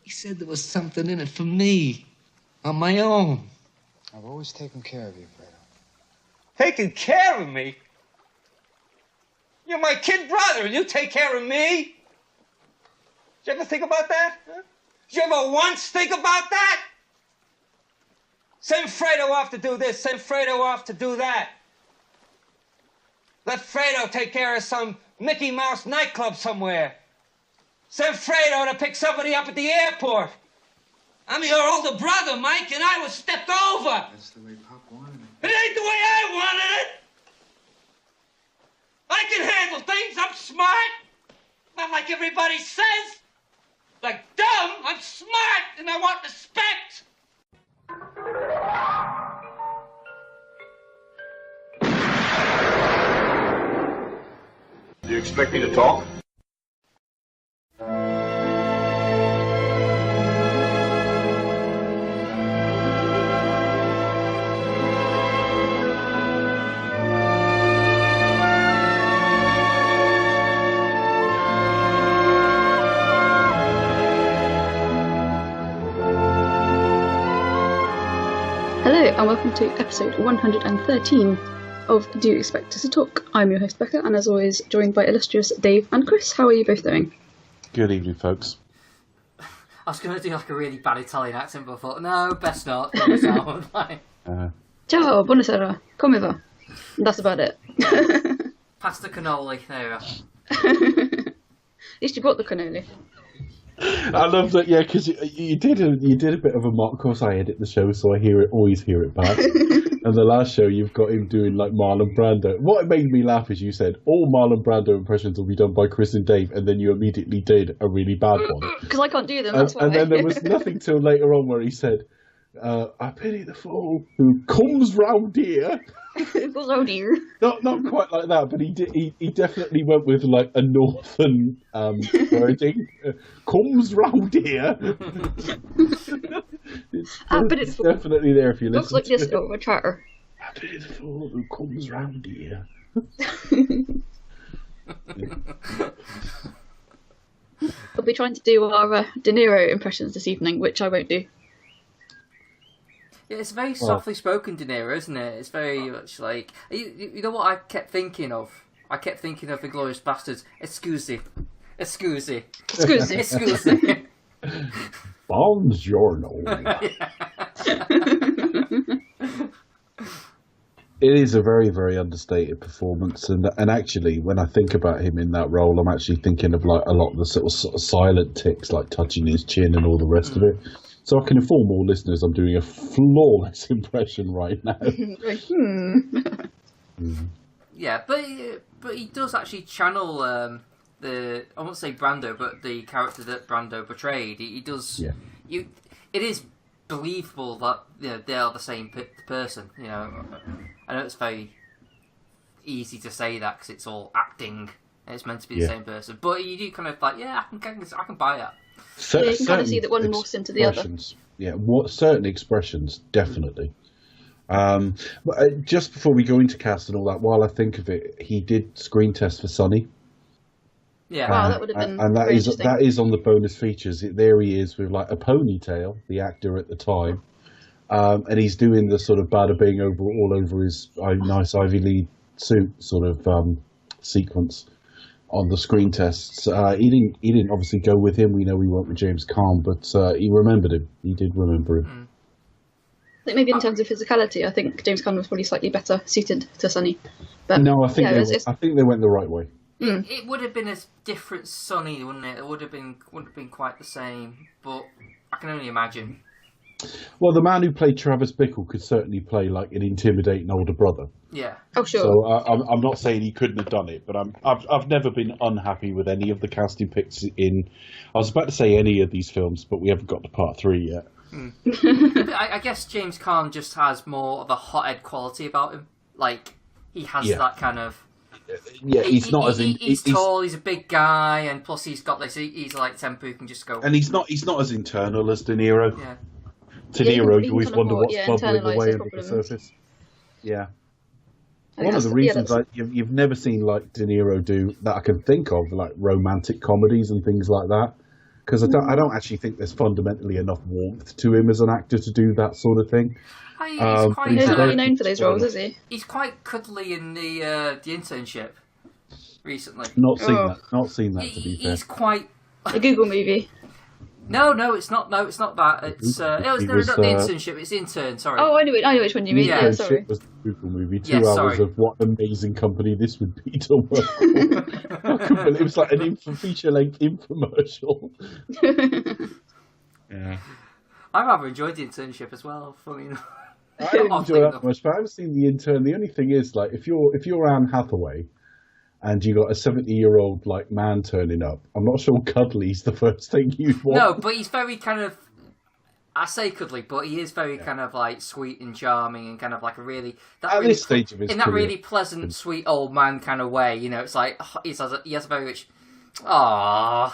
He said there was something in it for me, on my own. I've always taken care of you, Fredo. Taking care of me? You're my kid brother, and you take care of me? Did you ever think about that? Huh? Did you ever once think about that? Send Fredo off to do this, send Fredo off to do that. Let Fredo take care of some Mickey Mouse nightclub somewhere. Send Fredo to pick somebody up at the airport. I'm your older brother, Mike, and I was stepped over. That's the way Pop wanted it. It ain't the way I wanted it. I can handle things. I'm smart. Not like everybody says. Like dumb, I'm smart, and I want respect. Do you expect me to talk? Hello and welcome to episode 113 of Do You Expect Us to Talk? I'm your host Becca, and as always joined by illustrious Dave and Chris. How are you both doing? Good evening, folks. I was going to do like a really bad Italian accent, but I thought, no, best not. Ciao, buonasera, come va? And that's about it. Pasta cannoli, there we are. At least you brought the cannoli. I love that, yeah, because you did a bit of a mock. Of course, I edit the show, so I always hear it back. And the last show, you've got him doing like Marlon Brando. What made me laugh is you said all Marlon Brando impressions will be done by Chris and Dave, and then you immediately did a really bad one. Because I can't do them. That's why. And then there was nothing till later on where he said, "I pity the fool who comes round here." Goes out here. Not quite like that, but he definitely went with like a northern wording. Comes round here. But it's definitely there if you listen. Looks like this over a charter. I pity the fool who comes round here. We'll be trying to do our De Niro impressions this evening, which I won't do. Yeah, it's very softly spoken De Niro, isn't it? It's very much like... You know what I kept thinking of? I kept thinking of Inglourious Bastards. Scusi. Buongiorno. It is a very, very understated performance, and actually, when I think about him in that role, I'm actually thinking of like a lot of the sort of silent tics, like touching his chin and all the rest of it. So I can inform all listeners I'm doing a flawless impression right now. Yeah, but he does actually channel I won't say Brando, but the character that Brando portrayed. He does. Yeah. It is believable that they are the same person. You know, I know it's very easy to say that because it's all acting and it's meant to be the same person. But you do kind of like, I can buy that. You can kind of see that one morphs into the other. Yeah, certain expressions, definitely. Just before we go into cast and all that, while I think of it, he did screen test for Sonny. Yeah, wow, that would have been and that is on the bonus features. There he is with like a ponytail, the actor at the time, and he's doing the sort of bada bing all over his nice Ivy League suit sort of sequence on the screen tests. He didn't obviously go with him. We know he went with James Caan, but he remembered him. He did remember him. I think maybe in terms of physicality, I think James Caan was probably slightly better suited to Sonny. But no, I think they went the right way. It would have been a different Sonny, wouldn't it? It wouldn't have been quite the same, but I can only imagine. Well, the man who played Travis Bickle could certainly play like an intimidating older brother. Yeah. Oh, sure. So I'm not saying he couldn't have done it, but I've never been unhappy with any of the casting picks in. I was about to say any of these films, but we haven't got to part 3 yet. I guess James Caan just has more of a hothead quality about him. Like he has that kind of. Yeah, he's tall. He's a big guy, and plus he's got this. He's like temper who can just go. And he's not as internal as De Niro. Yeah. De Niro, you always wonder what's bubbling away under the surface. Yeah. One of the reasons you've never seen like De Niro do that I can think of, like romantic comedies and things like that, because I don't actually think there's fundamentally enough warmth to him as an actor to do that sort of thing. He's He's not really known for those roles, is he? He's quite cuddly in the Internship recently. Not seen that. Not seen that. To be fair, He's quite A Google movie. No, it's not. No, it's not that. It's not the Internship. It's Intern. Sorry. Oh, I know which one you mean. Yeah, sorry. Was the Google movie. 2 hours of what an amazing company this would be to work for. It was like an feature-length infomercial. Yeah. I rather enjoyed the Internship as well. Funny enough. I didn't enjoy that much, but I haven't seen The Intern. The only thing is, like, if you're Anne Hathaway and you got a 70-year-old like man turning up, I'm not sure cuddly's the first thing you'd want. No, but he's very kind of. I say cuddly, but he is very kind of like sweet and charming and kind of like a really this stage of his in that really pleasant, sweet old man kind of way. You know, it's like he has a very much kind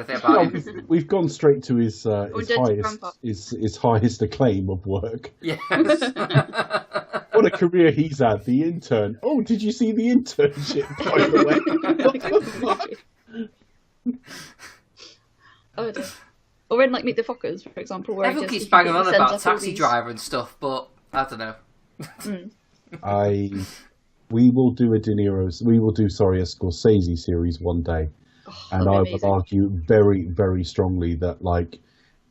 of thing about him. We've gone straight to his highest acclaim of work. Yes. What a career he's had. The Intern. Oh, did you see The Internship, by the way? Oh, dear. Or in, like, Meet the Fockers, for example. Where Everyone keeps banging on about Taxi Driver and stuff, but I don't know. We will do a Scorsese series one day. And I would argue very, very strongly that, like,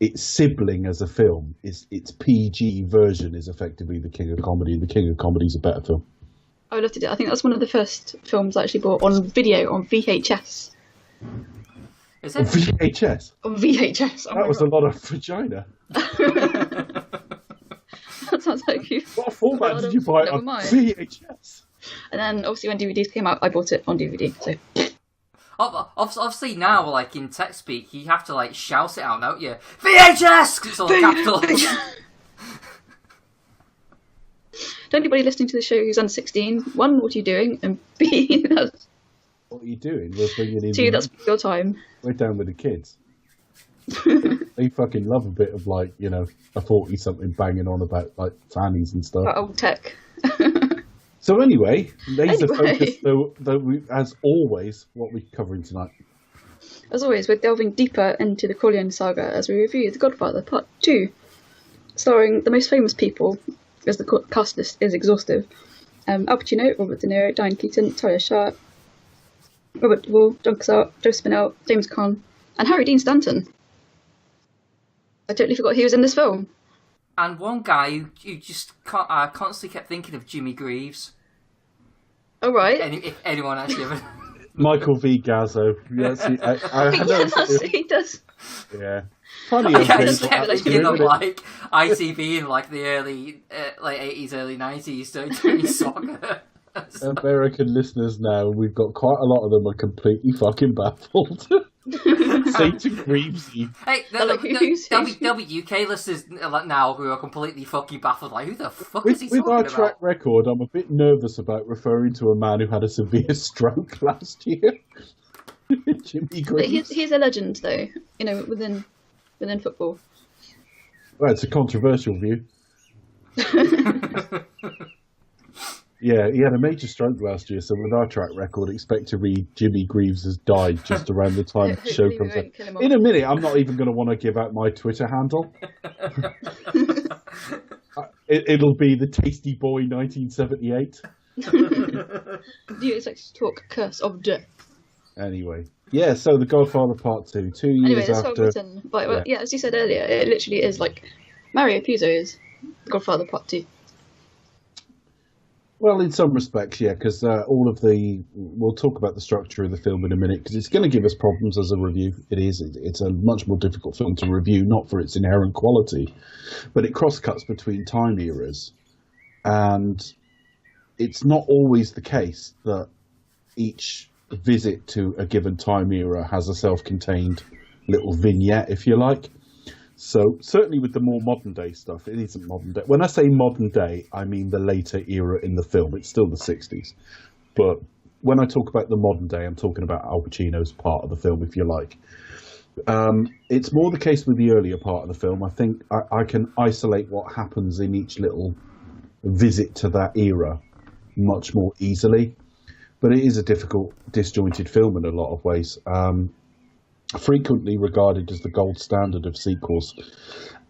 its sibling as a film, its PG version is effectively The King of Comedy, and The King of Comedy is a better film. I would love to do it. I think that's one of the first films I actually bought on video, on VHS. Is it? VHS? On VHS. That was a lot of vagina. That sounds like you... What format did you buy it on VHS? And then, obviously, when DVDs came out, I bought it on DVD, so... Obviously now, like in tech speak, you have to like shout it out, don't you? VHS! 'Cause it's all capitals. To anybody listening to the show who's under 16, 1, what are you doing? And B, what are you doing? We're bringing in 2, that's your time. We're down with the kids. They fucking love a bit of, like, you know, a 40-something banging on about, like, fannies and stuff. About old tech. So anyway, laser focus, though as always, what we're covering tonight. As always, we're delving deeper into the Corleone saga as we review The Godfather Part 2, starring the most famous people, as the cast list is exhaustive. Al Pacino, Robert De Niro, Diane Keaton, Talia Shah, Robert Duvall, John Cusack, Joe Spinell, James Caan, and Harry Dean Stanton. I totally forgot he was in this film. And one guy who just constantly kept thinking of Jimmy Greaves. Oh, right. If anyone actually ever... Michael V. Gazzo. Yes, he does. Yeah. Funny. I just kept thinking of, like, ITV in, like, the early, late 80s, early 90s, doing soccer. American listeners now, we've got quite a lot of them are completely fucking baffled. Satan Greavesy. Hey, there'll be UK listeners now who are completely fucking baffled. Like, who the fuck is he talking about? With our track record, I'm a bit nervous about referring to a man who had a severe stroke last year. Jimmy Greaves. He's a legend, though. You know, within football. Well, it's a controversial view. Yeah, he had a major stroke last year, so with our track record, expect to read Jimmy Greaves has died just around the time the show comes out. In a minute, I'm not even going to want to give out my Twitter handle. It'll be the Tasty Boy 1978. Do you expect to talk Curse of Death? Anyway, yeah, so The Godfather Part 2, 2 years after... Written, but, as you said earlier, it literally is like Mario Puzo is The Godfather Part 2. Well, in some respects, yeah, because we'll talk about the structure of the film in a minute, because it's going to give us problems as a review. It's a much more difficult film to review, not for its inherent quality, but it cross-cuts between time eras, and it's not always the case that each visit to a given time era has a self-contained little vignette, if you like. So, certainly with the more modern day stuff, it isn't modern day. When I say modern day, I mean the later era in the film. It's still the 60s. But when I talk about the modern day, I'm talking about Al Pacino's part of the film, if you like. It's more the case with the earlier part of the film. I think I can isolate what happens in each little visit to that era much more easily. But it is a difficult, disjointed film in a lot of ways. frequently regarded as the gold standard of sequels.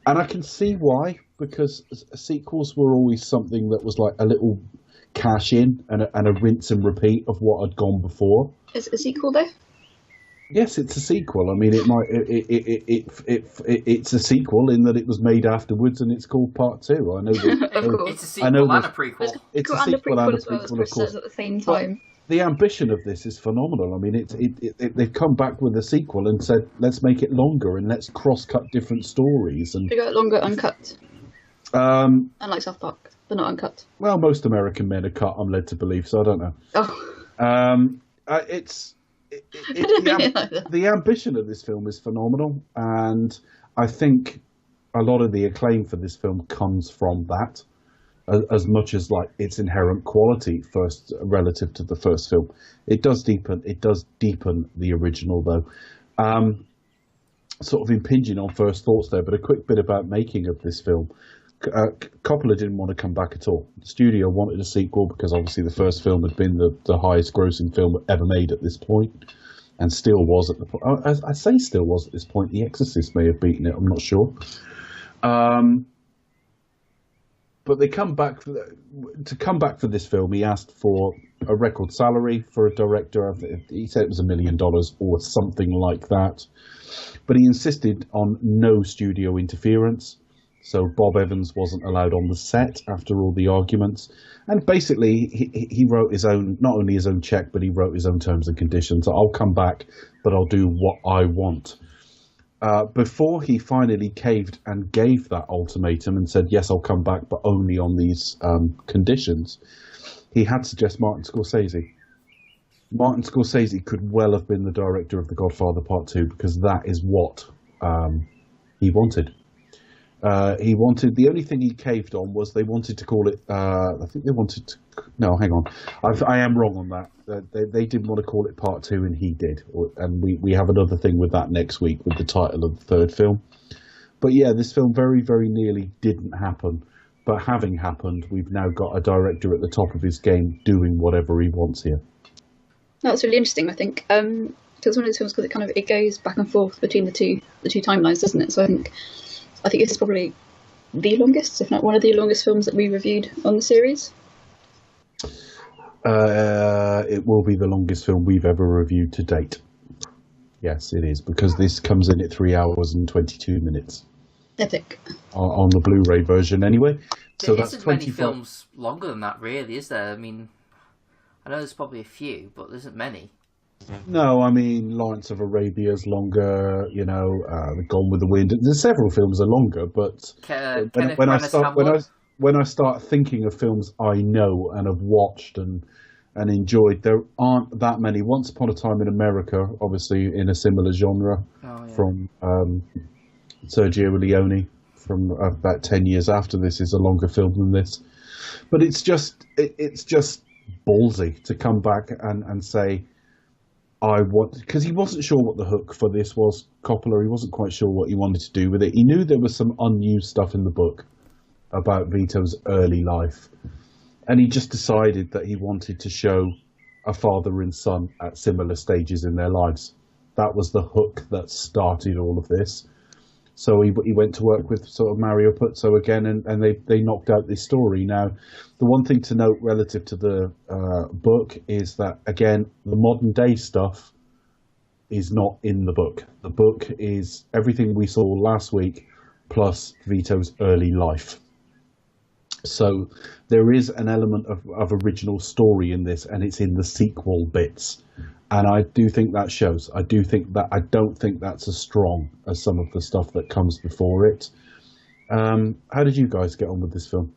And I can see why, because sequels were always something that was like a little cash in and a rinse and repeat of what had gone before. Is it a sequel though? Yes, it's a sequel. I mean, it's a sequel in that it was made afterwards, and it's called Part 2. I know that. Of course. It's a sequel and a prequel. It's a sequel and a as well, prequel, as of course. says at the same time. But the ambition of this is phenomenal. I mean, they've come back with a sequel and said, let's make it longer and let's cross-cut different stories. And They got it longer uncut. Unlike South Park, but not uncut. well, most American men are cut, I'm led to believe, so I don't know. Oh. The ambition of this film is phenomenal, and I think a lot of the acclaim for this film comes from that, as much as like its inherent quality first relative to the first film. It does deepen the original though. Sort of impinging on first thoughts there, but a quick bit about making of this film. Coppola didn't want to come back at all. The studio wanted a sequel because obviously the first film had been the highest grossing film ever made at this point, and still was at the point. I say still was at this point. The Exorcist may have beaten it. I'm not sure. But they come back for this film. He asked for a record salary for a director. He said it was $1 million or something like that, but he insisted on no studio interference. So Bob Evans wasn't allowed on the set after all the arguments. And basically, he wrote his own, not only his own check, but he wrote his own terms and conditions. I'll come back, but I'll do what I want. Before he finally caved and gave that ultimatum and said, yes, I'll come back, but only on these conditions, he had to suggest Martin Scorsese. Martin Scorsese could well have been the director of The Godfather Part 2 because that is what he wanted. The only thing he caved on was they wanted to call it, hang on. I am wrong on that. They didn't want to call it Part 2 and he did. And we have another thing with that next week with the title of the third film. But yeah, this film very, very nearly didn't happen. But having happened, we've now got a director at the top of his game doing whatever he wants here. That's really interesting, I think. Because one of those films, because it goes back and forth between the two timelines, doesn't it? So I think this is probably the longest, if not one of the longest films that we reviewed on the series. It will be the longest film we've ever reviewed to date. Yes, it is, because this comes in at 3 hours and 22 minutes. Epic. On the Blu-ray version, anyway. So there that's isn't many 25 films longer than that, really, is there? I mean, I know there's probably a few, but there isn't many. No, I mean, Lawrence of Arabia's longer, Gone with the Wind. There's several films are longer, but when I start thinking of films I know and have watched and enjoyed, there aren't that many. Once Upon a Time in America, obviously in a similar genre, from Sergio Leone, from about 10 years after this, is a longer film than this. But it's just ballsy to come back and say, because he wasn't sure what the hook for this was, Coppola. He wasn't quite sure what he wanted to do with it. He knew there was some unused stuff in the book about Vito's early life, and he just decided that he wanted to show a father and son at similar stages in their lives. That was the hook that started all of this. So he went to work with sort of Mario Puzo again, and they knocked out this story. Now, the one thing to note relative to the book is that, again, the modern day stuff is not in the book. The book is everything we saw last week plus Vito's early life. So there is an element of original story in this, and it's in the sequel bits. And I do think that shows. I don't think that's as strong as some of the stuff that comes before it. How did you guys get on with this film?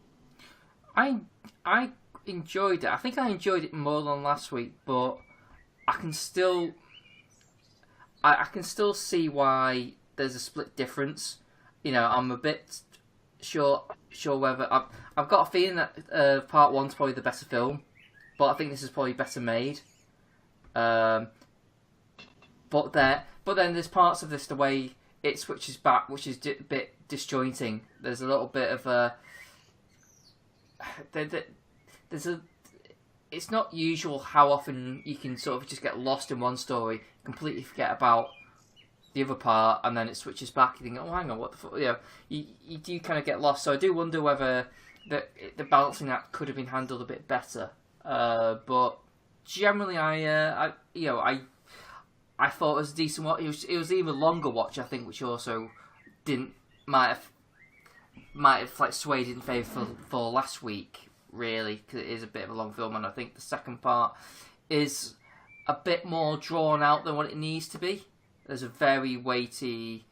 I enjoyed it. I think I enjoyed it more than last week, but I can still see why there's a split difference. I'm a bit sure whether I've got a feeling that Part 1's probably the better film, but I think this is probably better made. But then there's parts of this, the way it switches back, which is a bit disjointing. There's a little bit of it's not usual how often you can sort of just get lost in one story, completely forget about the other part, and then it switches back. You think, oh, hang on, what the fuck? You know, you do kind of get lost. So I do wonder whether the balancing act could have been handled a bit better. But generally, I thought it was a decent watch. It was even longer watch, I think, which also might have like swayed in favour for last week, really, because it is a bit of a long film, and I think the second part is a bit more drawn out than what it needs to be. There's a very weighty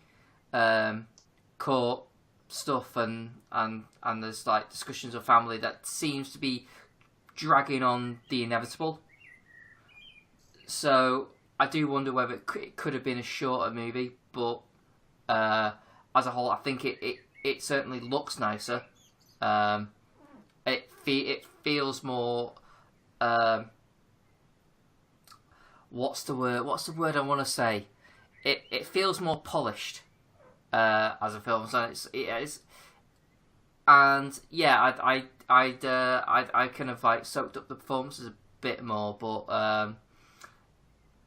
court stuff, and there's like discussions of family that seems to be dragging on the inevitable. So I do wonder whether it could have been a shorter movie, but as a whole, I think it certainly looks nicer. It feels more. What's the word I want to say? It feels more polished as a film. So it's and yeah, I kind of like soaked up the performances a bit more, but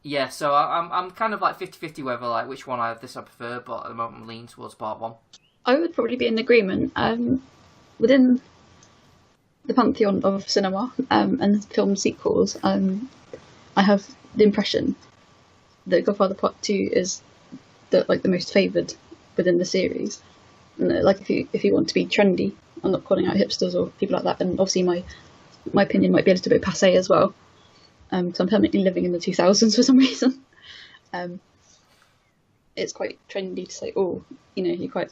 yeah. So I'm kind of like 50-50 whether like which one I prefer, but at the moment I'm leaning towards part one. I would probably be in agreement. Within the pantheon of cinema and film sequels, I have the impression that Godfather Part 2 is the most favoured within the series. And, like if you want to be trendy, I'm not calling out hipsters or people like that, and obviously my opinion might be a little bit passé as well, because I'm permanently living in the 2000s for some reason. It's quite trendy to say, oh, you know,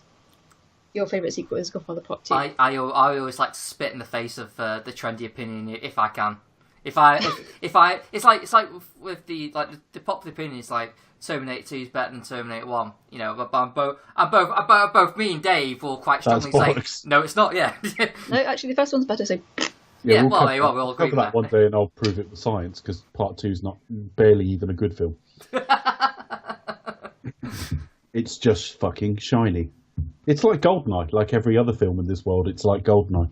your favourite sequel is Godfather Part 2. I always like to spit in the face of the trendy opinion if I can. It's like with the popular opinion is like Terminator 2 is better than Terminator 1. You know, but both me and Dave will quite strongly say no, it's not. Yeah. No, actually, the first one's better. So yeah, we'll agree cover that one day, and I'll prove it with science, because Part 2 is not barely even a good film. It's just fucking shiny. It's like Goldeneye, like every other film in this world. It's like Goldeneye.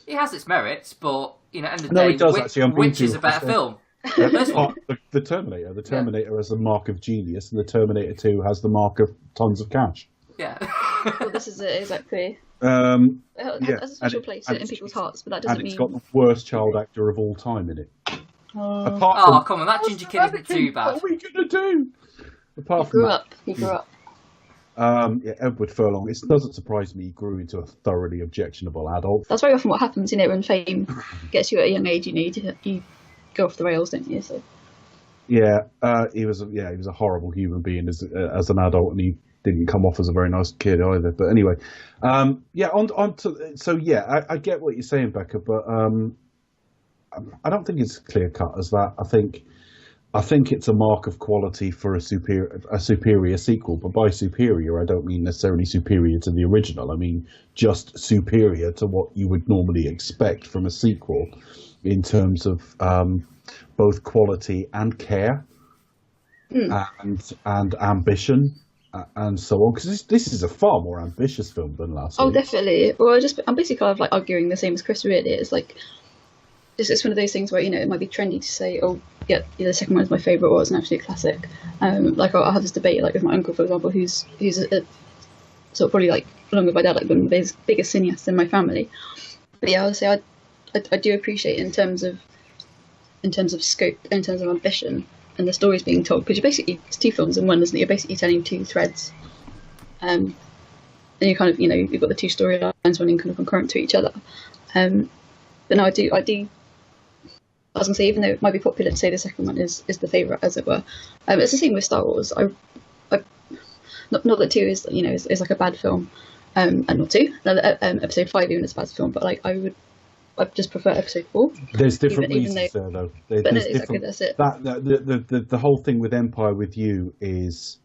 It has its merits, but you know, at the end of No, the it does, day, actually. which is a better film? The Terminator. The Terminator has the mark of genius, and the Terminator 2 has the mark of tons of cash. Yeah. Well, this is it, exactly. Yeah, it has a special place in people's hearts, but that doesn't mean... And it's got the worst child actor of all time in it. Oh, come on, that ginger kid isn't too bad. What are we going to do? He grew up. Yeah, Edward Furlong. It doesn't surprise me he grew into a thoroughly objectionable adult. That's very often what happens, you know, when fame gets you at a young age. You know, you go off the rails, don't you? So. Yeah, he was a horrible human being as an adult, and he didn't come off as a very nice kid either. But anyway, I get what you're saying, Becca, but I don't think it's clear cut as that. I think it's a mark of quality for a superior sequel, but by superior I don't mean necessarily superior to the original. I mean just superior to what you would normally expect from a sequel in terms of both quality and care and ambition and so on. Because this is a far more ambitious film than last week. Oh, definitely. Well, I'm basically kind of like arguing the same as Chris. Really, it's like it's one of those things where, you know, it might be trendy to say, oh, yeah, the second one is my favourite, or it's an absolute classic. Like I'll have this debate, like with my uncle, for example, who's a sort of probably like along with my dad, like one of the biggest cineasts in my family. But yeah, I would say I do appreciate in terms of scope, in terms of ambition, and the stories being told, because it's two films in one, isn't it? You're basically telling two threads, and you kind of, you know, you've got the two storylines running kind of concurrent to each other. But no, I do. I was going to say, even though it might be popular to say the second one is the favourite, as it were, it's the same with Star Wars. Not that 2 is, you know, is like a bad film, and not 2. Episode 5 even is a bad film, but like I just prefer Episode 4. There's different reasons there, though. Exactly, that's it. The whole thing with Empire with you is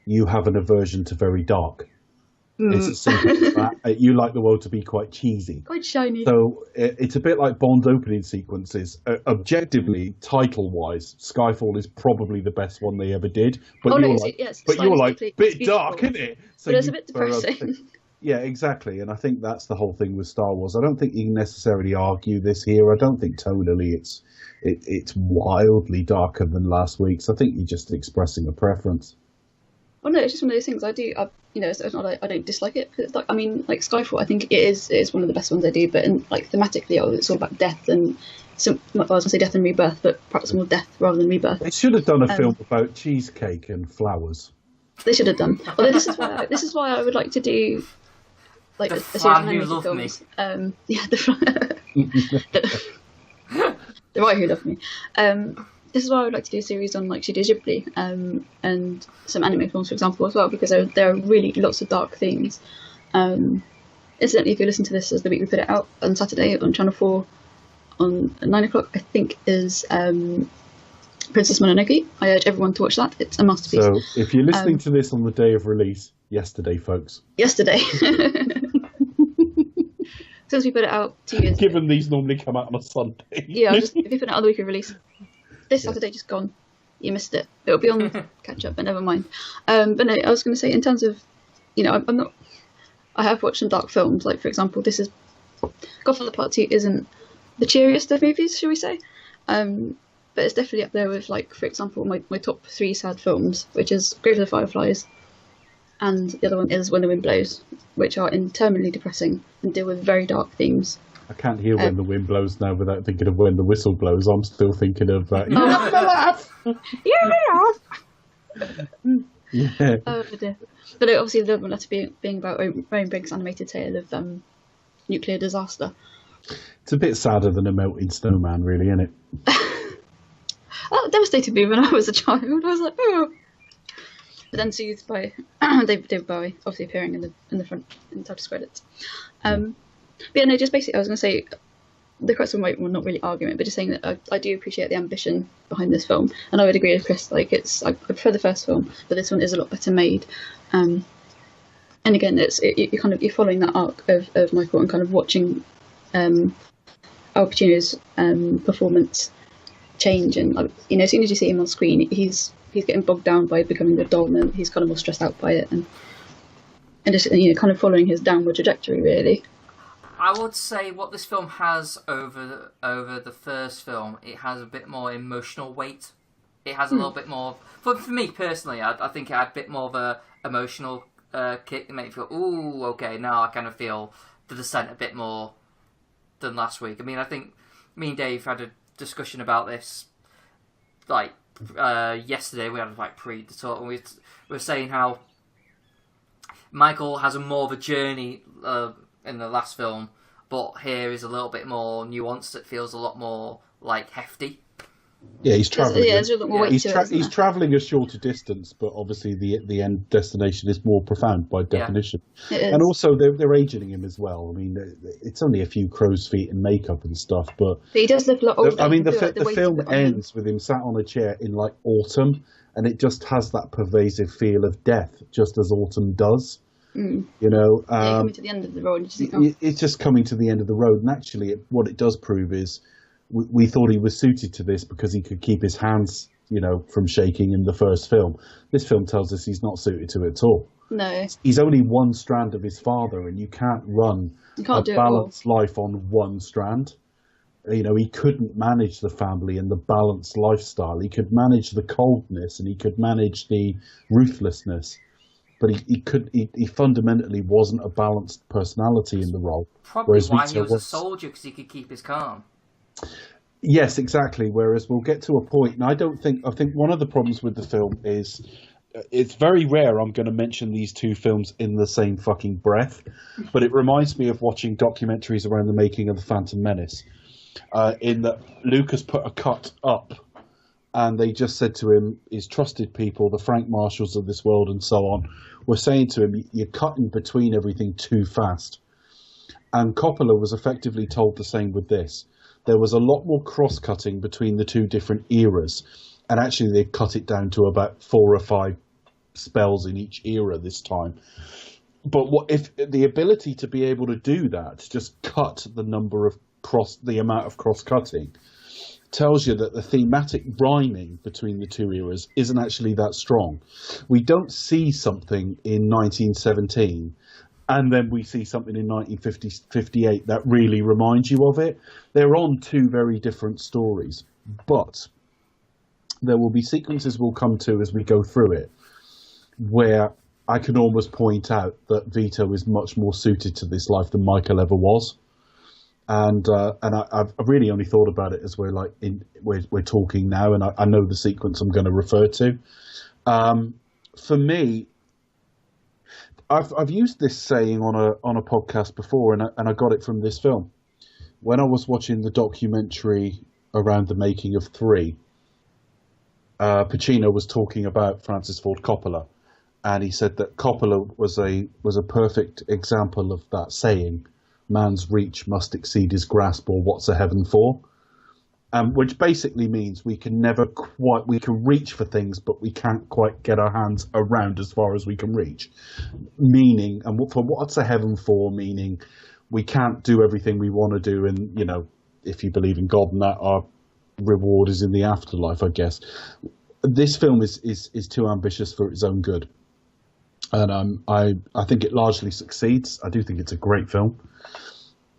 you have an aversion to very dark. It's as simple as that. You like the world to be quite cheesy. Quite shiny. So it's a bit like Bond's opening sequences. Objectively, title-wise, Skyfall is probably the best one they ever did. But you're like, bit dark, isn't it? So but it's a bit depressing. Yeah, exactly. And I think that's the whole thing with Star Wars. I don't think you can necessarily argue this here. I don't think tonally it's wildly darker than last week's. I think you're just expressing a preference. Well, no, it's just one of those things. It's not like I don't dislike it. It's like, I mean, like Skyfall, I think it is one of the best ones I do. But like thematically, it's all about death and I was going to say death and rebirth, but perhaps more death rather than rebirth. They should have done a film about cheesecake and flowers. They should have done. Although this is why I would like to do like a series of animated films. The Right Who Loved Me. This is why I would like to do a series on like Studio Ghibli and some anime films, for example, as well, because there are really lots of dark themes. Incidentally, if you listen to this as the week we put it out on Saturday on Channel 4 on 9 o'clock, I think is Princess Mononoke. I urge everyone to watch that. It's a masterpiece. So if you're listening to this on the day of release, yesterday, folks. Yesterday. Since we put it out 2 years Given these normally come out on a Sunday. Yeah, if you put it out on the week of release. This Saturday just gone. You missed it. It'll be on catch up, but never mind. But no, I was going to say, in terms of, I'm not. I have watched some dark films. Like, for example, this is Godfather Part 2 isn't the cheeriest of movies, shall we say? But it's definitely up there with, like, for example, my top 3 sad films, which is Grave of the Fireflies, and the other one is When the Wind Blows, which are interminably depressing and deal with very dark themes. I can't hear When the Wind Blows now without thinking of When the Whistle Blows. I'm still thinking of You have to laugh! Yeah. Oh dear. But obviously the one letter being about Ryan Briggs' animated tale of nuclear disaster. It's a bit sadder than a melting snowman, really, isn't it? That devastated me when I was a child. I was like, oh. But then soothed by David Bowie, obviously appearing in the front in the title credits. But yeah, no, just basically, I was going to say the crux of my, well, not really argument, but just saying that I do appreciate the ambition behind this film, and I would agree with Chris. Like, I prefer the first film, but this one is a lot better made. And again, you're following that arc of Michael and kind of watching Al Pacino's performance change, and as soon as you see him on screen, he's getting bogged down by becoming the doll, and he's kind of more stressed out by it, and just kind of following his downward trajectory, really. I would say what this film has over the first film, it has a bit more emotional weight. It has a little bit more. For me personally, I think it had a bit more of a emotional kick. It made me feel, ooh, okay, now I kind of feel the Descent a bit more than last week. I mean, I think me and Dave had a discussion about this, like yesterday. We had like the talk, and we were saying how Michael has more of a journey in the last film, but here is a little bit more nuanced. It feels a lot more like hefty. Yeah, he's travelling. There's a lot more weight to it, he's travelling a shorter distance, but obviously the end destination is more profound by definition. Yeah, and also they're aging him as well. I mean, it's only a few crow's feet and makeup and stuff, but he does look a lot older. I mean, the film ends with him sat on a chair in like autumn, and it just has that pervasive feel of death, just as autumn does. Coming to the end of the road. It's just coming to the end of the road, and actually, what it does prove is we thought he was suited to this because he could keep his hands, from shaking in the first film. This film tells us he's not suited to it at all. No, he's only one strand of his father, and you can't run a balanced life on one strand. He couldn't manage the family and the balanced lifestyle. He could manage the coldness, and he could manage the ruthlessness. But he fundamentally wasn't a balanced personality in the role. Probably why he was a soldier, because he could keep his calm. Yes, exactly. Whereas we'll get to a point, and I think one of the problems with the film is it's very rare I'm going to mention these two films in the same fucking breath, but it reminds me of watching documentaries around the making of The Phantom Menace, in that Lucas put a cut up, and they just said to him, his trusted people, the Frank Marshalls of this world and so on, were saying to him, you're cutting between everything too fast. And Coppola was effectively told the same with this. There was a lot more cross-cutting between the two different eras, and actually they cut it down to about 4 or 5 spells in each era this time. But what if the ability to be able to do that, just cut the amount of cross-cutting, tells you that the thematic rhyming between the two eras isn't actually that strong. We don't see something in 1917 and then we see something in 1958 that really reminds you of it. They're on two very different stories, but there will be sequences we'll come to as we go through it where I can almost point out that Vito is much more suited to this life than Michael ever was. And I've really only thought about it as we're talking now, and I know the sequence I'm going to refer to. For me, I've used this saying on a podcast before, and I got it from this film. When I was watching the documentary around the making of 3, Pacino was talking about Francis Ford Coppola, and he said that Coppola was a perfect example of that saying, "Man's reach must exceed his grasp," or "what's a heaven for?" Which basically means we can reach for things, but we can't quite get our hands around as far as we can reach. Meaning, and for what's a heaven for, meaning we can't do everything we want to do, and, you know, if you believe in God and that, our reward is in the afterlife, I guess. This film is too ambitious for its own good. And I think it largely succeeds. I do think it's a great film.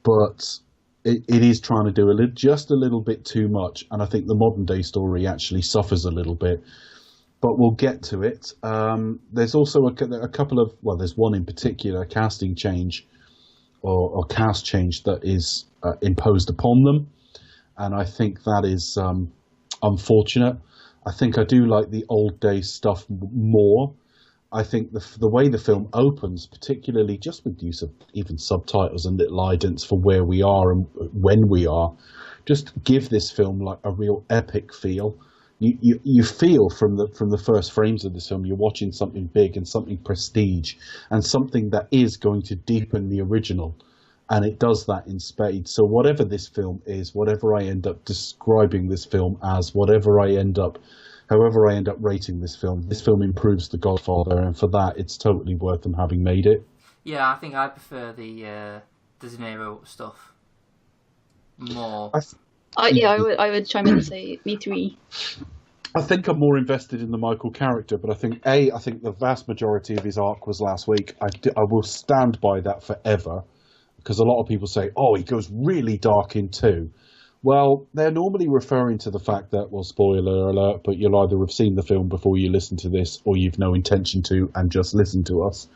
But it is trying to do just a little bit too much, and I think the modern day story actually suffers a little bit. But we'll get to it. There's also a couple of, well, there's one in particular, casting change or cast change that is imposed upon them, and I think that is unfortunate. I think I do like the old day stuff more. I think the way the film opens, particularly just with use of even subtitles and little idents for where we are and when we are, just give this film like a real epic feel. You feel from the first frames of this film, you're watching something big and something prestige and something that is going to deepen the original. And it does that in spades. So whatever this film is, whatever I end up describing this film as, however I end up rating this film improves The Godfather, and for that, it's totally worth them having made it. Yeah, I think I prefer the De Niro stuff more. I would chime in and say me too. I think I'm more invested in the Michael character, but I think the vast majority of his arc was last week. I will stand by that forever, because a lot of people say, oh, he goes really dark in 2. Well, they're normally referring to the fact that, well, spoiler alert, but you'll either have seen the film before you listen to this, or you've no intention to and just listen to us.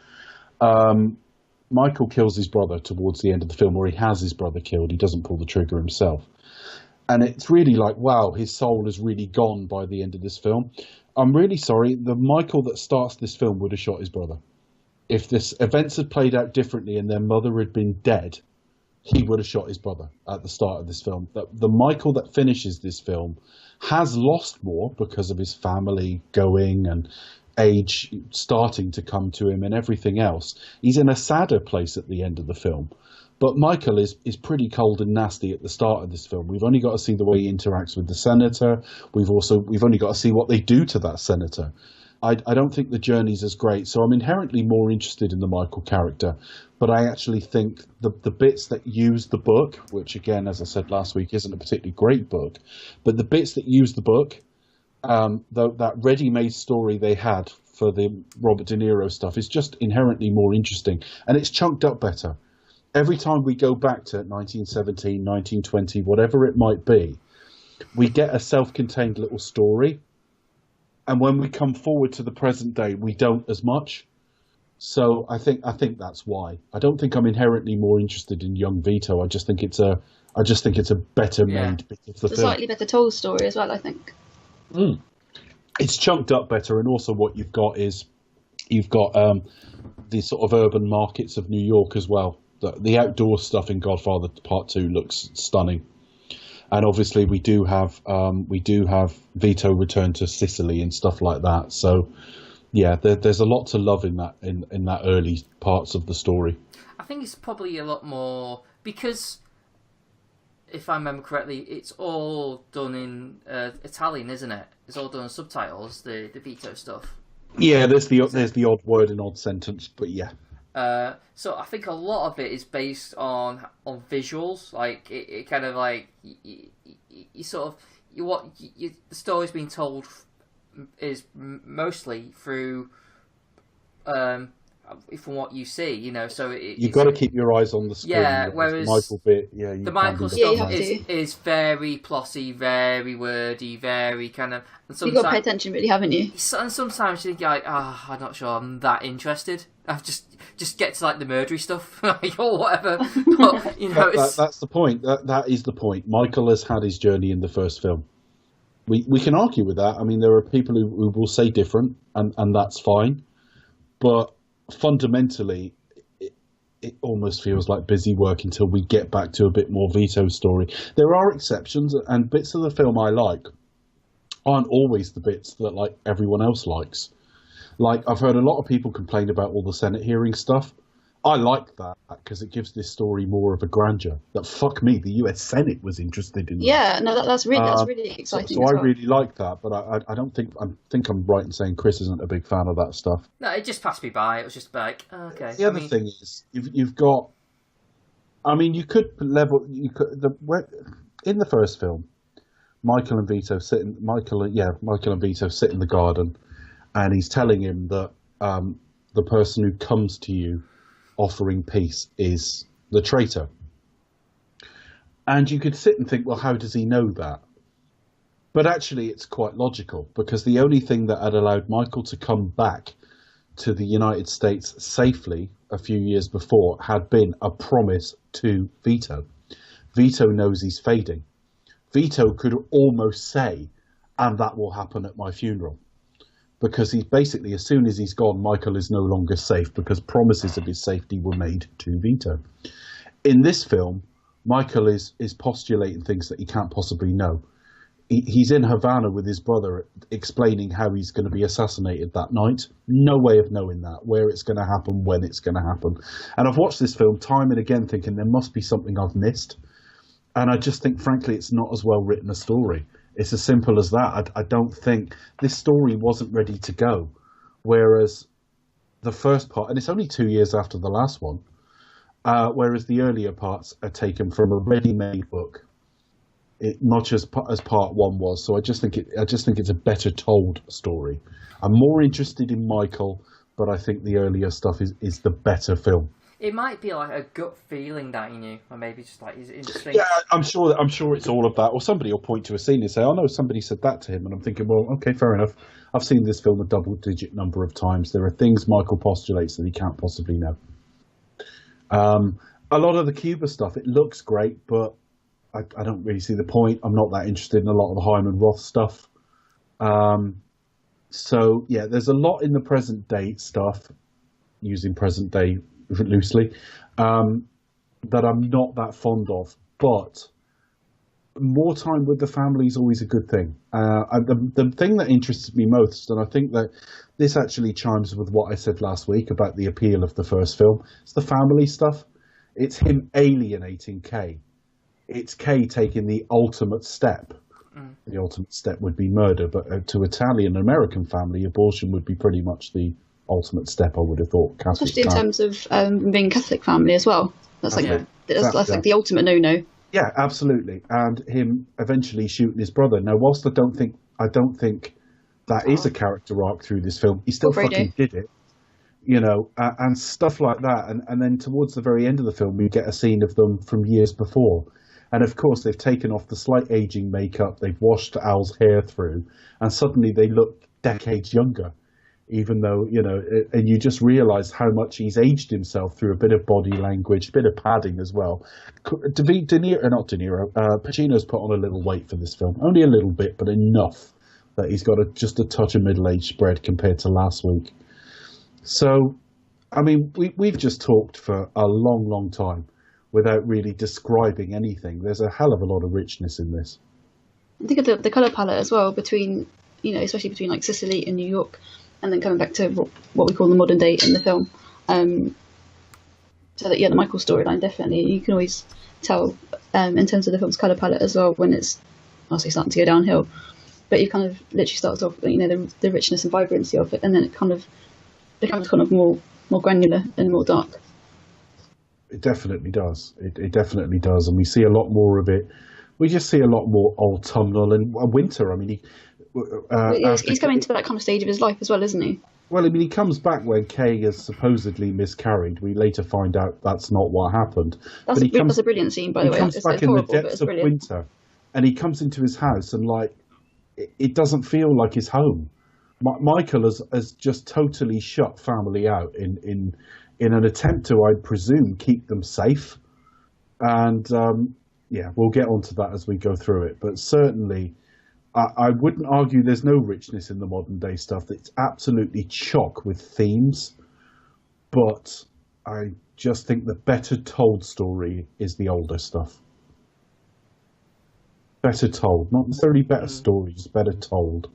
Michael kills his brother towards the end of the film, or he has his brother killed. He doesn't pull the trigger himself. And it's really like, wow, his soul is really gone by the end of this film. I'm really sorry. The Michael that starts this film would have shot his brother. If this events had played out differently and their mother had been dead, he would have shot his brother at the start of this film. The Michael that finishes this film has lost more because of his family going and age starting to come to him and everything else. He's in a sadder place at the end of the film. But Michael is pretty cold and nasty at the start of this film. We've only got to see the way he interacts with the senator. We've only got to see what they do to that senator. I don't think the journey's as great, so I'm inherently more interested in the Michael character. But I actually think the bits that use the book, which again, as I said last week, isn't a particularly great book, but the bits that use the book, that ready-made story they had for the Robert De Niro stuff is just inherently more interesting, and it's chunked up better. Every time we go back to 1917, 1920, whatever it might be, we get a self-contained little story. And when we come forward to the present day, we don't as much. So I think that's why. I don't think I'm inherently more interested in young Vito. I just think it's a better made bit of the film. A slightly better told story as well, I think. It's chunked up better, and also what you've got the sort of urban markets of New York as well. The outdoor stuff in Godfather Part 2 looks stunning. And obviously we do have Vito return to Sicily and stuff like that. So yeah, there's a lot to love in that early parts of the story. I think it's probably a lot more because, if I remember correctly, it's all done in Italian, isn't it? It's all done in subtitles. The Vito stuff. Yeah, there's the odd word and odd sentence, but yeah. So I think a lot of it is based on visuals. Like it kind of like you sort of the story's being told is mostly through from what you see, you know. So you've got to keep your eyes on the screen. Yeah, whereas Michael bit, the Michael stuff is very plotty, very wordy, very kind of. You've got to pay attention, really, haven't you? And sometimes you think like, I'm not sure I'm that interested. I've just get to like the murdery stuff or whatever. But you know, that's the point. That is the point. Michael has had his journey in the first film. We can argue with that. I mean, there are people who will say different, and that's fine. But fundamentally, it almost feels like busy work until we get back to a bit more Vito's story. There are exceptions, and bits of the film I like aren't always the bits that like everyone else likes. Like, I've heard a lot of people complain about all the Senate hearing stuff. I like that because it gives this story more of a grandeur. That fuck me, the U.S. Senate was interested in that. Yeah, no, that's really exciting. So I really like that, but I don't think I'm right in saying Chris isn't a big fan of that stuff. No, it just passed me by. It was just like, okay. The other thing is you've got. I mean, you could level. In the first film, Michael and Vito sit in the garden, and he's telling him that the person who comes to you offering peace is the traitor. And you could sit and think, well, how does he know that? But actually, it's quite logical, because the only thing that had allowed Michael to come back to the United States safely a few years before had been a promise to Vito. Vito knows he's fading. Vito could almost say, and that will happen at my funeral. Because he's basically, as soon as he's gone, Michael is no longer safe, because promises of his safety were made to Vito. In this film, Michael is postulating things that he can't possibly know. He's in Havana with his brother explaining how he's going to be assassinated that night. No way of knowing that, where it's going to happen, when it's going to happen. And I've watched this film time and again thinking there must be something I've missed. And I just think, frankly, it's not as well written a story. It's as simple as that. I don't think this story wasn't ready to go. Whereas the first part, and it's only 2 years after the last one, whereas the earlier parts are taken from a ready-made book, much as part one was. So I just think it's a better told story. I'm more interested in Michael, but I think the earlier stuff is the better film. It might be like a gut feeling that you knew, or maybe just like his instinct. Yeah, I'm sure it's all of that. Or somebody will point to a scene and say, "Oh no, somebody said that to him," and I'm thinking, well, okay, fair enough. I've seen this film a double-digit number of times. There are things Michael postulates that he can't possibly know. A lot of the Cuba stuff, it looks great, but I don't really see the point. I'm not that interested in a lot of the Hyman Roth stuff. So yeah, there's a lot in the present day stuff, using present day loosely, that I'm not that fond of, but more time with the family is always a good thing. The thing that interests me most, and I think that this actually chimes with what I said last week about the appeal of the first film, it's the family stuff. It's him alienating Kay. It's Kay taking the ultimate step. The ultimate step would be murder, but to Italian and American family, abortion would be pretty much the ultimate step, I would have thought. Especially in terms of being Catholic family as well. That's like that's like the ultimate no-no. Yeah, absolutely. And him eventually shooting his brother. Now, whilst I don't think that is a character arc through this film, he still fucking did it. You know, and stuff like that. And then towards the very end of the film, we get a scene of them from years before. And of course, they've taken off the slight aging makeup, they've washed Al's hair through, and suddenly they look decades younger. Even though, you know, and you just realise how much he's aged himself through a bit of body language, a bit of padding as well. Pacino's put on a little weight for this film. Only a little bit, but enough that he's got just a touch of middle-aged spread compared to last week. So, I mean, we've just talked for a long, long time without really describing anything. There's a hell of a lot of richness in this. I think of the colour palette as well, between, you know, especially between like Sicily and New York, and then coming back to what we call the modern day in the film. So that, yeah, the Michael storyline, definitely. You can always tell in terms of the film's colour palette as well when it's obviously starting to go downhill. But you kind of literally starts off, you know, the richness and vibrancy of it, and then it kind of becomes kind of more granular and more dark. It definitely does. It definitely does. And we see a lot more of it. We just see a lot more autumnal and winter. I mean, he's coming to that kind of stage of his life as well, isn't he? Well, I mean, he comes back when Kay has supposedly miscarried. We later find out that's not what happened. That's, but that's a brilliant scene, by the way. He comes back it's in the horrible, but depths it's of brilliant. winter, and he comes into his house, and like, it doesn't feel like his home. Michael has just totally shut family out in an attempt to, I presume, keep them safe. And yeah, we'll get onto that as we go through it. But certainly, I wouldn't argue there's no richness in the modern day stuff. It's absolutely chock with themes. But I just think the better told story is the older stuff. Better told, not necessarily better stories, better told.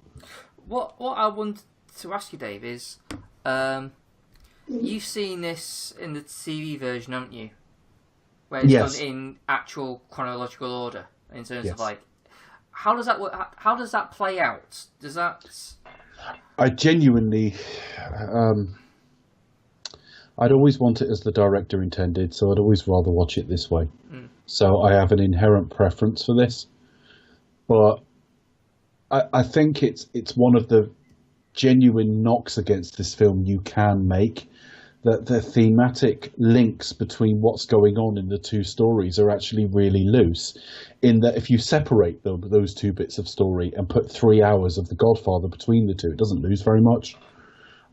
What I want to ask you, Dave, is you've seen this in the TV version, haven't you? Where it's done in actual chronological order in terms of like, how does that work? How does that play out? Does that? I genuinely, I'd always want it as the director intended, so I'd always rather watch it this way. So I have an inherent preference for this, but I think it's one of the genuine knocks against this film you can make, that the thematic links between what's going on in the two stories are actually really loose, in that if you separate those two bits of story and put 3 hours of The Godfather between the two, it doesn't lose very much.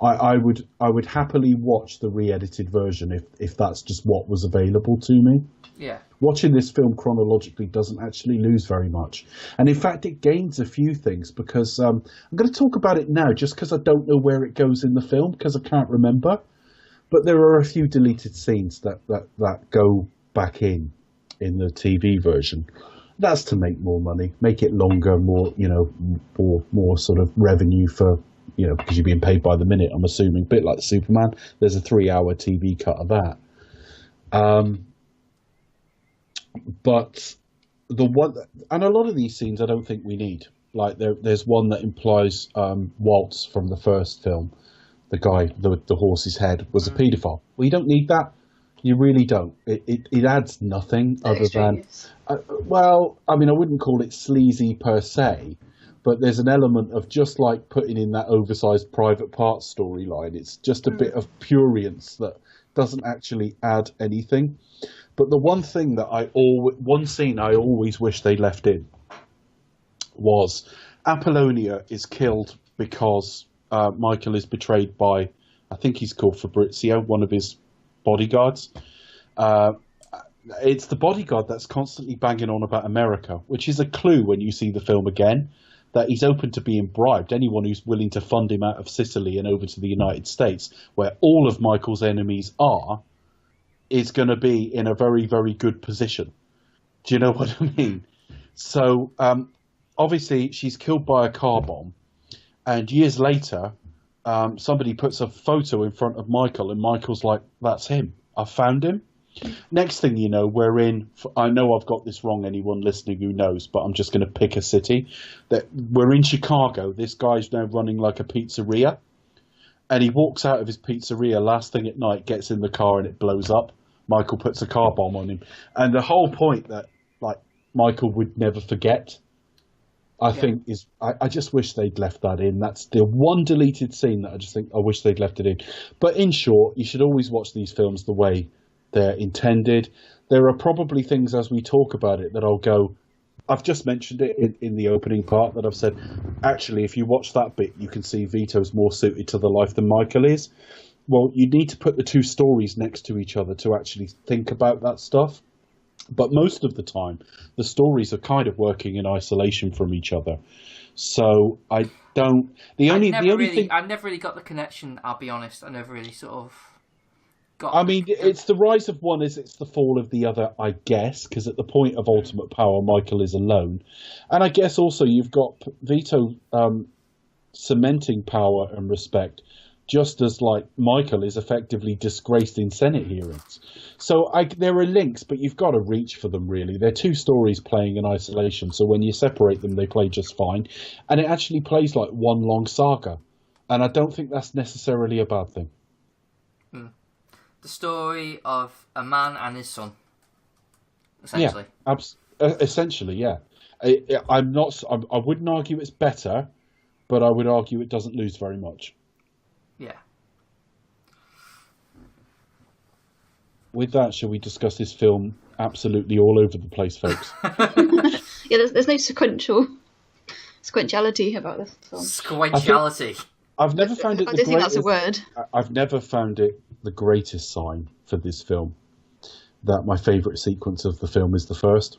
I would happily watch the re-edited version if that's just what was available to me. Yeah. Watching this film chronologically doesn't actually lose very much. And in fact, it gains a few things, because I'm going to talk about it now just because I don't know where it goes in the film, because I can't remember. But there are a few deleted scenes that go back in the TV version. That's to make more money, make it longer, more, more sort of revenue for, because you're being paid by the minute, I'm assuming. A bit like Superman, there's a 3-hour TV cut of that. But the one, and a lot of these scenes I don't think we need. Like there's one that implies Waltz from the first film, the guy, the horse's head, was a paedophile. Well, you don't need that. You really don't. It adds nothing other than, well, I mean, I wouldn't call it sleazy per se, but there's an element of just like putting in that oversized private part storyline. It's just a bit of prurience that doesn't actually add anything. But the one thing that one scene I always wish they left in was Apollonia is killed because Michael is betrayed by, I think he's called Fabrizio, one of his bodyguards. It's the bodyguard that's constantly banging on about America, which is a clue when you see the film again, that he's open to being bribed. Anyone who's willing to fund him out of Sicily and over to the United States, where all of Michael's enemies are, is going to be in a very, very good position. Do you know what I mean? So, obviously, she's killed by a car bomb. And years later, somebody puts a photo in front of Michael, and Michael's like, that's him. I found him. Next thing you know, I know I've got this wrong, anyone listening who knows, but I'm just going to pick a city. That we're in Chicago. This guy's now running like a pizzeria. And he walks out of his pizzeria last thing at night, gets in the car, and it blows up. Michael puts a car bomb on him. And the whole point that, like, Michael would never forget, I think is, I just wish they'd left that in. That's the one deleted scene that I just think I wish they'd left it in. But in short, you should always watch these films the way they're intended. There are probably things as we talk about it that I'll go, I've just mentioned it in the opening part, that I've said, actually, if you watch that bit, you can see Vito's more suited to the life than Michael is. Well, you need to put the two stories next to each other to actually think about that stuff. But most of the time, the stories are kind of working in isolation from each other. So I don't. I never really got the connection. I'll be honest. I never really sort of got. I mean, it's the rise of one as it's the fall of the other, I guess. Because at the point of ultimate power, Michael is alone, and I guess also you've got Vito cementing power and respect, just as like Michael is effectively disgraced in Senate hearings. So there are links, but you've got to reach for them, really. They're two stories playing in isolation, so when you separate them, they play just fine. And it actually plays like one long saga. And I don't think that's necessarily a bad thing. The story of a man and his son, essentially. Yeah, essentially, yeah. I wouldn't argue it's better, but I would argue it doesn't lose very much. Yeah. with that, shall we discuss this film absolutely all over the place, folks? Yeah, there's no sequentiality about this film. Sequentiality. I've never found it. I don't think that's a word. I've never found it the greatest sign for this film that my favourite sequence of the film is the first.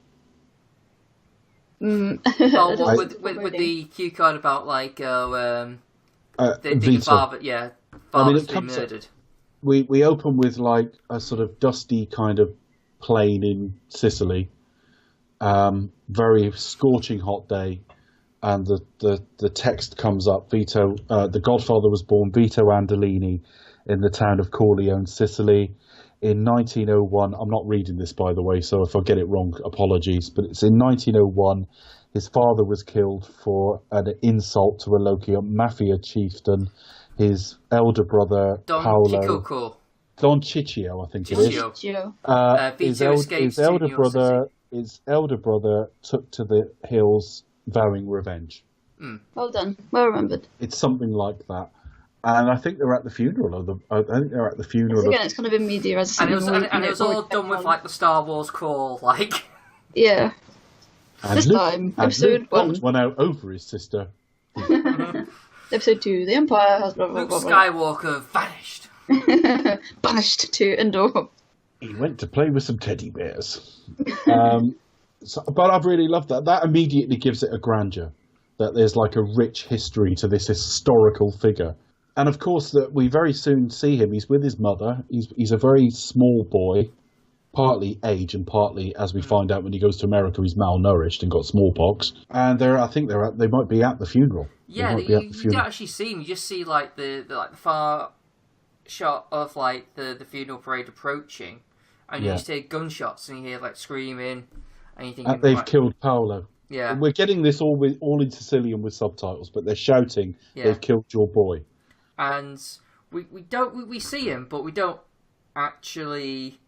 With the cue card about the father, father's being murdered. We open with like a sort of dusty kind of plain in Sicily, very scorching hot day, and the text comes up. Vito, the Godfather was born Vito Andolini in the town of Corleone, Sicily, in 1901. I'm not reading this, by the way, so if I get it wrong, apologies. But it's in 1901. His father was killed for an insult to a local mafia chieftain. His elder brother, Paolo. Don Ciccio, I think it is. His elder brother took to the hills vowing revenge. Well done. Well remembered. It's something like that. And I think they're at the funeral. It's kind of in media as and it was all done with like the Star Wars crawl, like. Yeah. And this time, episode 1 went out over his sister. Episode 2, the Empire has blah blah Luke blah. Skywalker vanished. Banished to Endor. He went to play with some teddy bears. But I've really loved that. That immediately gives it a grandeur. That there's like a rich history to this historical figure. And of course, that we very soon see him. He's with his mother. He's a very small boy, partly age and partly, as we find out when he goes to America, he's malnourished and got smallpox. And they might be at the funeral. Yeah, you don't actually see him. You just see like the far shot of like the funeral parade approaching, and you just hear gunshots and you hear like screaming, and you think they've killed Paolo. Yeah, and we're getting this all in Sicilian with subtitles, but they're shouting, "They've killed your boy." And we see him, but we don't actually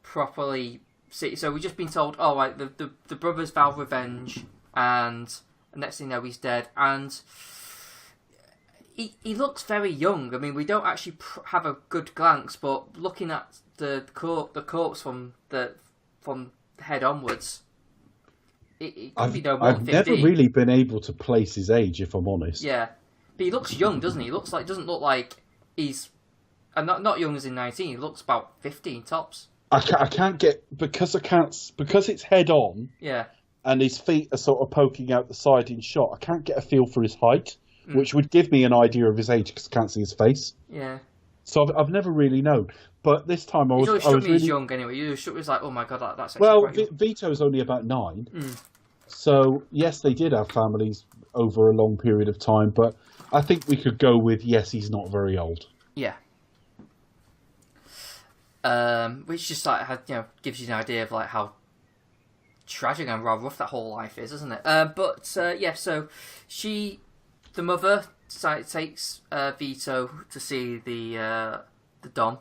properly see. So we've just been told, oh, right, the brothers vow revenge, and the next thing you know, he's dead, and he looks very young. I mean, we don't actually have a good glance, but looking at the corpse from the head onwards, it could be no more than 15. I've never really been able to place his age, if I'm honest. Yeah, but he looks young, doesn't he? He doesn't look like he's not young as in 19. He looks about 15 tops. I can't get because it's head on. Yeah. And his feet are sort of poking out the side in shot. I can't get a feel for his height, which would give me an idea of his age because I can't see his face. Yeah. So I've never really known. But this time I was really young anyway. You struck me as like, oh my god, that's actually quite young. Vito's only about 9. So yes, they did have families over a long period of time, but I think we could go with yes, he's not very old. Yeah. Which just like gives you an idea of like how tragic and rather rough that whole life is, isn't it? So the mother takes Vito to see the Don.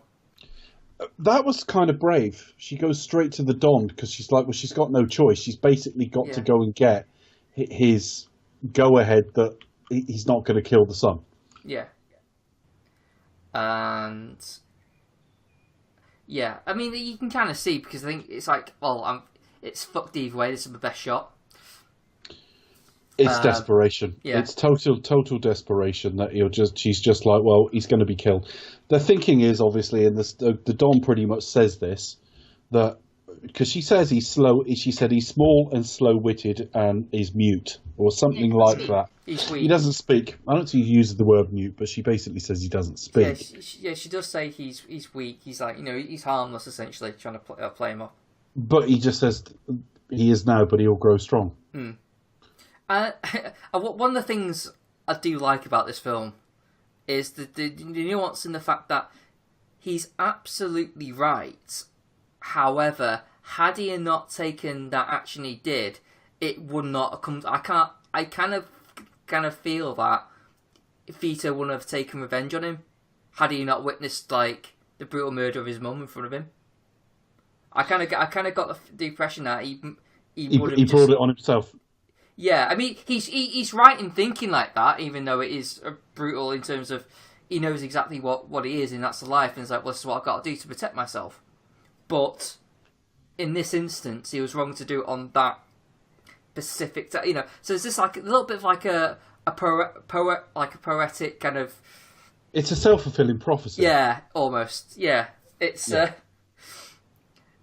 That was kind of brave. She goes straight to the Don because she's like, well, she's got no choice. She's basically got to go and get his go-ahead that he's not going to kill the son. Yeah. And yeah, I mean, you can kind of see because I think it's like, well, it's fucked either way. This is the best shot. It's desperation. Yeah. It's total desperation that she's just like, well, he's going to be killed. The thinking is obviously, and the Don pretty much says this, that because she says he's slow. She said he's small and slow-witted and is mute or something like that. He's weak. He doesn't speak. I don't think he uses the word mute, but she basically says he doesn't speak. She does say he's weak. He's like, he's harmless essentially, trying to play him up. But he just says he is now, but he'll grow strong. One of the things I do like about this film is the nuance in the fact that he's absolutely right. However, had he not taken that action he did, it would not have come. I kind of feel that Vito wouldn't have taken revenge on him had he not witnessed like the brutal murder of his mum in front of him. I kind of got the impression that he would have. He brought it on himself. Yeah, I mean, he's right in thinking like that, even though it is brutal in terms of he knows exactly what he is, and that's the life, and it's like, well, this is what I've got to do to protect myself. but in this instance, he was wrong to do it on that specific. So is this like a little bit of like a poetic kind of? It's a self-fulfilling prophecy. Yeah, almost. Yeah, it's. Yeah.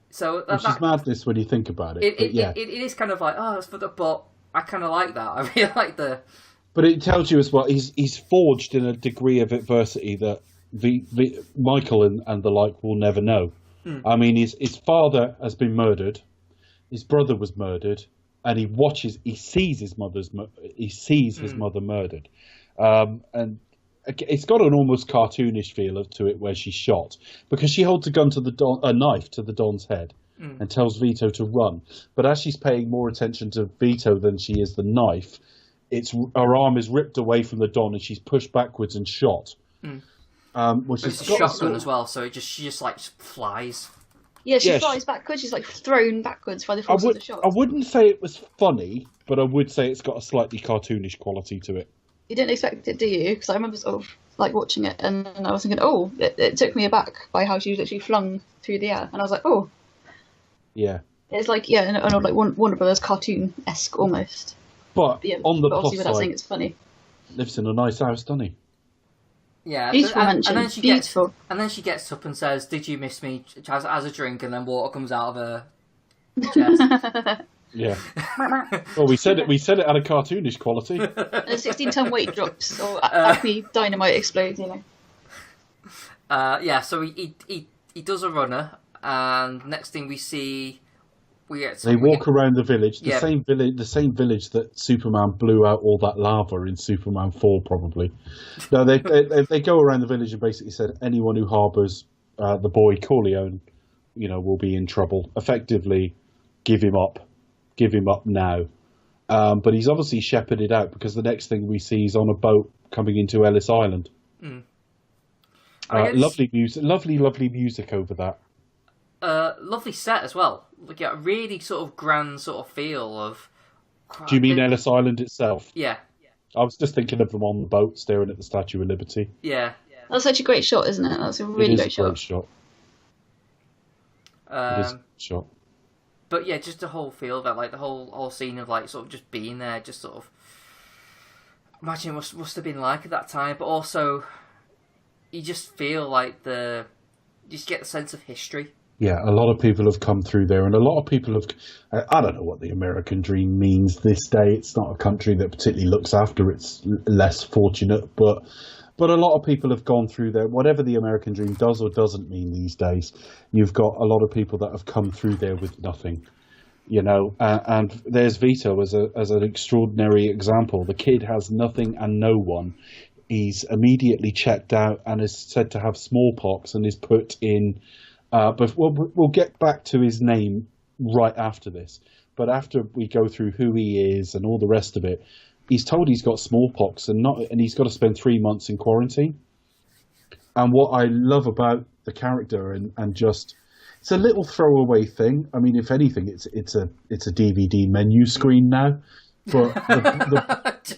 So which is madness when you think about it. It is kind of like, oh, it's for the, but I kind of like that. I really like the. But it tells you as well, he's forged in a degree of adversity that Michael and the like will never know. I mean, his father has been murdered, his brother was murdered, and he sees his mother murdered, and it's got an almost cartoonish feel to it where she's shot because she holds a knife to the Don's head and tells Vito to run. But as she's paying more attention to Vito than she is the knife, her arm is ripped away from the Don and she's pushed backwards and shot. Which it's a shotgun as well, so she just like flies. Yeah, she flies backwards. She's like thrown backwards by the force of the shot. I wouldn't say it was funny, but I would say it's got a slightly cartoonish quality to it. You didn't expect it, do you? Because I remember sort of like watching it, and I was thinking, oh, it took me aback by how she was literally flung through the air, and I was like, oh, yeah, it's like like Warner Brothers cartoon-esque almost. But on the obviously plus without side, saying it's funny. Lives in a nice house, doesn't he? Yeah, beautiful mansion. And then she beautiful. And then she gets up and says, "Did you miss me?" As a drink, and then water comes out of her chest. Yeah. Well, we said it had a cartoonish quality. And a 16-ton weight drops, or Acme dynamite explodes. Yeah. So he does a runner, and next thing we see, they walk around the village, the same village that Superman blew out all that lava in Superman 4, probably. No, they go around the village and basically said anyone who harbours the boy Corleone, will be in trouble. Effectively, give him up now. But he's obviously shepherded out because the next thing we see is on a boat coming into Ellis Island. Lovely music over that. Lovely set as well. Like a really sort of grand sort of feel of. Do you mean Ellis Island itself? Yeah. I was just thinking of them on the boat staring at the Statue of Liberty. Yeah. That's such a great shot, isn't it? That's a really great shot. It is a great shot. But yeah, just the whole feel of it, like the whole scene of like sort of just being there, just sort of imagine what must have been like at that time. But also, you just feel like you just get the sense of history. Yeah, a lot of people have come through there, and a lot of people have. I don't know what the American dream means this day. It's not a country that particularly looks after its less fortunate, but a lot of people have gone through there. Whatever the American dream does or doesn't mean these days, you've got a lot of people that have come through there with nothing, and there's Vito as an extraordinary example. The kid has nothing and no one. He's immediately checked out and is said to have smallpox and is put in. But we'll get back to his name right after this. But after we go through who he is and all the rest of it, he's told he's got smallpox and he's got to spend 3 months in quarantine. And what I love about the character and just it's a little throwaway thing. I mean, if anything, it's a DVD menu screen now. But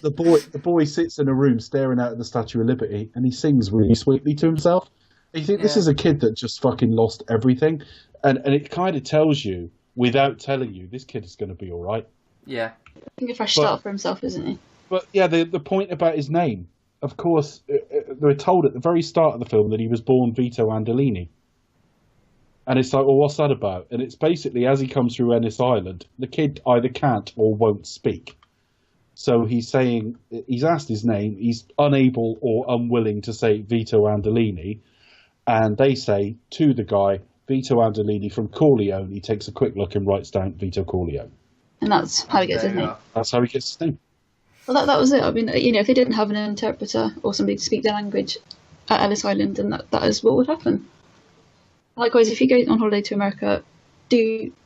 the boy sits in a room staring out at the Statue of Liberty and he sings really sweetly to himself. You think this is a kid that just fucking lost everything, and it kind of tells you without telling you this kid is going to be all right. Yeah, I think a fresh start for himself, isn't he? But yeah, the point about his name, of course, they were told at the very start of the film that he was born Vito Andolini, and it's like, well, what's that about? And it's basically as he comes through Ellis Island, the kid either can't or won't speak. So he's asked his name, he's unable or unwilling to say Vito Andolini. And they say to the guy, Vito Andolini from Corleone. He takes a quick look and writes down Vito Corleone. And that's how he gets his name. That's how he gets his name. Well, that was it. I mean, if they didn't have an interpreter or somebody to speak their language at Ellis Island, then that is what would happen. Likewise, if you go on holiday to America,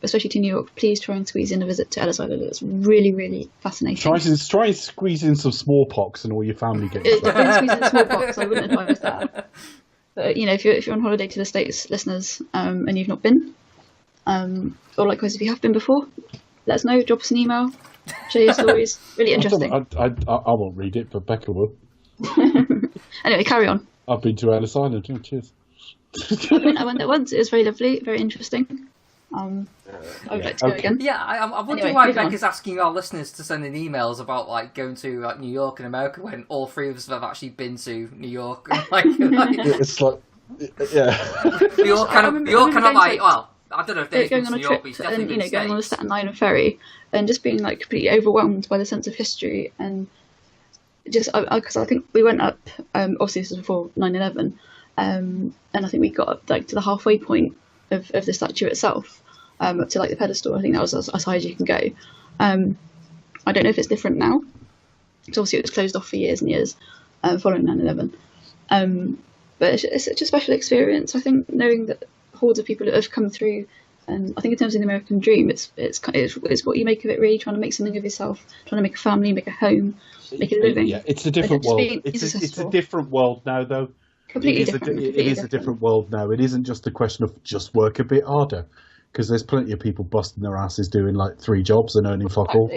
especially to New York, please try and squeeze in a visit to Ellis Island. It's really, really fascinating. Try and squeeze in some smallpox and all your family gets it. Don't squeeze in smallpox. I wouldn't advise that. But if you're on holiday to the States, listeners, and you've not been, or likewise if you have been before, let us know. Drop us an email. Share your stories. Really interesting. I won't read it, but Becca will. Anyway, carry on. I've been to Ellis Island. Oh, cheers. I went there once. It was very lovely, very interesting. I would like to go again. Yeah, I wonder Anyway, why move on. Becca's asking our listeners to send in emails about like going to like New York and America when all three of us have actually been to New York. It's like, yeah. we all kind of like, well, I don't know if they've been going to on a New York, trip but he's and definitely been to going on a States. Staten Island ferry and just being like completely overwhelmed by the sense of history and just because I think we went up. Obviously, this was before 9/11, and I think we got up like to the halfway point of the statue itself, up to like the pedestal. I think that was as high as you can go. I don't know if it's different now, because obviously it was closed off for years and years following 9/11. But it's such a special experience. I think knowing that hordes of people that have come through, and I think in terms of the American dream, it's what you make of it. Really, trying to make something of yourself, trying to make a family, make a home, make a living. Yeah, it's a different world. It's a different world now, though. Completely It is a different world now. It isn't just a question of just work a bit harder, because there's plenty of people busting their asses doing like 3 jobs and earning fuck all.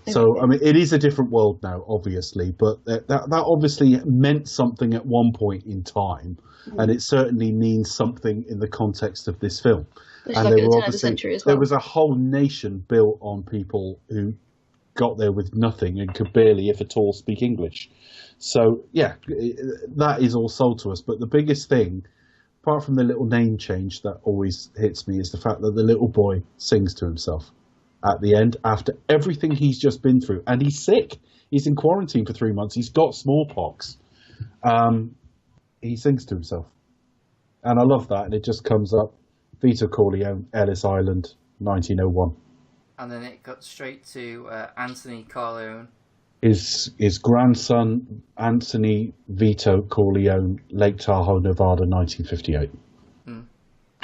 So, I mean, it is a different world now, obviously, but that obviously meant something at one point in time, and it certainly means something in the context of this film. It's And like there at were the turn of the century as well. there was a whole nation built on people who got there with nothing and could barely, if at all, speak English. So, yeah, that is all sold to us. But the biggest thing, apart from the little name change that always hits me, is the fact that the little boy sings to himself at the end after everything he's just been through. And he's sick. He's in quarantine for 3 months. He's got smallpox. He sings to himself. And I love that. And it just comes up. Vito Corleone, Ellis Island, 1901. And then it got straight to Anthony Corleone. His grandson, Anthony Vito Corleone, Lake Tahoe, Nevada, 1958.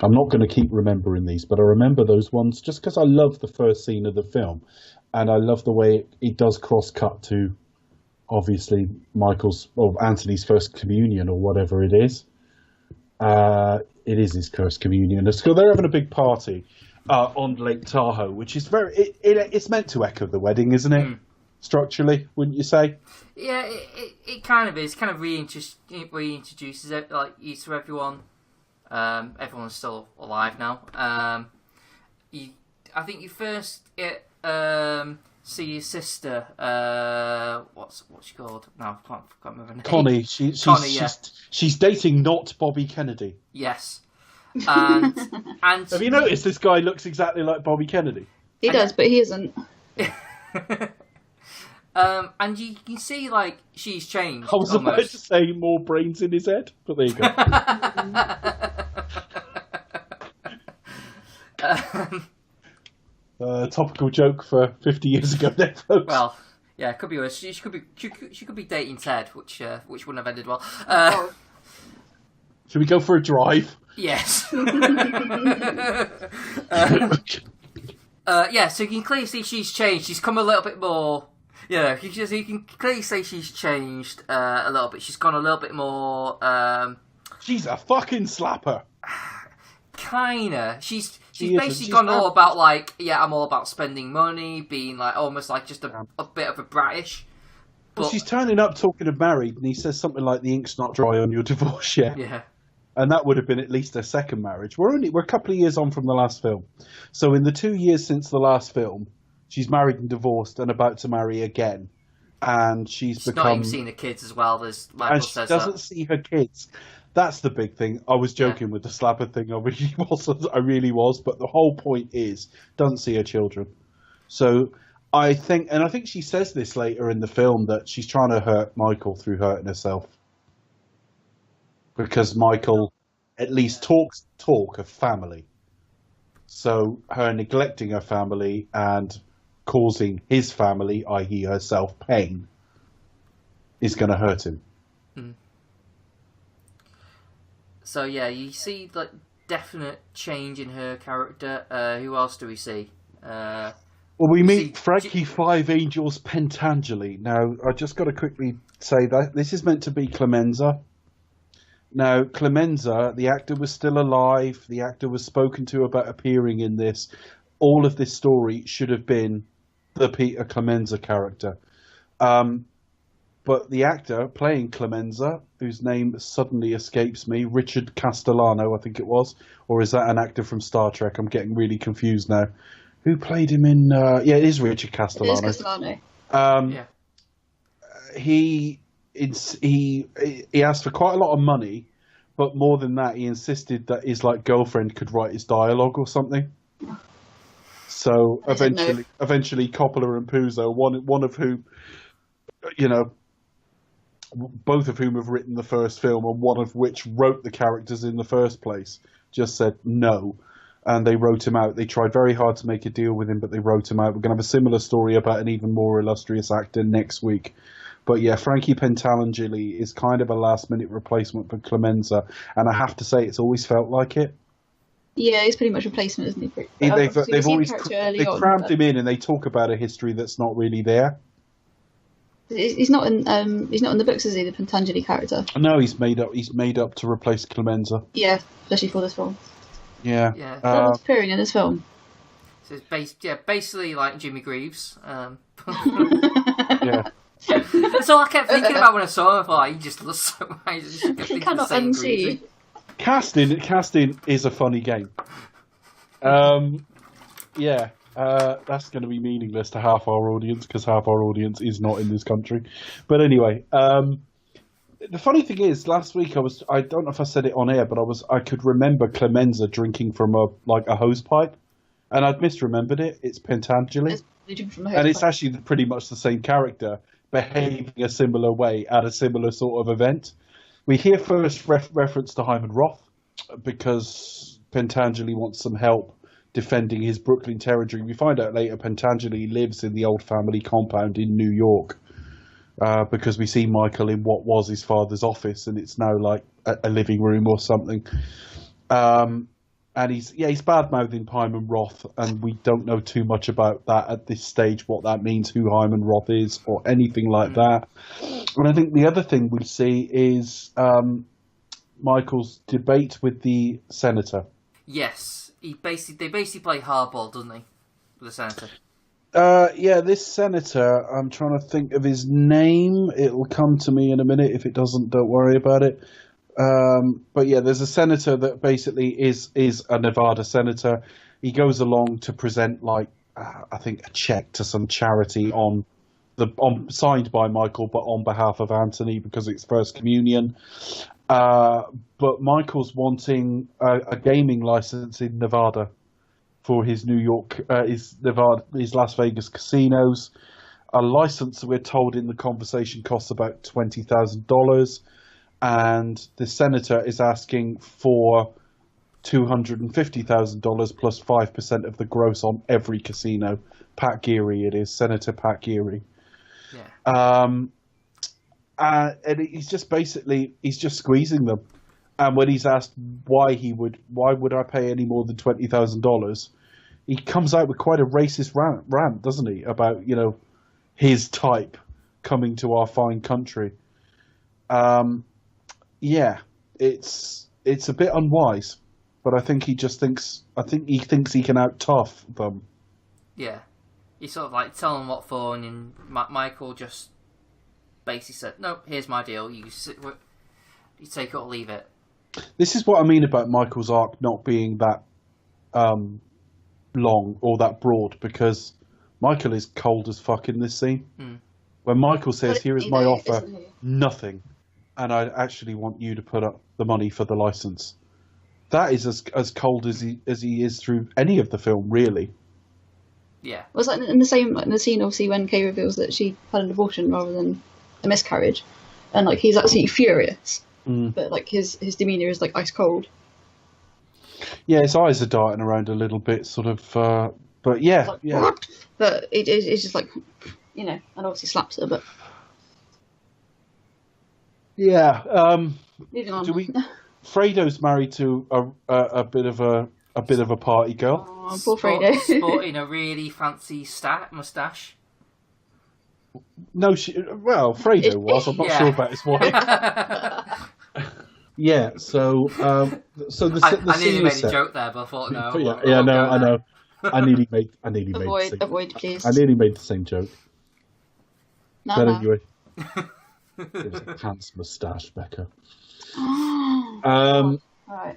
I'm not going to keep remembering these, but I remember those ones just because I love the first scene of the film, and I love the way it does cross-cut to, obviously, Anthony's first communion or whatever it is. It is his first communion. So they're having a big party on Lake Tahoe, which is it's meant to echo the wedding, isn't it? Structurally, wouldn't you say? Yeah, it kind of is. Kind of reintroduces it like to everyone. Everyone's still alive now. I think you first see your sister. What's she called? No, I can't remember her name. Connie. She's dating not Bobby Kennedy. Yes. And have you noticed this guy looks exactly like Bobby Kennedy? He does, but he isn't. And you can see like she's changed. I was about to say more brains in his head, but there you go. Topical joke for 50 years ago, there, folks. Well, yeah, it could be worse. She could be dating Ted, which wouldn't have ended well. Should we go for a drive? Yes. Yeah, so you can clearly see she's changed. She's come a little bit more. Yeah, you can clearly say she's changed a little bit. She's gone a little bit more. She's a fucking slapper. Kinda. She's basically gone all about like, yeah, I'm all about spending money, being like almost like just a bit of a bratish. But well, she's turning up talking to married, and he says something like, "The ink's not dry on your divorce yet." Yeah. And that would have been at least her second marriage. We're a couple of years on from the last film. So in the 2 years since the last film, she's married and divorced and about to marry again. And she's become... not even seen her kids as well, as Michael and says. She doesn't see her kids. That's the big thing. I was joking with the slapper thing. I really was. But the whole point is, doesn't see her children. So I think she says this later in the film, that she's trying to hurt Michael through hurting herself. Because Michael at least talk of family. So her neglecting her family and causing his family, i.e. herself, pain is going to hurt him. So yeah, you see like definite change in her character. Who else do we see? Well, we meet Frankie Five Angels Pentangeli. Now, I just got to quickly say that this is meant to be Clemenza. Now, Clemenza, the actor was still alive. The actor was spoken to about appearing in this. All of this story should have been the Peter Clemenza character. But the actor playing Clemenza, whose name suddenly escapes me, Richard Castellano, I think it was, or is that an actor from Star Trek? I'm getting really confused now. Who played him in? Yeah, it is Richard Castellano. It is Castellano. Yeah. He asked for quite a lot of money, but more than that, he insisted that his girlfriend could write his dialogue or something. So eventually, Coppola and Puzo, one of whom, both of whom have written the first film, and one of which wrote the characters in the first place, just said no. And they wrote him out. They tried very hard to make a deal with him, but they wrote him out. We're going to have a similar story about an even more illustrious actor next week. But yeah, Frankie Pentangeli is kind of a last-minute replacement for Clemenza, and I have to say, it's always felt like it. Yeah, he's pretty much replacement, isn't he? They've always crammed him in, and they talk about a history that's not really there. He's not in the books, is he? The Pentangeli character. No, he's made up to replace Clemenza. Yeah, especially for this film. Yeah. That appearing in this film. So it's basically like Jimmy Greaves. Yeah. That's all I kept thinking about when I saw him. He just looks so much. You cannot unsee. Casting is a funny game. That's going to be meaningless to half our audience because half our audience is not in this country. But anyway, the funny thing is, last week I don't know if I said it on air, but I could remember Clemenza drinking from a hose pipe, and I'd misremembered it. It's Pentangeli, and it's actually pretty much the same character behaving a similar way at a similar sort of event. We hear first reference to Hyman Roth because Pentangeli wants some help defending his Brooklyn territory. We find out later Pentangeli lives in the old family compound in New York. Because we see Michael in what was his father's office, and it's now like a living room or something. And he's bad-mouthing Hyman Roth, and we don't know too much about that at this stage, what that means, who Hyman Roth is, or anything like that. And I think the other thing we see is Michael's debate with the senator. Yes, they basically play hardball, doesn't he, with the senator? This senator, I'm trying to think of his name. It'll come to me in a minute. If it doesn't, don't worry about it. But yeah, there's a senator that basically is a Nevada senator. He goes along to present I think a check to some charity signed by Michael, but on behalf of Anthony because it's First Communion. But Michael's wanting a gaming license in Nevada for his his Las Vegas casinos. A license, we're told in the conversation, costs about $20,000, and the senator is asking for $250,000 plus 5% of the gross on every casino. Pat Geary, it is Senator Pat Geary. Yeah. And he's just squeezing them. And when he's asked why would I pay any more than $20,000, he comes out with quite a racist rant, doesn't he? About his type coming to our fine country. It's a bit unwise, but I think he thinks he can out tough them. Yeah, he's sort of tell them what for, and Michael just basically said, "No, here's my deal. You take it or leave it." This is what I mean about Michael's arc not being that long or that broad, because Michael is cold as fuck in this scene. When Michael says, "Here is my offer, nothing, and I actually want you to put up the money for the license." That is as cold as he is through any of the film, really. Yeah. Well, it's in the scene, obviously, when Kay reveals that she had an abortion rather than a miscarriage, and he's absolutely furious. But his demeanour is ice cold. Yeah, his eyes are darting around a little bit, sort of. But yeah, What? But it's just and obviously slaps her. But yeah. Moving on. Fredo's married to a bit of a party girl. Oh, poor Fredo. Sporting a really fancy moustache. No, Fredo was. I'm not sure about his wife. Yeah, so the I nearly made set. a joke there, but I thought no. I know. I nearly made avoid, please. I nearly made the same joke. No, but no. anyway, It was a pants moustache, Becca. Right.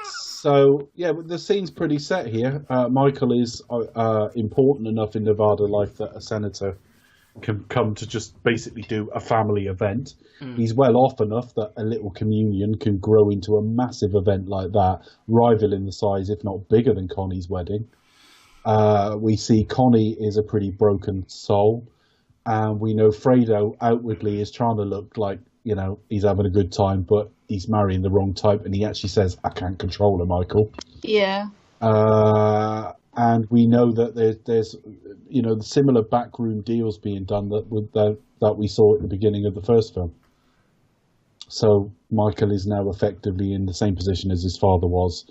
So, yeah, the scene's pretty set here. Michael is important enough in Nevada life that a senator can come to just basically do a family event. He's well off enough that a little communion can grow into a massive event like that, rivaling the size, if not bigger than Connie's wedding. We see Connie is a pretty broken soul, and we know Fredo outwardly is trying to look like, you know, he's having a good time, but he's marrying the wrong type, and he actually says, I can't control her, Michael. Yeah. And we know that there's you know, similar backroom deals being done that we saw at the beginning of the first film. So Michael is now effectively in the same position as his father was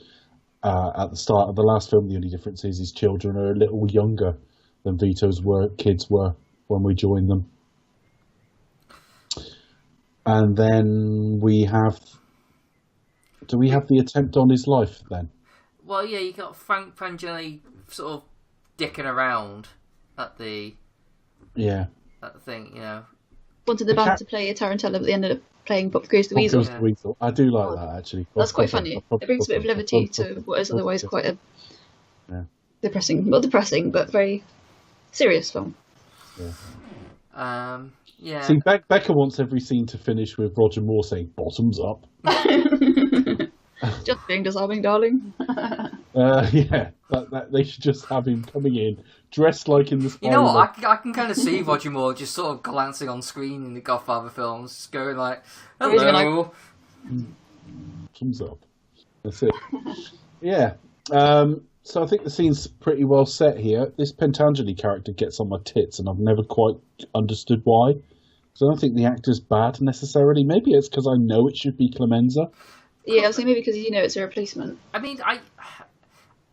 at the start of the last film. The only difference is his children are a little younger than Vito's kids were when we joined them. And then do we have the attempt on his life then? Well, yeah, you got Frank Frangeli sort of dicking around at the thing, you know. Wanted the band to play a tarantella, but they ended up playing Pop Goes the Weasel. Weasel. I do like that, actually. That's quite funny. It brings a bit of levity to what is otherwise quite a depressing, not depressing, but very serious film. Yeah. See, Becca wants every scene to finish with Roger Moore saying, bottoms up. Just being disarming, darling. Yeah, they should just have him coming in, dressed like in the Spy. You know what, I can kind of see Roger Moore just sort of glancing on screen in the Godfather films, just going like, hello. Thumbs up. That's it. Yeah. So I think the scene's pretty well set here. This Pentangeli character gets on my tits, and I've never quite understood why. So I don't think the actor's bad necessarily. Maybe it's because I know it should be Clemenza. Yeah, I was saying maybe because you know it's a replacement. I mean,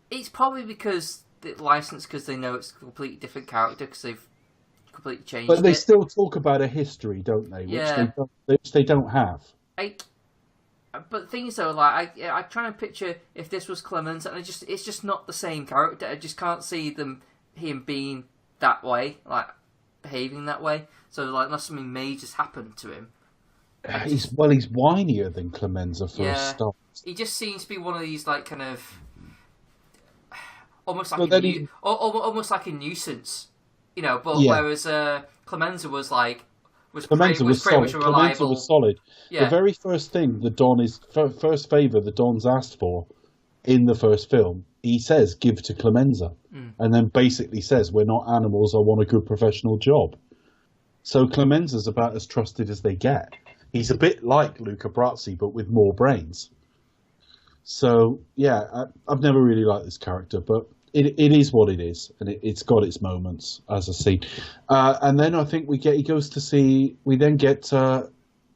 it's probably because the license, because they know it's a completely different character, because they've completely changed. But they still talk about a history, don't they? Which they don't have. But the thing is, though, like I try and picture if this was Clemens, and it's just not the same character. I just can't see him being that way, like behaving that way. So like, unless something major just happened to him. He's whinier than Clemenza for a start. He just seems to be one of these like kind of almost like almost like a nuisance, you know. But whereas Clemenza was pretty much reliable. Clemenza was solid. Yeah. The very first thing first favour the Don's asked for in the first film, he says, give to Clemenza. And then basically says, we're not animals, I want a good professional job. So Clemenza's about as trusted as they get. He's a bit like Luca Brasi, but with more brains. So, yeah, I've never really liked this character, but it is what it is, and it's got its moments as a scene. And then I think we then get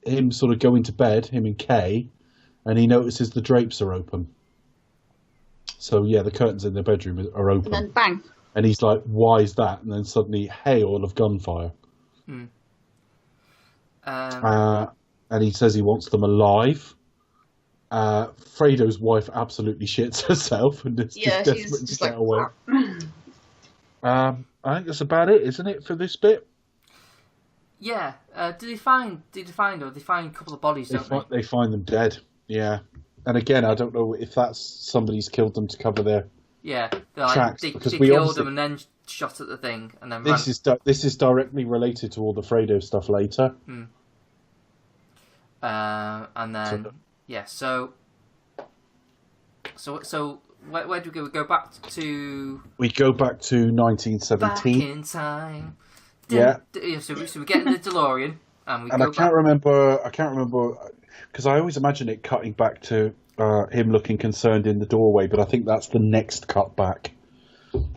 him sort of going to bed, him and Kay, and he notices the drapes are open. So, yeah, the curtains in their bedroom are open. And then bang. And he's like, why is that? And then suddenly, hail of gunfire. And he says he wants them alive. Fredo's wife absolutely shits herself and is just desperate to get away. I think that's about it, isn't it, for this bit? Yeah. Did they find a couple of bodies? They find them dead. Yeah. And again, I don't know if that's somebody's killed them to cover their tracks. They killed them and then shot at the thing and then this is directly related to all the Fredo stuff later. And then so where do we go? We go back to 1917. Back in time. So we get in the DeLorean and I can't remember because I always imagine it cutting back to him looking concerned in the doorway, but I think that's the next cut back.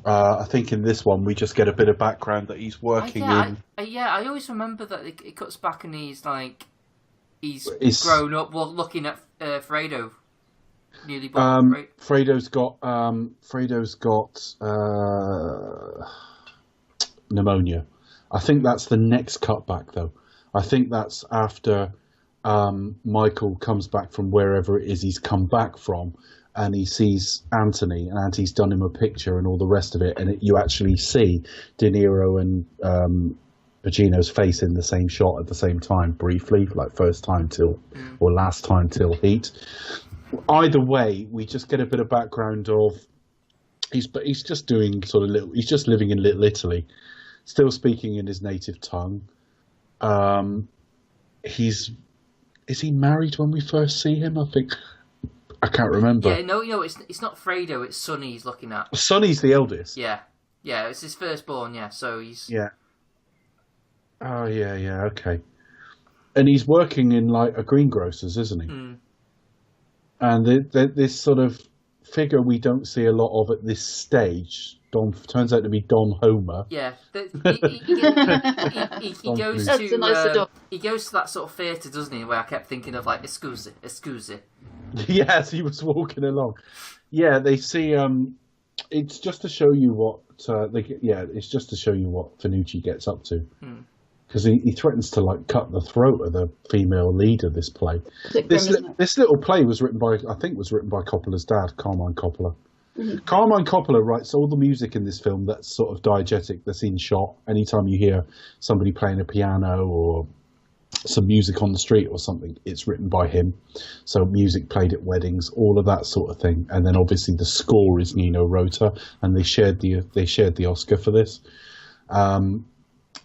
I think in this one we just get a bit of background that he's working in. I always remember that it cuts back and he's grown up while looking at Fredo. Nearly born, right? Fredo's got pneumonia. I think that's the next cutback, though. I think that's after Michael comes back from wherever it is he's come back from, and he sees Anthony, and Auntie's done him a picture and all the rest of it, and you actually see De Niro and Pacino's face in the same shot at the same time, briefly, like first time till or last time till Heat. Either way, we just get a bit of background of he's just doing sort of he's just living in Little Italy, still speaking in his native tongue. Is he married when we first see him? I can't remember. Yeah, no, it's not Fredo. It's Sonny he's looking at. Sonny's the eldest. Yeah, it's his firstborn. Yeah, so he's. Yeah. Oh yeah, okay. And he's working in like a greengrocer's, isn't he? Mm. And this sort of figure we don't see a lot of at this stage. Turns out to be Don Homer. Yeah, he goes That's a nicer dog. He goes to that sort of theatre, doesn't he? Where I kept thinking of like Escusi. Yes, he was walking along. Yeah, they see. It's just to show you what. It's just to show you what Finucci gets up to. Because he threatens to like cut the throat of the female lead of this play. This little play was written by Coppola's dad, Carmine Coppola. Mm-hmm. Carmine Coppola writes all the music in this film that's sort of diegetic, that's in shot. Anytime you hear somebody playing a piano or some music on the street or something, it's written by him. So music played at weddings, all of that sort of thing. And then obviously the score is Nino Rota, and they shared the Oscar for this.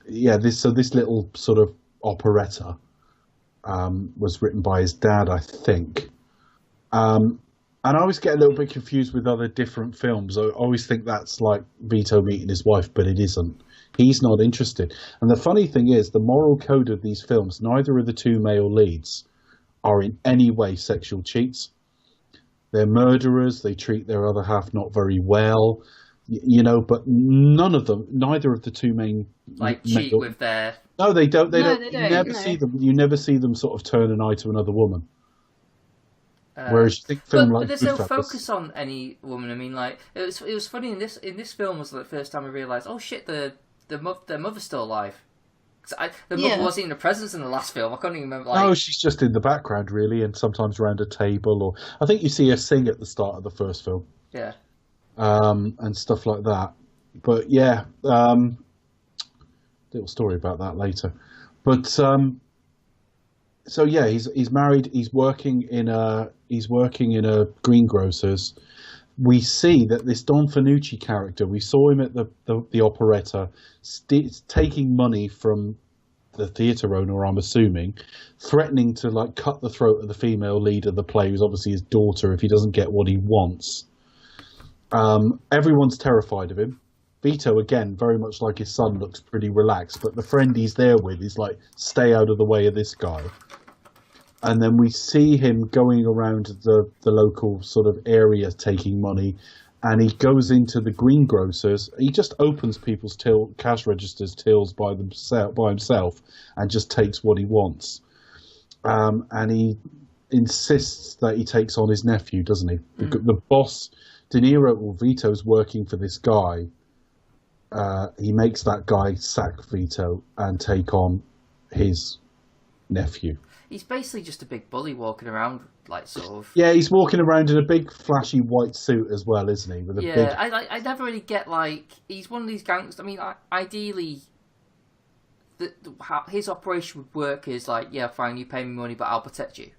This little sort of operetta was written by his dad, I think. And I always get a little bit confused with other different films. I always think that's like Vito meeting his wife, but it isn't. He's not interested. And the funny thing is, the moral code of these films, neither of the two male leads are in any way sexual cheats. They're murderers. They treat their other half not very well. But neither of the two main cheat with their. No, they don't. They don't. You never see them sort of turn an eye to another woman. Whereas you think but there's no focus on any woman. I mean, like it was funny in this film was the first time I realised, oh shit, their mother's still alive. The mother wasn't even a presence in the last film. I couldn't even remember. No, she's just in the background really, and sometimes around a table, or I think you see her sing at the start of the first film. Yeah. And stuff like that. But yeah, little story about that later. But so yeah, he's married. He's working in a greengrocer's. We see that this Don Finucci character. We saw him at the operetta, taking money from the theatre owner, I'm assuming, threatening to like cut the throat of the female lead of the play, who's obviously his daughter, if he doesn't get what he wants. Everyone's terrified of him. Vito, again, very much like his son, looks pretty relaxed, but the friend he's there with is like, stay out of the way of this guy. And then we see him going around the local sort of area taking money, and he goes into the greengrocers. He just opens people's cash registers tills by himself and just takes what he wants. And he insists that he takes on his nephew, doesn't he? The boss, De Niro, or Vito's working for this guy. He makes that guy sack Vito and take on his nephew. He's basically just a big bully walking around, like sort of. Yeah, he's walking around in a big flashy white suit as well, isn't he? With a big... I never really get like he's one of these gangsters. I mean, ideally, how his operation would work is like, yeah, fine, you pay me money, but I'll protect you,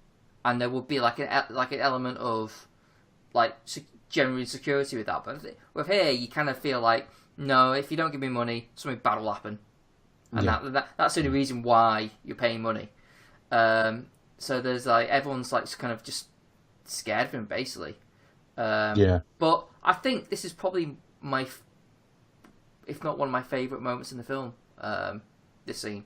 and there would be like an element of like general security with that. But with here, you kind of feel like, no, if you don't give me money, something bad will happen, and that's the only reason why you're paying money. So there's like everyone's like kind of just scared of him basically. But I think this is probably if not one of my favourite moments in the film. This scene.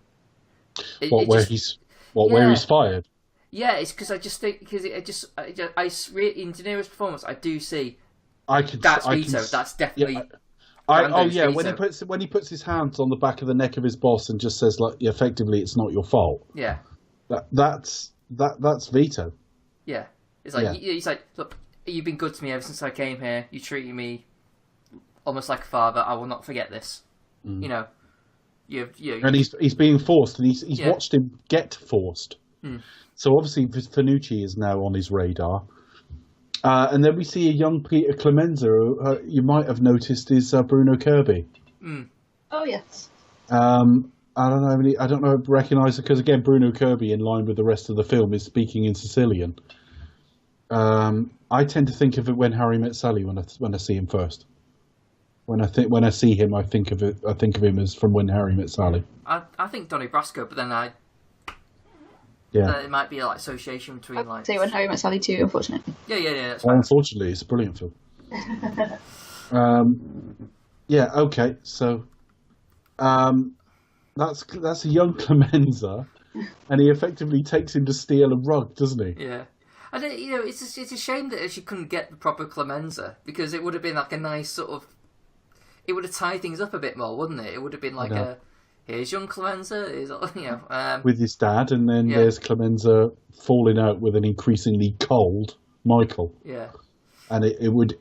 Where he's fired. Yeah, it's because I just think in De Niro's performance, I do see. That's Vito. That's definitely. When he puts his hands on the back of the neck of his boss and just says like, effectively, it's not your fault. Yeah. That's Vito. Yeah, it's like he's like, look, you've been good to me ever since I came here. You treated me almost like a father. I will not forget this. You know, and he's being forced, and he's watched him get forced. So obviously Finucci is now on his radar. And then we see a young Peter Clemenza, who you might have noticed is Bruno Kirby. Oh yes. I don't know. I don't know. Recognise it because again, Bruno Kirby, in line with the rest of the film, is speaking in Sicilian. I tend to think of it when Harry Met Sally when I see him first. When I see him, I think of it. I think of him as from When Harry Met Sally. I think Donnie Brasco, but then it might be like association between I'd say When Harry Met Sally too, unfortunately. Yeah. That's Unfortunately, it's a brilliant film. Yeah. Okay. So, that's a young Clemenza, and he effectively takes him to steal a rug, doesn't he? Yeah. I don't, it's a shame that she couldn't get the proper Clemenza, because it would have been like a nice sort of. It would have tied things up a bit more, wouldn't it? It would have been like here's young Clemenza, with his dad, and then there's Clemenza falling out with an increasingly cold Michael. Yeah. And it would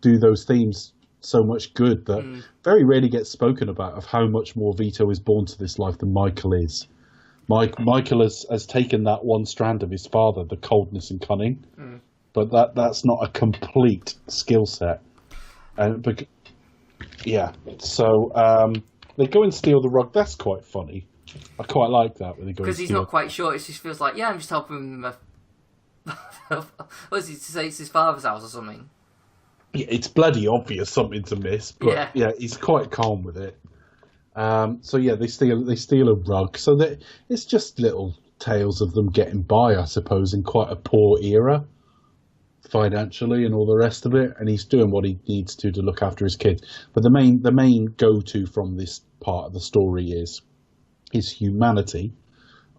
do those themes so much good that very rarely gets spoken about of how much more Vito is born to this life than Michael is. Michael has taken that one strand of his father, the coldness and cunning, but that's not a complete skill set. So they go and steal the rug. That's quite funny. I quite like that when they go. Because he's not quite sure. It just feels like, I'm just helping him. What is he to say? It's his father's house or something. Yeah, it's bloody obvious something to miss, but he's quite calm with it. They steal a rug. So that it's just little tales of them getting by, I suppose, in quite a poor era, financially and all the rest of it. And he's doing what he needs to look after his kids. But the main go-to from this part of the story is his humanity,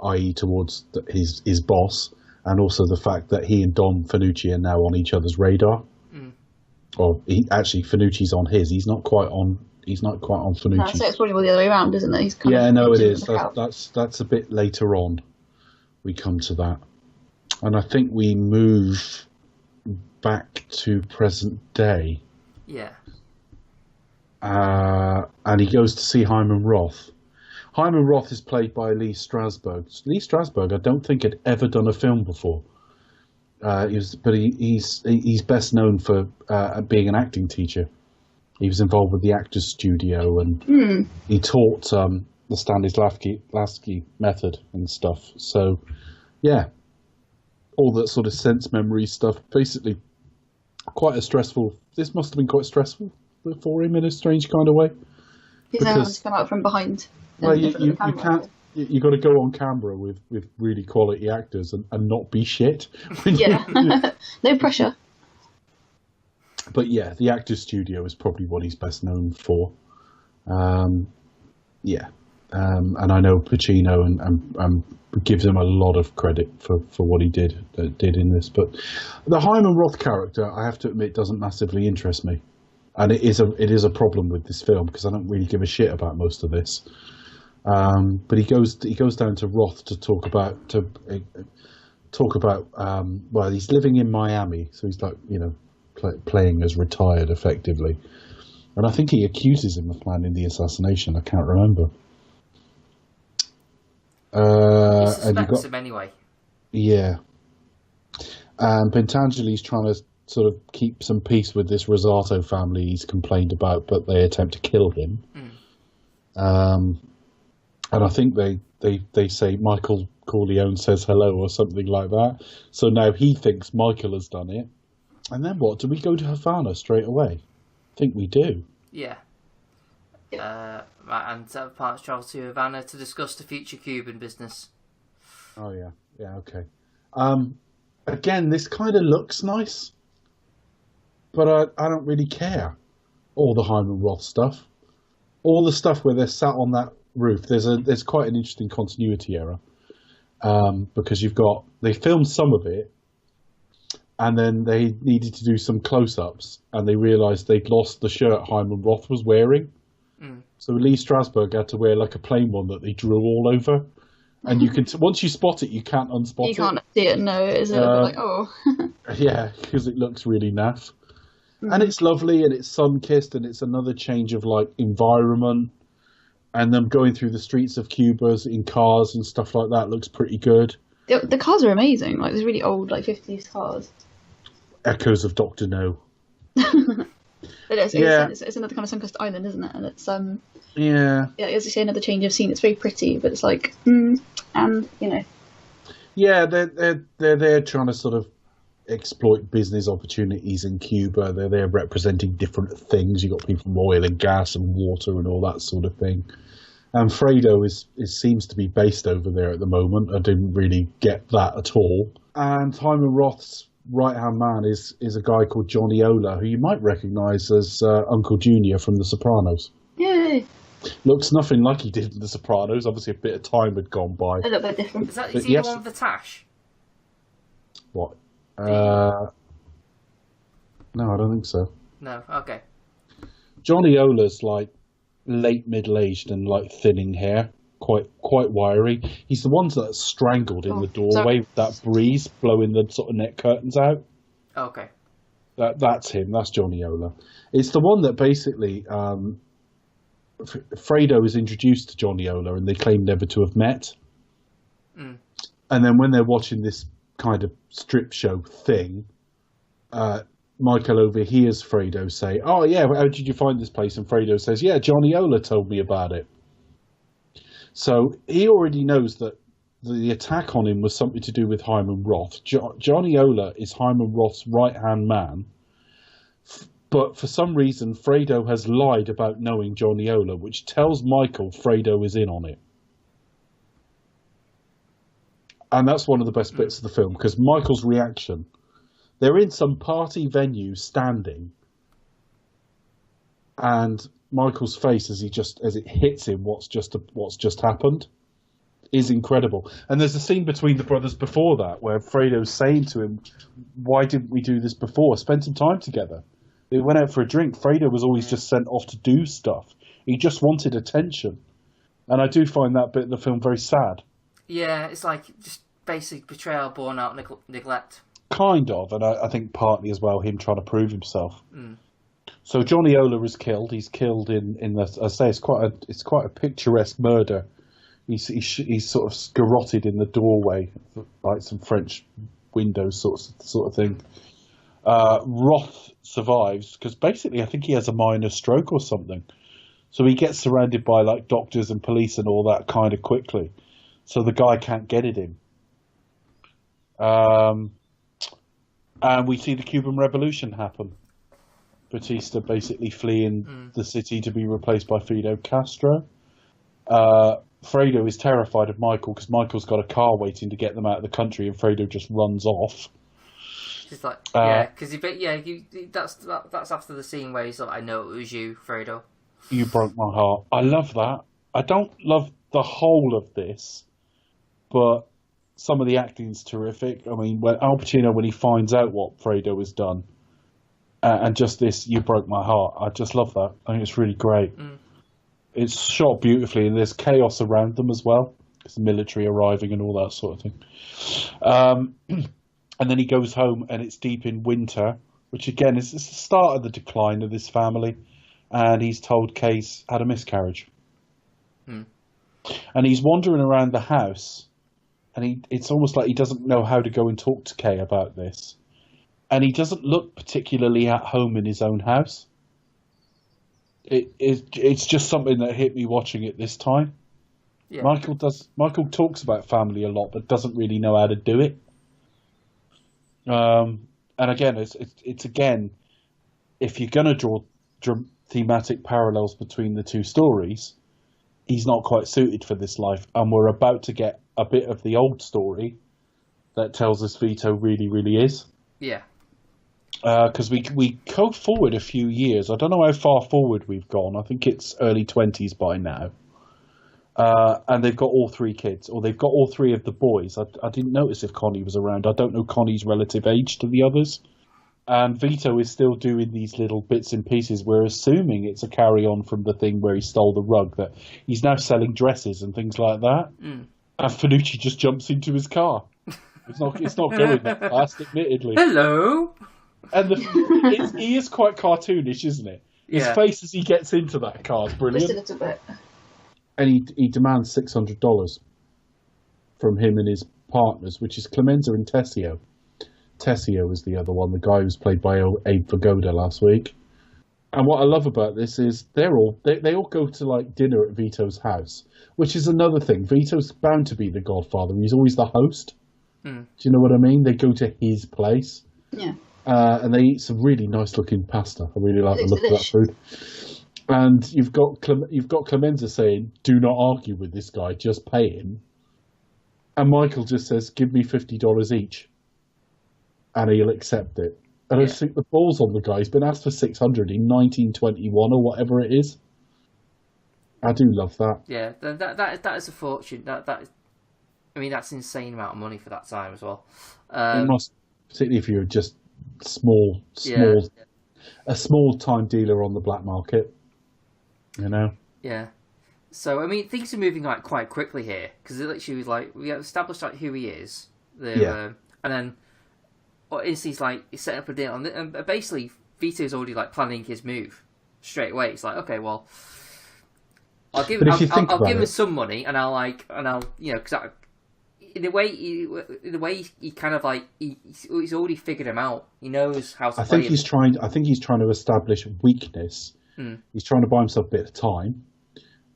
i.e. towards his boss, and also the fact that he and Don Fanucci are now on each other's radar. Or Fanucci's on his. He's not quite on Fanucci's. No, so it's probably all the other way around, isn't it? It is. That's a bit later on. We come to that, and I think we move back to present day. Yeah. And he goes to see Hyman Roth. Hyman Roth is played by Lee Strasberg. Lee Strasberg, I don't think had ever done a film before. He's best known for being an acting teacher. He was involved with the Actors Studio, and he taught the Stanislavski method and stuff. So, all that sort of sense memory stuff. Basically, quite a stressful. This must have been quite stressful for him in a strange kind of way. He's having to come out from behind. Well, you can't. You got to go on camera with really quality actors and not be shit. No pressure. But the Actors Studio is probably what he's best known for. And I know Pacino and gives him a lot of credit for what he did in this. But the Hyman Roth character, I have to admit, doesn't massively interest me, and it is a problem with this film because I don't really give a shit about most of this. But he goes down to Roth to talk about he's living in Miami, so he's like playing as retired effectively, and I think he accuses him of planning the assassination. I can't remember. He suspects him anyway. Yeah, and Pentangeli's trying to sort of keep some peace with this Rosato family he's complained about, but they attempt to kill him. And I think they say Michael Corleone says hello or something like that. So now he thinks Michael has done it. And then what? Do we go to Havana straight away? I think we do. Yeah. And parts travel to Havana to discuss the future Cuban business. Oh, yeah. Yeah, okay. Again, this kind of looks nice. But I don't really care. All the Hyman Roth stuff. All the stuff where they're sat on that roof. There's quite an interesting continuity error. Because they filmed some of it, and then they needed to do some close-ups, and they realised they'd lost the shirt Hyman Roth was wearing. So Lee Strasberg had to wear like a plain one that they drew all over. And you can once you spot it, you can't unspot it. You can't see it, no. It's a little bit like, oh. Yeah, because it looks really naff. And it's lovely, and it's sun-kissed, and it's another change of like environment. And them going through the streets of Cuba in cars and stuff like that looks pretty good. The cars are amazing. Like, there's really old, like, 50s cars. Echoes of Dr. No. But it's another kind of sunken island, isn't it? And it's yeah, as you say, another change of scene. It's very pretty, but it's like and you know. Yeah, they're trying to sort of exploit business opportunities in Cuba. They're representing different things. You've got people from oil and gas and water and all that sort of thing. And Fredo seems to be based over there at the moment. I didn't really get that at all. And Hyman Roth's right-hand man is a guy called Johnny Ola, who you might recognise as Uncle Junior from The Sopranos. Yay! Looks nothing like he did in The Sopranos. Obviously, a bit of time had gone by. A little bit different. Is he the one with the tash? What? No, I don't think so. No, okay. Johnny Ola's like late middle-aged and like thinning hair, quite wiry. He's the one that's strangled in the doorway with that breeze blowing the sort of net curtains out. Okay. That's him. That's Johnny Ola. It's the one that basically Fredo is introduced to Johnny Ola and they claim never to have met. And then when they're watching this kind of strip show thing, Michael overhears Fredo say, "Oh yeah, how did you find this place?" And Fredo says, "Yeah, Johnny Ola told me about it." So he already knows that the attack on him was something to do with Hyman Roth. Johnny Ola is Hyman Roth's right-hand man, but for some reason Fredo has lied about knowing Johnny Ola, which tells Michael Fredo is in on it. And that's one of the best bits of the film, because Michael's reaction, they're in some party venue standing, and Michael's face as it hits him what's just happened is incredible. And there's a scene between the brothers before that where Fredo's saying to him, "Why didn't we do this before? Spend some time together." They went out for a drink. Fredo was always just sent off to do stuff. He just wanted attention. And I do find that bit of the film very sad. Yeah, it's like just basic betrayal born out neglect. Kind of, and I think partly as well him trying to prove himself. So Johnny Ola is killed. He's killed in the. I say it's quite a picturesque murder. He's sort of garroted in the doorway, like some French windows sort of thing. Roth survives because basically I think he has a minor stroke or something. So he gets surrounded by like doctors and police and all that kind of quickly. So the guy can't get at him. And we see the Cuban Revolution happen. Batista basically fleeing the city to be replaced by Fidel Castro. Fredo is terrified of Michael because Michael's got a car waiting to get them out of the country, and Fredo just runs off. She's like, because that's after the scene where he's like, "I know it was you, Fredo. You broke my heart." I love that. I don't love the whole of this, but some of the acting's terrific. I mean, when Al Pacino, when he finds out what Fredo has done, and just this, "You broke my heart," I just love that. I think it's really great. It's shot beautifully, and there's chaos around them as well. It's the military arriving and all that sort of thing. And then he goes home, and it's deep in winter, which again is the start of the decline of this family. And he's told Kay's had a miscarriage. And he's wandering around the house, and it's almost like he doesn't know how to go and talk to Kay about this. And he doesn't look particularly at home in his own house. It's just something that hit me watching it this time. Yeah. Michael talks about family a lot, but doesn't really know how to do it. And again, it's again, if you're going to draw thematic parallels between the two stories, he's not quite suited for this life, and we're about to get a bit of the old story that tells us Vito really, really is. Yeah. Because we go forward a few years. I don't know how far forward we've gone. I think it's early 20s by now. And they've got all three kids, or they've got all three of the boys. I didn't notice if Connie was around. I don't know Connie's relative age to the others. And Vito is still doing these little bits and pieces. We're assuming it's a carry-on from the thing where he stole the rug, that he's now selling dresses and things like that. And Fanucci just jumps into his car. It's not going that fast, admittedly. Hello! And he is quite cartoonish, isn't it? His face as he gets into that car is brilliant. Just a little bit. And he demands $600 from him and his partners, which is Clemenza and Tessio. Tessio is the other one, the guy who was played by Abe Vigoda last week. And what I love about this is they all go to like dinner at Vito's house, which is another thing. Vito's bound to be the Godfather. He's always the host. Do you know what I mean? They go to his place. Yeah. And they eat some really nice looking pasta. I really like the look of that food. And you've got Clemenza saying, "Do not argue with this guy, just pay him." And Michael just says, "Give me $50 each, and he'll accept it." And I just think the balls on the guy. He's been asked for 600 in 1921 or whatever it is. I do love that. Yeah, that is a fortune. I mean, that's an insane amount of money for that time as well. It must, particularly if you're just a small time dealer on the black market. You know. Yeah. So I mean, things are moving like quite quickly here because it literally was like we established like who he is, and then what is he's like he's setting up a deal, and basically Vito's already like planning his move straight away. It's like, okay, well, I'll give him some money, and I'll because in the way he kind of like he's already figured him out. He knows how to. I think he's trying to establish weakness. He's trying to buy himself a bit of time,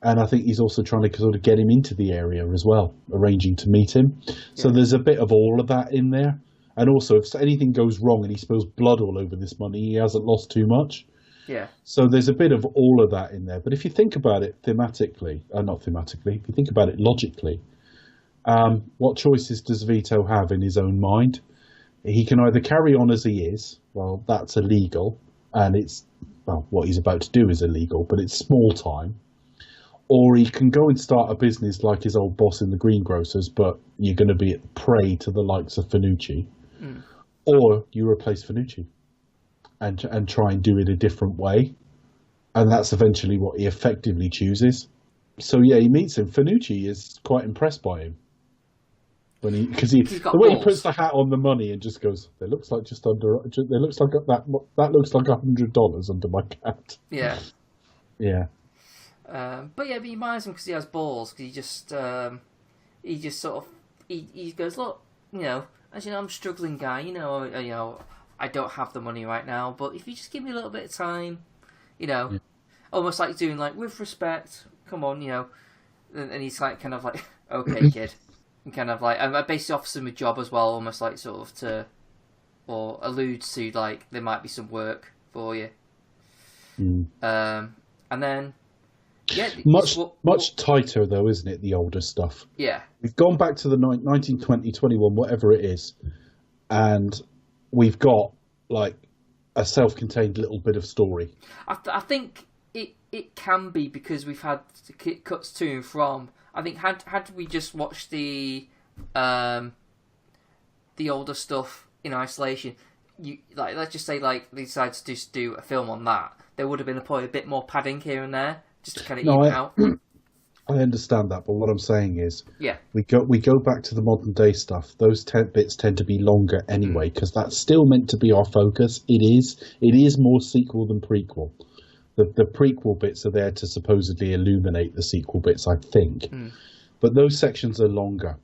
and I think he's also trying to sort of get him into the area as well, arranging to meet him. So there's a bit of all of that in there. And also, if anything goes wrong and he spills blood all over this money, he hasn't lost too much. Yeah. So there's a bit of all of that in there. But if you think about it thematically, not thematically, if you think about it logically, what choices does Vito have in his own mind? He can either carry on as he is, well, that's illegal, and what he's about to do is illegal, but it's small time. Or he can go and start a business like his old boss in the greengrocers, but you're going to be prey to the likes of Fanucci. Or you replace Fanucci and try and do it a different way. And that's eventually what he effectively chooses. So yeah, he meets him. Fanucci is quite impressed by him. The way he puts the hat on the money and just goes, that looks like $100 under my cat. Yeah. Yeah. But he admires him because he has balls. Because he goes, look, as you know, I'm a struggling guy. I don't have the money right now, but if you just give me a little bit of time, almost like doing like with respect. Come on, and he's like kind of like, okay, kid. And kind of like, I basically offers him a job as well, almost like sort of or alludes to like there might be some work for you. And then, much tighter though, isn't it? The older stuff. Yeah. We've gone back to the 1920, 21, whatever it is, and we've got like a self-contained little bit of story. I think it can be because we've had cuts to and from. I think had we just watched the older stuff in isolation, let's just say like they decided to just do a film on that, there would have been probably a bit more padding here and there just to kind of even out. I understand that, but what I'm saying is, we go back to the modern day stuff. Those bits tend to be longer anyway because that's still meant to be our focus. It is more sequel than prequel. The prequel bits are there to supposedly illuminate the sequel bits, I think. But those sections are longer,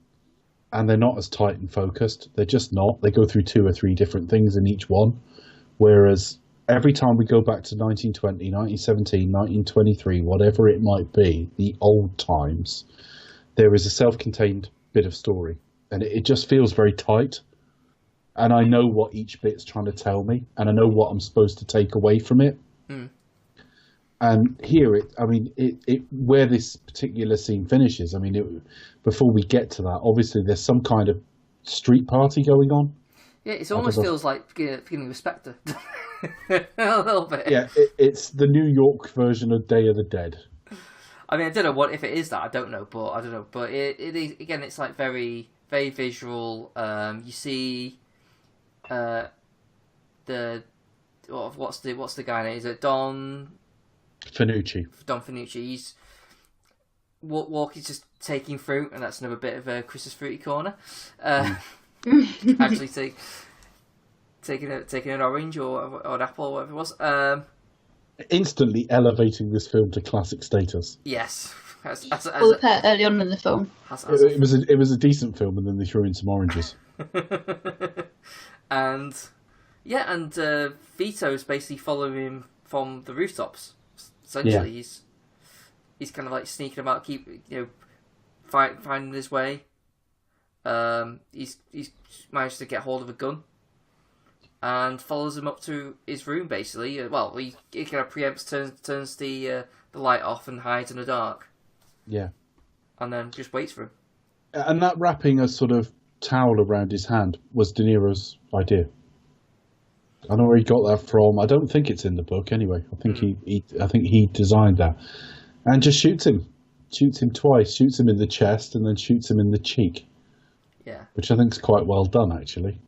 and they're not as tight and focused. They're just not. They go through 2 or 3 different things in each one, whereas every time we go back to 1920, 1917, 1923, whatever it might be, the old times, there is a self-contained bit of story, and it just feels very tight. And I know what each bit's trying to tell me, and I know what I'm supposed to take away from it. And here, where this particular scene finishes, before we get to that, obviously there's some kind of street party going on. Yeah, it almost feels like beginning with Spectre. A little bit. Yeah, it's the New York version of Day of the Dead. I don't know if it is that. I don't know. But it is, again, it's like very, very visual. You see, what's the guy name? Is it Don Fanucci. He's walk is just taking fruit, and that's another bit of a Chris's fruity corner. Actually, taking an orange or an apple, or whatever it was. Instantly elevating this film to classic status. Yes, early on in the film. It was a decent film, and then they threw in some oranges. and Vito's basically following him from the rooftops. Essentially, he's kind of like sneaking about, finding his way. He's managed to get hold of a gun and follows him up to his room. Basically, he kind of preempts, turns the light off and hides in the dark. Yeah, and then just waits for him. And that wrapping a sort of towel around his hand was De Niro's idea. I don't know where he got that from. I don't think it's in the book anyway. I think he designed that, and just shoots him twice. Shoots him in the chest and then shoots him in the cheek. Yeah, which I think is quite well done actually.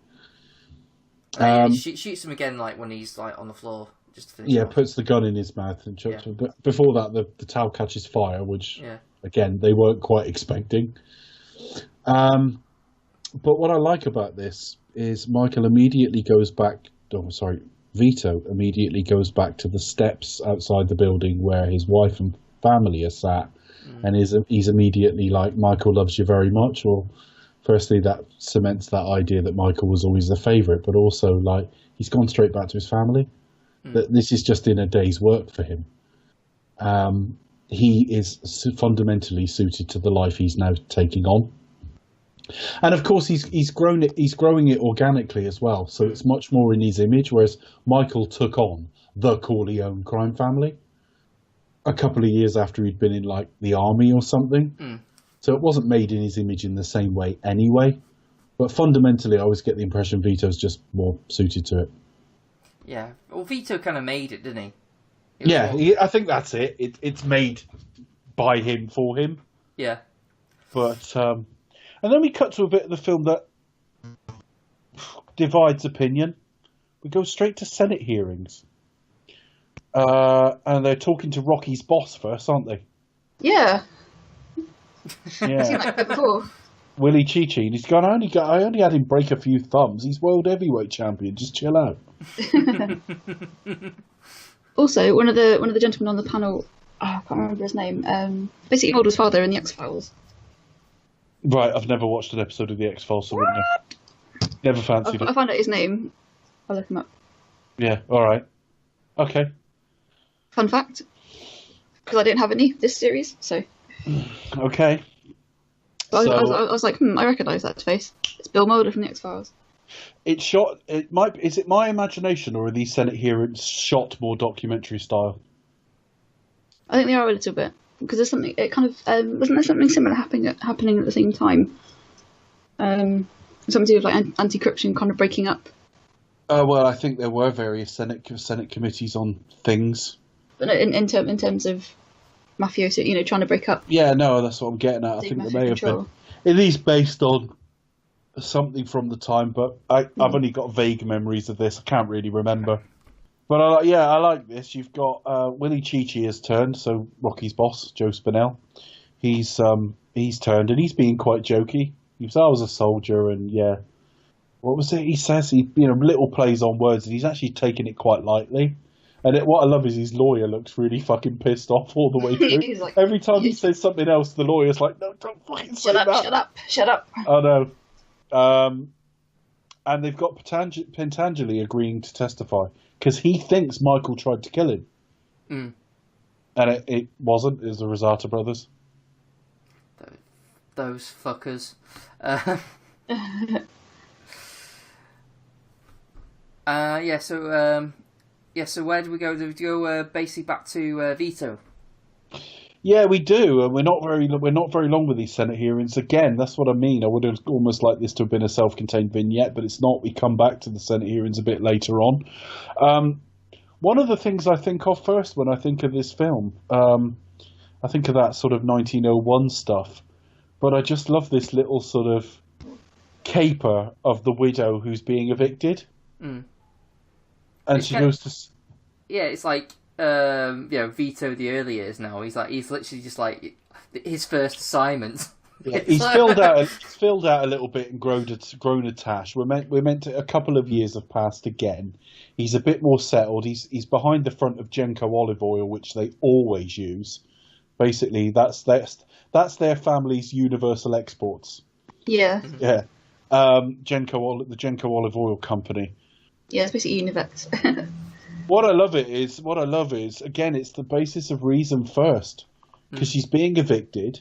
He shoots him again, like when he's like on the floor, just to finish. Yeah, off. puts the gun in his mouth and chucks him. But before that, the towel catches fire, which again they weren't quite expecting. But what I like about this is Vito immediately goes back to the steps outside the building where his wife and family are sat, and he's immediately like, Michael loves you very much. Or firstly, that cements that idea that Michael was always the favourite, but also like he's gone straight back to his family. That this is just in a day's work for him. He is fundamentally suited to the life he's now taking on. And of course, he's growing it organically as well. So it's much more in his image. Whereas Michael took on the Corleone crime family a couple of years after he'd been in like the army or something. So it wasn't made in his image in the same way anyway. But fundamentally, I always get the impression Vito's just more suited to it. Yeah. Well, Vito kind of made it, didn't he? I think that's it. It's made by him for him. Yeah. But and then we cut to a bit of the film that divides opinion. We go straight to Senate hearings. And they're talking to Rocky's boss first, aren't they? Yeah. Yeah. I've seen that bit before. Willie Chi-Chi. And he's gone, I only had him break a few thumbs. He's world heavyweight champion. Just chill out. Also, one of the gentlemen on the panel, I can't remember his name, basically Mulder's father in the X-Files. Right, I've never watched an episode of the X-Files, so I wouldn't know. Never fancied it. I found out his name. I'll look him up. Yeah, alright. Okay. Fun fact, because I didn't have any this series, so... Okay. I was like, I recognise that face. It's Bill Mulder from the X-Files. It's shot. Is it my imagination, or are these Senate hearings shot more documentary style? I think they are a little bit, because there's something. It kind of wasn't there something similar happening at the same time. Something to do with like anti-corruption kind of breaking up. Well, I think there were various Senate committees on things. But no, in terms of mafioso, trying to break up. Yeah, no, that's what I'm getting at. I think there may have been. It is based on something from the time, but I've only got vague memories of this. I can't really remember. But I like this. You've got Willie Chi-Chi has turned, so Rocky's boss, Joe Spinell. He's turned, and he's being quite jokey. He says, I was a soldier, and what was it he says? He little plays on words, and he's actually taking it quite lightly. And what I love is his lawyer looks really fucking pissed off all the way through. Like, every time he says something else, the lawyer's like, no, don't fucking say that. Shut up. I know. And they've got Pentangeli agreeing to testify because he thinks Michael tried to kill him. And it wasn't. It was the Rosata brothers. Those fuckers. So where do we go? Do we go basically back to Vito? Yeah, we do, and we're not very long with these Senate hearings. Again, that's what I mean. I would have almost liked this to have been a self-contained vignette, but it's not. We come back to the Senate hearings a bit later on. One of the things I think of first when I think of this film, I think of that sort of 1901 stuff, but I just love this little sort of caper of the widow who's being evicted. And she goes to... Yeah, it's like... Vito the early years now. He's literally just like his first assignment. Yeah, he's filled out a little bit and grown a tash. We're meant to, a couple of years have passed again. He's a bit more settled. He's behind the front of Genco olive oil, which they always use. Basically, that's their family's universal exports. Yeah. Yeah. The Genco olive oil company. Yeah, it's basically Univex. What I love is again, it's the basis of reason first, because she's being evicted,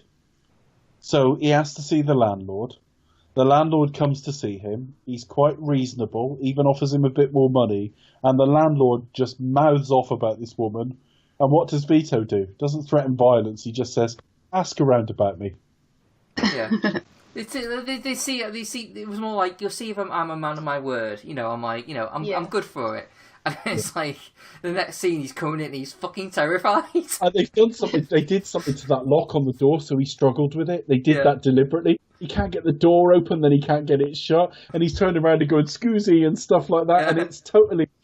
so he has to see the landlord. The landlord comes to see him. He's quite reasonable, even offers him a bit more money, and the landlord just mouths off about this woman. And what does Vito do? Doesn't threaten violence. He just says, "Ask around about me." Yeah. They see. It was more like, you'll see if I'm a man of my word. I'm good for it. And it's like the next scene, he's coming in, and he's fucking terrified. And they've done something. They did something to that lock on the door, so he struggled with it. They did that deliberately. He can't get the door open, then he can't get it shut, and he's turned around and going "Scoozy" and stuff like that. And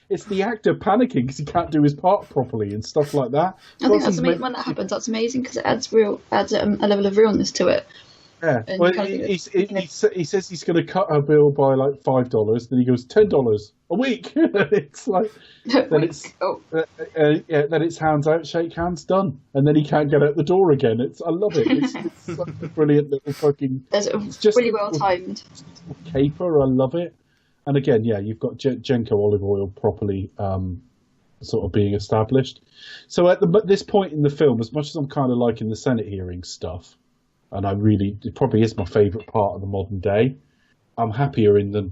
it's the actor panicking because he can't do his part properly and stuff like that. I think that's amazing when that happens. That's amazing because it adds a level of realness to it. Yeah, well, he says he's going to cut her bill by like $5. Then he goes $10 a week. It's like then it's hands out, shake hands, done, and then he can't get out the door again. I love it. It's such a brilliant little fucking. It's just really well timed. Caper, I love it. And again, you've got Genko olive oil properly sort of being established. So at this point in the film, as much as I'm kind of liking the Senate hearing stuff. And it probably is my favourite part of the modern day. I'm happier in the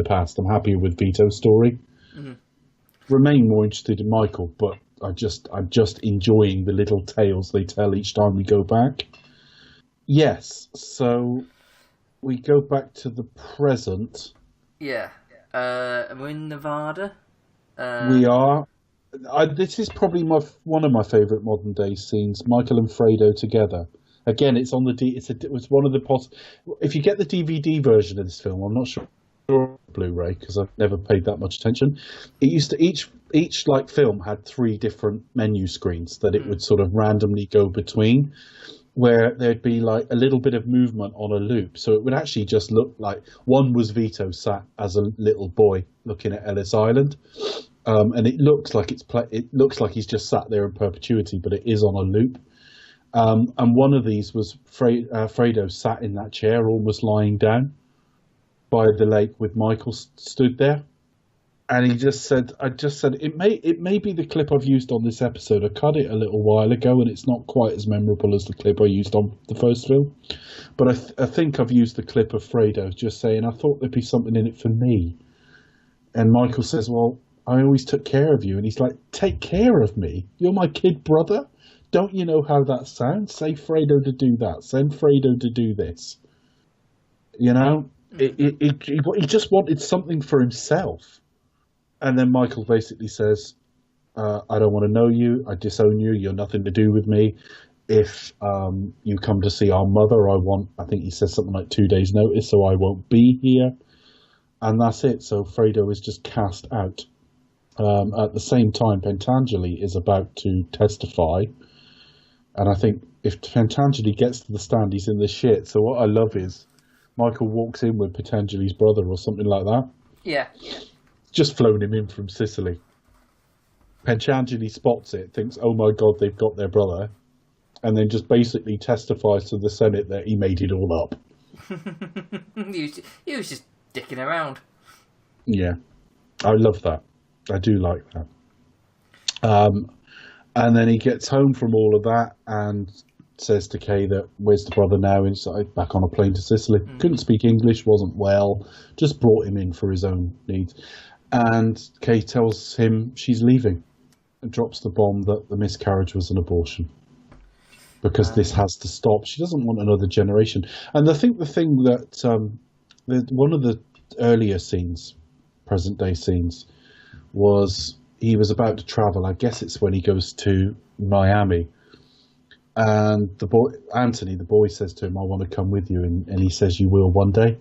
past. I'm happier with Vito's story. Mm-hmm. Remain more interested in Michael, but I'm just enjoying the little tales they tell each time we go back. Yes, so we go back to the present. Yeah, we're in Nevada. We are. This is probably one of my favourite modern day scenes. Michael and Fredo together. Again, it's on the it's one of the if you get the DVD version of this film, I'm not sure Blu-ray because I've never paid that much attention. It used to each like film had 3 different menu screens that it would sort of randomly go between, where there'd be like a little bit of movement on a loop. So it would actually just look like one was Vito sat as a little boy looking at Ellis Island. And it looks like he's just sat there in perpetuity, but it is on a loop. And one of these was Fredo sat in that chair, almost lying down by the lake with Michael stood there. And he just said, it may be the clip I've used on this episode. I cut it a little while ago, and it's not quite as memorable as the clip I used on the first film. But I think I've used the clip of Fredo just saying, I thought there'd be something in it for me. And Michael says, well, I always took care of you. And he's like, take care of me? You're my kid brother? Don't you know how that sounds? Say Fredo to do that. Send Fredo to do this. You know? He just wanted something for himself. And then Michael basically says, I don't want to know you. I disown you. You're nothing to do with me. If you come to see our mother, I think he says something like 2 days notice, so I won't be here. And that's it. So Fredo is just cast out. At the same time, Pentangeli is about to testify. And I think if Pentangeli gets to the stand, he's in the shit. So what I love is Michael walks in with Pentangeli's brother or something like that. Yeah. Just flown him in from Sicily. Pentangeli spots it, thinks, oh my God, they've got their brother. And then just basically testifies to the Senate that he made it all up. He was just dicking around. Yeah. I love that. I do like that. And then he gets home from all of that and says to Kay that, where's the brother now? Inside, back on a plane to Sicily. Couldn't speak English, wasn't well, just brought him in for his own needs. And Kay tells him she's leaving and drops the bomb that the miscarriage was an abortion. Because this has to stop. She doesn't want another generation. And I think the thing that one of the earlier scenes, present day scenes, was he was about to travel. I guess it's when he goes to Miami. And the boy, Anthony, the boy, says to him, I want to come with you. And he says, you will one day.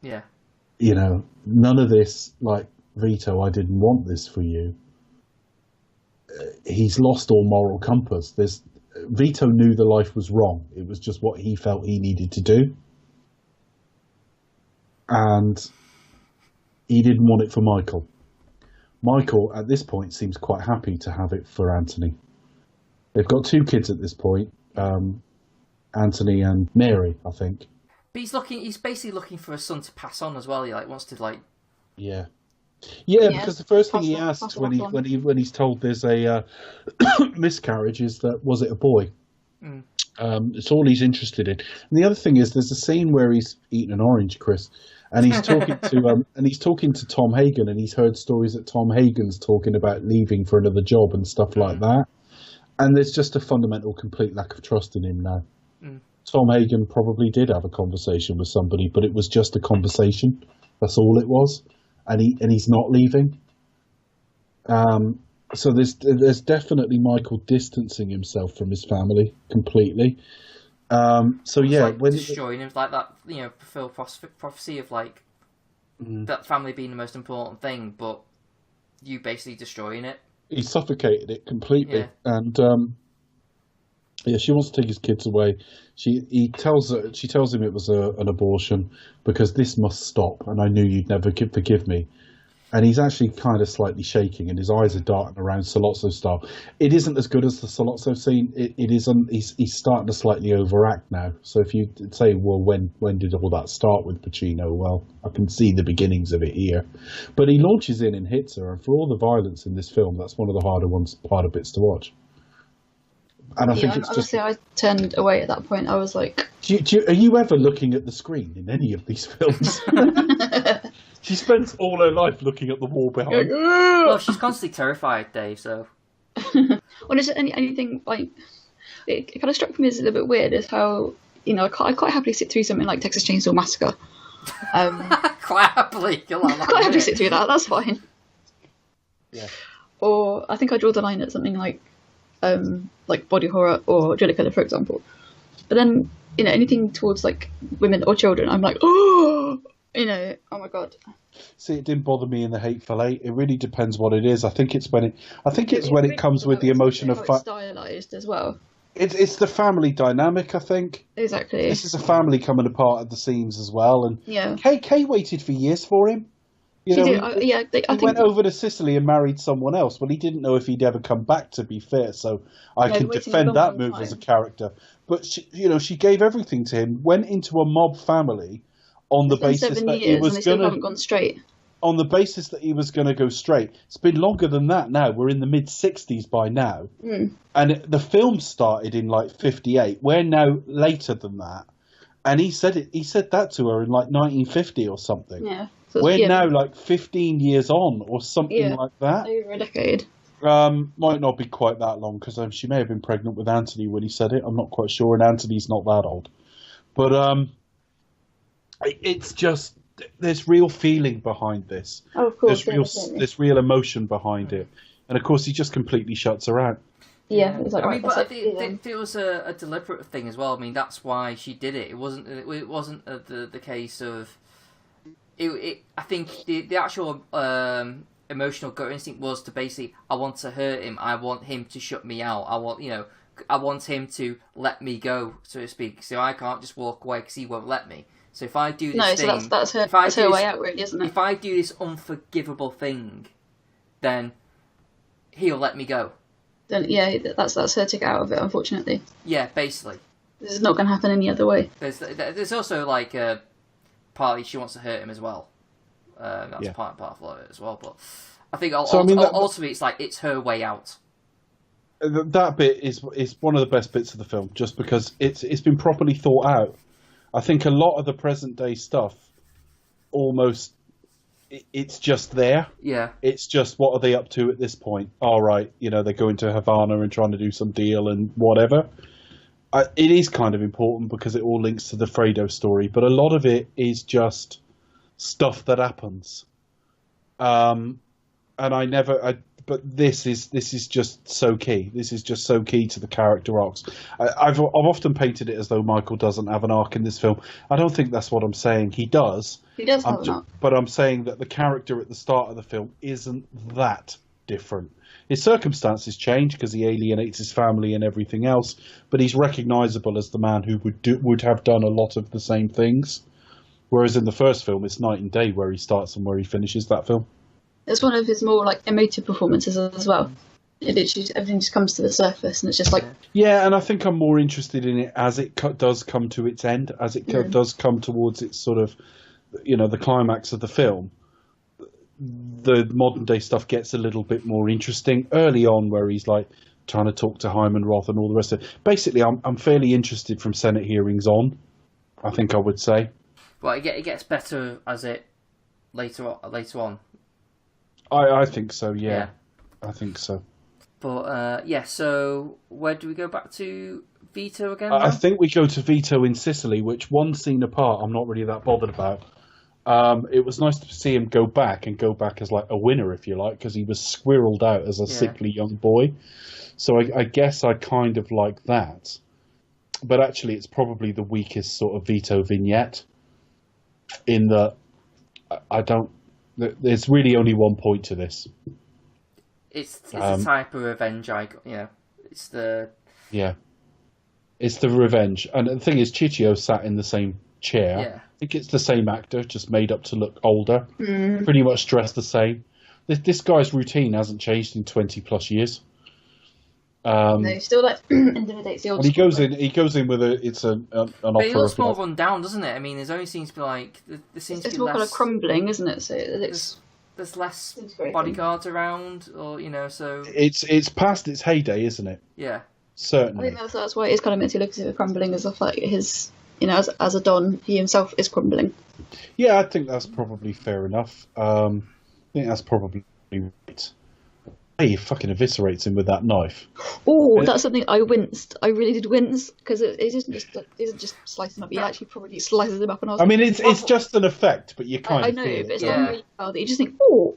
Yeah. You know, none of this, like, Vito, I didn't want this for you. He's lost all moral compass. Vito knew the life was wrong. It was just what he felt he needed to do. And he didn't want it for Michael. Michael, at this point, seems quite happy to have it for Anthony. They've got 2 kids at this point, Anthony and Mary, I think. But he's basically looking for a son to pass on as well. He wants to Yeah. Yeah, Yeah, because the first thing pass he it- asks pass it when back on. he's told there's a miscarriage is that was it a boy? Mm. It's all he's interested in. And the other thing is, there's a scene where he's eating an orange, Chris, and he's talking to Tom Hagen, and he's heard stories that Tom Hagen's talking about leaving for another job and stuff like that. And there's just a fundamental, complete lack of trust in him now. Mm. Tom Hagen probably did have a conversation with somebody, but it was just a conversation. That's all it was, and he's not leaving. So there's definitely Michael distancing himself from his family completely. So It's yeah, like destroying him, like that, fulfill prophecy of like that family being the most important thing, but you basically destroying it. he suffocated it completely, Yeah. and she wants to take his kids away. She tells him it was an abortion because this must stop, and I knew you'd never forgive me. And he's actually kind of slightly shaking, and his eyes are darting around Sollozzo style. It isn't as good as the Sollozzo scene. It isn't. He's starting to slightly overact now. So if you say, well, when did all that start with Pacino? Well, I can see the beginnings of it here. But he launches in and hits her, and for all the violence in this film, that's one of the harder bits to watch. And I think it's just. Honestly, I turned away at that point. I was like, Are you ever looking at the screen in any of these films? She spends all her life looking at the wall behind. Well, she's constantly terrified, Dave. So. Well, is there anything like it kind of struck me as a little bit weird is how I quite happily sit through something like Texas Chainsaw Massacre. Quite happily. Quite happily sit through that. That's fine. Yeah. Or I think I draw the line at something like body horror or Driller Killer, for example. But then anything towards like women or children, I'm like, oh my god. See, it didn't bother me in The Hateful Eight. It really depends what it is. I think it's when it comes with the emotion of it's stylized as well. It's the family dynamic. I think Exactly. this is a family coming apart at the seams as well. And Yeah. Kay waited for years for him. She did. He I think went over to Sicily and married someone else. Well, he didn't know if he'd ever come back. To be fair, so I can waiting defend a that long move as a time. character. But she gave everything to him. Went into a mob family on the It's been basis 7 that years he and was they still going haven't to. gone straight. On the basis that he was going to go straight. It's been longer than that now. We're in the mid-60s by now. And the film started in like 58. We're now later than that. And he said that to her in like 1950 or something. Yeah. So We're now like 15 years on or something like that. Over a decade. Might not be quite that long because she may have been pregnant with Anthony when he said it. I'm not quite sure. And Anthony's not that old. But it's just... There's real feeling behind this. Oh, of course. There's real emotion behind it, and of course he just completely shuts her out. Yeah, it's like, I mean, right, but I that's think it was a deliberate thing as well. I mean, that's why she did it. It wasn't the case of it. I think the actual emotional gut instinct was to basically, I want to hurt him. I want him to shut me out. I want him to let me go, so to speak. So I can't just walk away because he won't let me. So if I do this thing... so that's her way out, really, isn't it? If I do this unforgivable thing, then he'll let me go. Then, yeah, that's her ticket out of it, unfortunately. Yeah, basically. This is not going to happen any other way. There's also, like, partly she wants to hurt him as well. That's part of it as well. But I think ultimately it's like, it's her way out. That bit is one of the best bits of the film, just because it's been properly thought out. I think a lot of the present day stuff, almost, it's just there. Yeah. It's just, what are they up to at this point? All right, they're going to Havana and trying to do some deal and whatever. It is kind of important because it all links to the Fredo story, but a lot of it is just stuff that happens. But this is just so key. This is just so key to the character arcs. I've often painted it as though Michael doesn't have an arc in this film. I don't think that's what I'm saying. He does. He does have an arc. But I'm saying that the character at the start of the film isn't that different. His circumstances change because he alienates his family and everything else, but he's recognisable as the man who would have done a lot of the same things. Whereas in the first film, it's night and day where he starts and where he finishes that film. It's one of his more like emotive performances as well. Everything just comes to the surface, and it's just like... Yeah, and I think I'm more interested in it as it does come to its end, as it does come towards its sort of, the climax of the film. the modern day stuff gets a little bit more interesting early on, where he's like trying to talk to Hyman Roth and all the rest of it. Basically, I'm fairly interested from Senate hearings on. I think I would say. Well, it gets better as it later on. I think so. Yeah, I think so. But so where do we go back to Vito again? I think we go to Vito in Sicily, which one scene apart I'm not really that bothered about. It was nice to see him go back as like a winner, if you like, because he was squirreled out as a sickly young boy. So I guess I kind of like that. But actually, it's probably the weakest sort of Vito vignette. In that, there's really only one point to this. It's the type of revenge it's the revenge. And the thing is, Ciccio sat in the same chair. Yeah. I think it's the same actor, just made up to look older. Pretty much dressed the same. This guy's routine hasn't changed in 20 plus years. No, he still intimidates the old. And he goes in with an offer. But it looks more run down, doesn't it? I mean, there only seems to be like it's more kind of crumbling, isn't it? So there's less bodyguards around, or so it's past its heyday, isn't it? Yeah, certainly. I think that's why it's kind of meant to look as if it's crumbling, as if like his, as a Don, he himself is crumbling. Yeah, I think that's probably fair enough. I think that's probably right. He fucking eviscerates him with that knife. Oh, that's something I winced. I really did wince, because it isn't just slice him up. He actually probably slices him up, and I was it's just an effect, but you kind of know, feel but it's it. not really well that you just think, oh.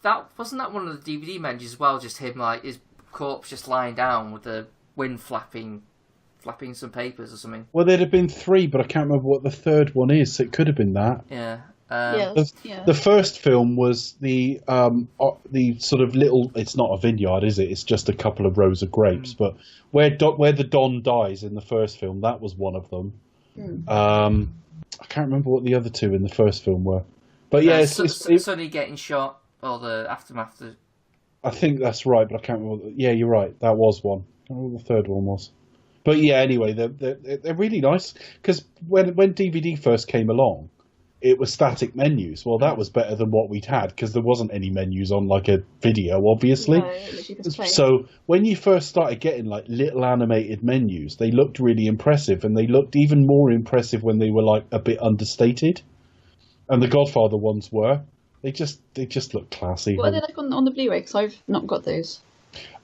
That wasn't one of the DVD menus as well. Just him, like his corpse just lying down with the wind flapping some papers or something. Well, there'd have been 3, but I can't remember what the third one is. So it could have been that. Yeah. The first film was the sort of little. It's not a vineyard, is it? It's just a couple of rows of grapes. But where the Don dies in the first film, that was one of them. I can't remember what the other 2 in the first film were. But yeah, Sonny getting shot, or the aftermath. I think that's right, but I can't remember. Yeah, you're right. That was one. I can't remember what the third one was. But yeah, anyway, they're really nice, because when DVD first came along, it was static menus. Well, that was better than what we'd had, because there wasn't any menus on like a video, obviously. No, so when you first started getting like little animated menus, they looked really impressive, and they looked even more impressive when they were like a bit understated. And the Godfather ones were. They just look classy. What are they like on the Blu-ray? Because I've not got those.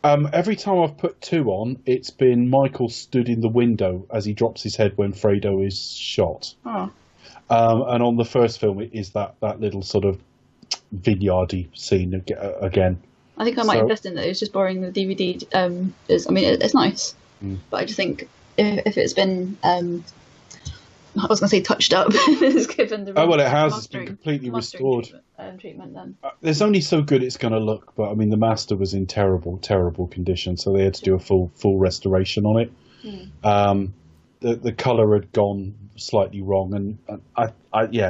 Every time I've put 2 on, it's been Michael stood in the window as he drops his head when Fredo is shot. Oh. And on the first film, it is that little sort of vineyardy scene again. I think I might invest in those, just borrowing the DVD. It's nice, but I just think if it's been, I was going to say touched up, it's given the it has. It's been completely restored. Treatment then. There's only so good it's going to look, but I mean the master was in terrible condition, so they had to do a full restoration on it. The colour had gone slightly wrong, and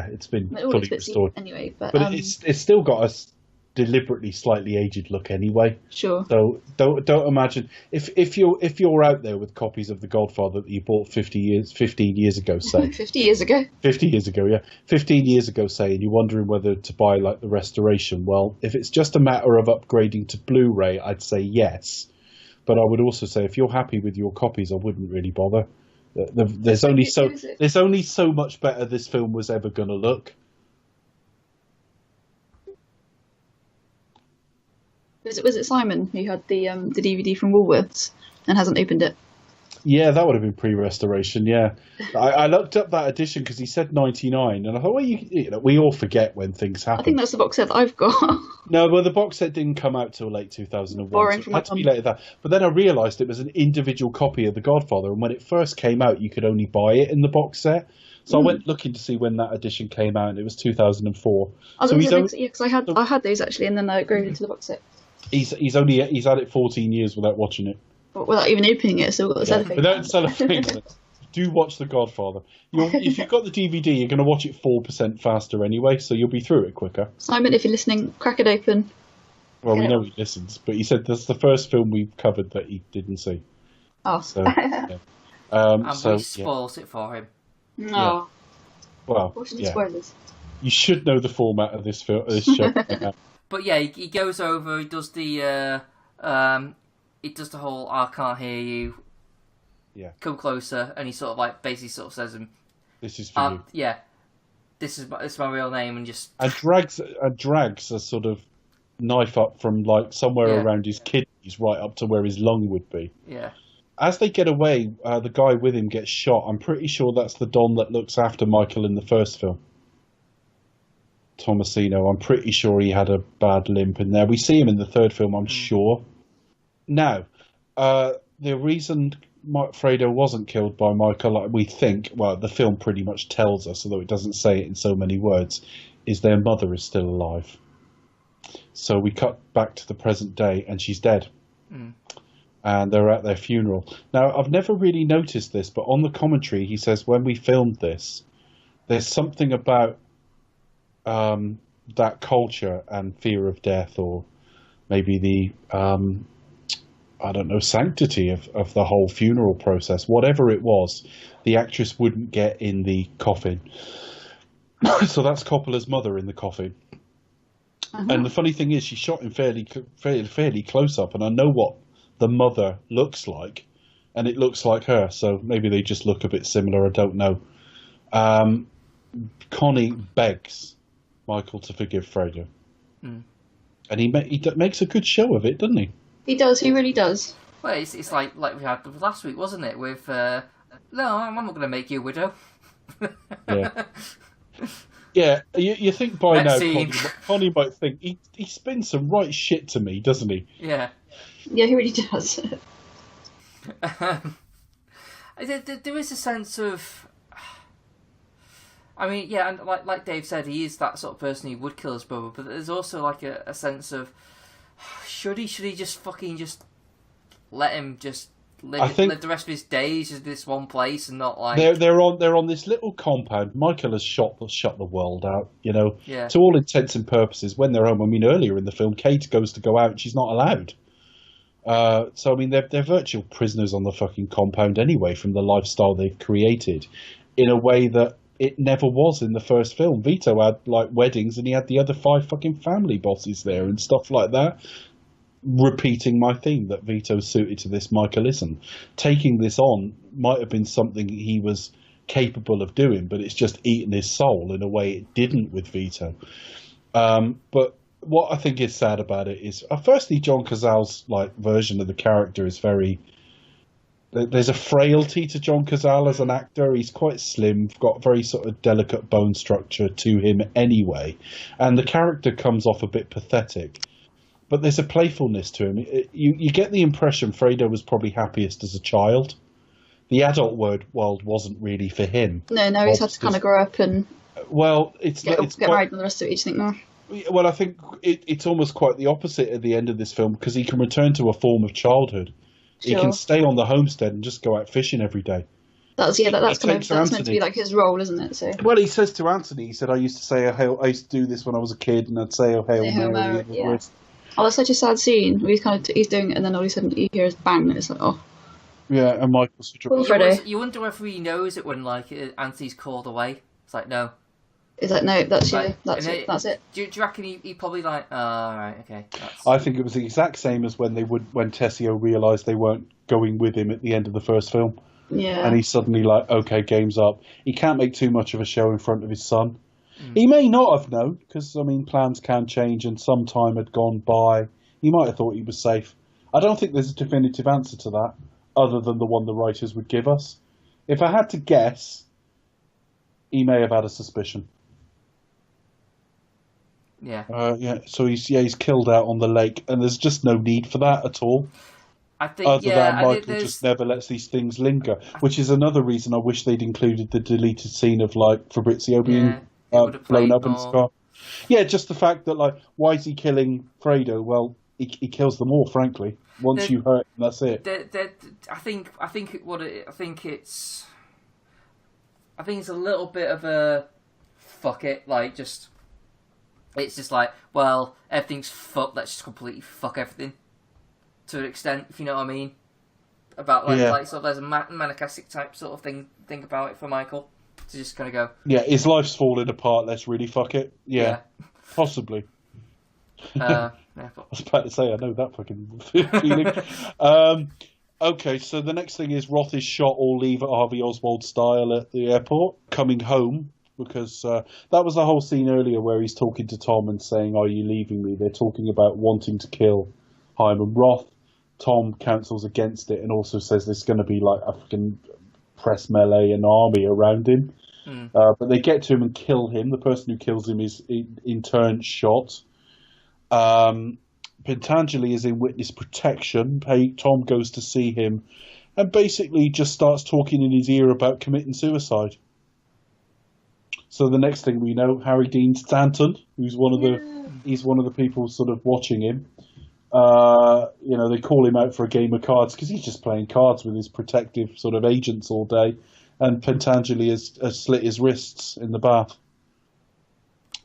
it's been fully restored anyway. But it's still got a deliberately slightly aged look anyway. Sure. So don't imagine if you're out there with copies of The Godfather that you bought 15 years ago, say 50 years ago, 15 years ago, say, and you're wondering whether to buy like the restoration. Well, if it's just a matter of upgrading to Blu-ray, I'd say yes. But I would also say if you're happy with your copies, I wouldn't really bother. There's only so much better this film was ever going to look. Was it Simon who had the DVD from Woolworths and hasn't opened it? Yeah, that would have been pre-restoration. Yeah, I looked up that edition because he said 99, and I thought, well, we all forget when things happen. I think that's the box set that I've got. No, well, the box set didn't come out till late 2001. Borrowing so it had to be later that. But then I realised it was an individual copy of The Godfather, and when it first came out, you could only buy it in the box set. So I went looking to see when that edition came out, and it was 2004. Because I had those actually, and then I upgraded to the box set. He's had it 14 years without watching it. Without even opening it, still got the cellophane. Without cellophane. Do watch The Godfather. If you've got the DVD, you're going to watch it 4% faster anyway, so you'll be through it quicker. Simon, if you're listening, crack it open. Well, we know he listens, but he said that's the first film we've covered that he didn't see. Oh. So, yeah. And we spoilt it for him. No. Well, Spoilers. You should know the format of this show. But yeah, he goes over. He does the whole "I can't hear you." Yeah. Come closer, and he sort of like basically sort of says, "This is for you." Yeah, this is my real name, and just drags a sort of knife up from like somewhere around his kidneys right up to where his lung would be. Yeah. As they get away, the guy with him gets shot. I'm pretty sure that's the Don that looks after Michael in the first film. Tomasino. I'm pretty sure he had a bad limp in there. We see him in the third film, I'm sure. Now, the reason Fredo wasn't killed by Michael, like we think, well, the film pretty much tells us, although it doesn't say it in so many words, is their mother is still alive. So we cut back to the present day, and she's dead. And they're at their funeral. Now, I've never really noticed this, but on the commentary, he says, when we filmed this, there's something about that culture and fear of death, or maybe the I don't know, sanctity of the whole funeral process. Whatever it was, the actress wouldn't get in the coffin. So that's Coppola's mother in the coffin. And the funny thing is, she shot him fairly close up, and I know what the mother looks like, and it looks like her. So maybe they just look a bit similar. I don't know. Connie begs Michael to forgive Fredo, and he makes a good show of it, doesn't he? He does. He really does. Well, it's like we had last week, wasn't it? With no, I'm not going to make you a widow. Yeah. Yeah, you think by Next now Connie might think he spins some right shit to me, doesn't he? Yeah. Yeah, he really does. There is a sense of, I mean, yeah, and like Dave said, he is that sort of person who would kill his brother, but there's also like a sense of, should he just fucking just let him just live the rest of his days in this one place and not like they're on this little compound. Michael has shut the world out, you know. Yeah. To all intents and purposes, when they're home, I mean, earlier in the film, Kate goes to go out and she's not allowed. So I mean, they're virtual prisoners on the fucking compound anyway, from the lifestyle they've created, in a way that it never was in the first film. Vito had like weddings, and he had the other 5 fucking family bosses there and stuff like that. Repeating my theme that Vito suited to this Michaelism. Taking this on might have been something he was capable of doing, but it's just eaten his soul in a way it didn't with Vito. But what I think is sad about it is, firstly, John Cazale's like version of the character is very. There's a frailty to John Cazale as an actor. He's quite slim, got very sort of delicate bone structure to him anyway, and the character comes off a bit pathetic. But there's a playfulness to him. You get the impression Fredo was probably happiest as a child. The adult world wasn't really for him. No, he's had to kind of grow up and get married and the rest of it. You think, no? Well, I think it's almost quite the opposite at the end of this film, because he can return to a form of childhood. Sure. He can stay on the homestead and just go out fishing every day. That's meant to be like his role, isn't it? So. Well, he says to Anthony, he said, I used to do this when I was a kid, and I'd say, "Oh, Hail Mary." Yeah. Oh, that's such a sad scene. He's doing it, and then all of a sudden he hears bang, and it's like, oh. Yeah, and Michael's such a... You wonder whether he knows it when like Anthony's called away. It's like, no. It's like, no, that's like, that's it. Do you reckon he probably like, oh, right, okay. I think it was the exact same as when Tessio realised they weren't going with him at the end of the first film. Yeah. And he's suddenly like, okay, game's up. He can't make too much of a show in front of his son. He may not have known, because, I mean, plans can change and some time had gone by. He might have thought he was safe. I don't think there's a definitive answer to that, other than the one the writers would give us. If I had to guess, he may have had a suspicion. Yeah. So he's killed out on the lake, and there's just no need for that at all. I think, other than Michael just never lets these things linger, which is another reason I wish they'd included the deleted scene of like Fabrizio being blown up in his car. Yeah, just the fact that like, why is he killing Fredo? Well, he kills them all, frankly. Once you hurt him, that's it. I think it's a little bit of a fuck it, like just. It's just like, well, everything's fucked. Let's just completely fuck everything, to an extent, if you know what I mean. About like sort of there's a masochistic type sort of thing about it for Michael. to just kind of go. Yeah, his life's falling apart. Let's really fuck it. Yeah. Possibly. Yeah, I was about to say, I know that fucking feeling. Okay, so the next thing is Roth is shot or leave at Harvey Oswald style at the airport, coming home, because that was the whole scene earlier where he's talking to Tom and saying, "Are you leaving me?" They're talking about wanting to kill Hyman Roth. Tom counsels against it and also says there's going to be like a fucking press melee and army around him. But they get to him and kill him. The person who kills him is in turn shot. Pentangeli is in witness protection. Tom goes to see him and basically just starts talking in his ear about committing suicide. So the next thing we know, Harry Dean Stanton, who's one of the people sort of watching him. They call him out for a game of cards because he's just playing cards with his protective sort of agents all day. And Pentangeli has slit his wrists in the bath.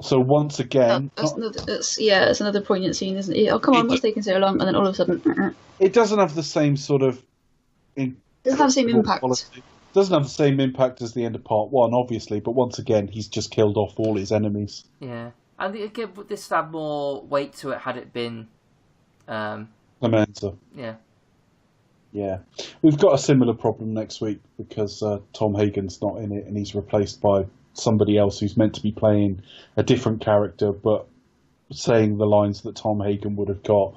So once again... it's another poignant scene, isn't it? Oh, come on, what's taking so long? And then all of a sudden... It doesn't have the same sort of... Doesn't have the same impact. Doesn't have the same impact as the end of part one, obviously, but once again, he's just killed off all his enemies. Yeah. And again, this had more weight to it had it been... Clemenza. Yeah. Yeah. We've got a similar problem next week because Tom Hagen's not in it and he's replaced by somebody else who's meant to be playing a different character but saying the lines that Tom Hagen would have got.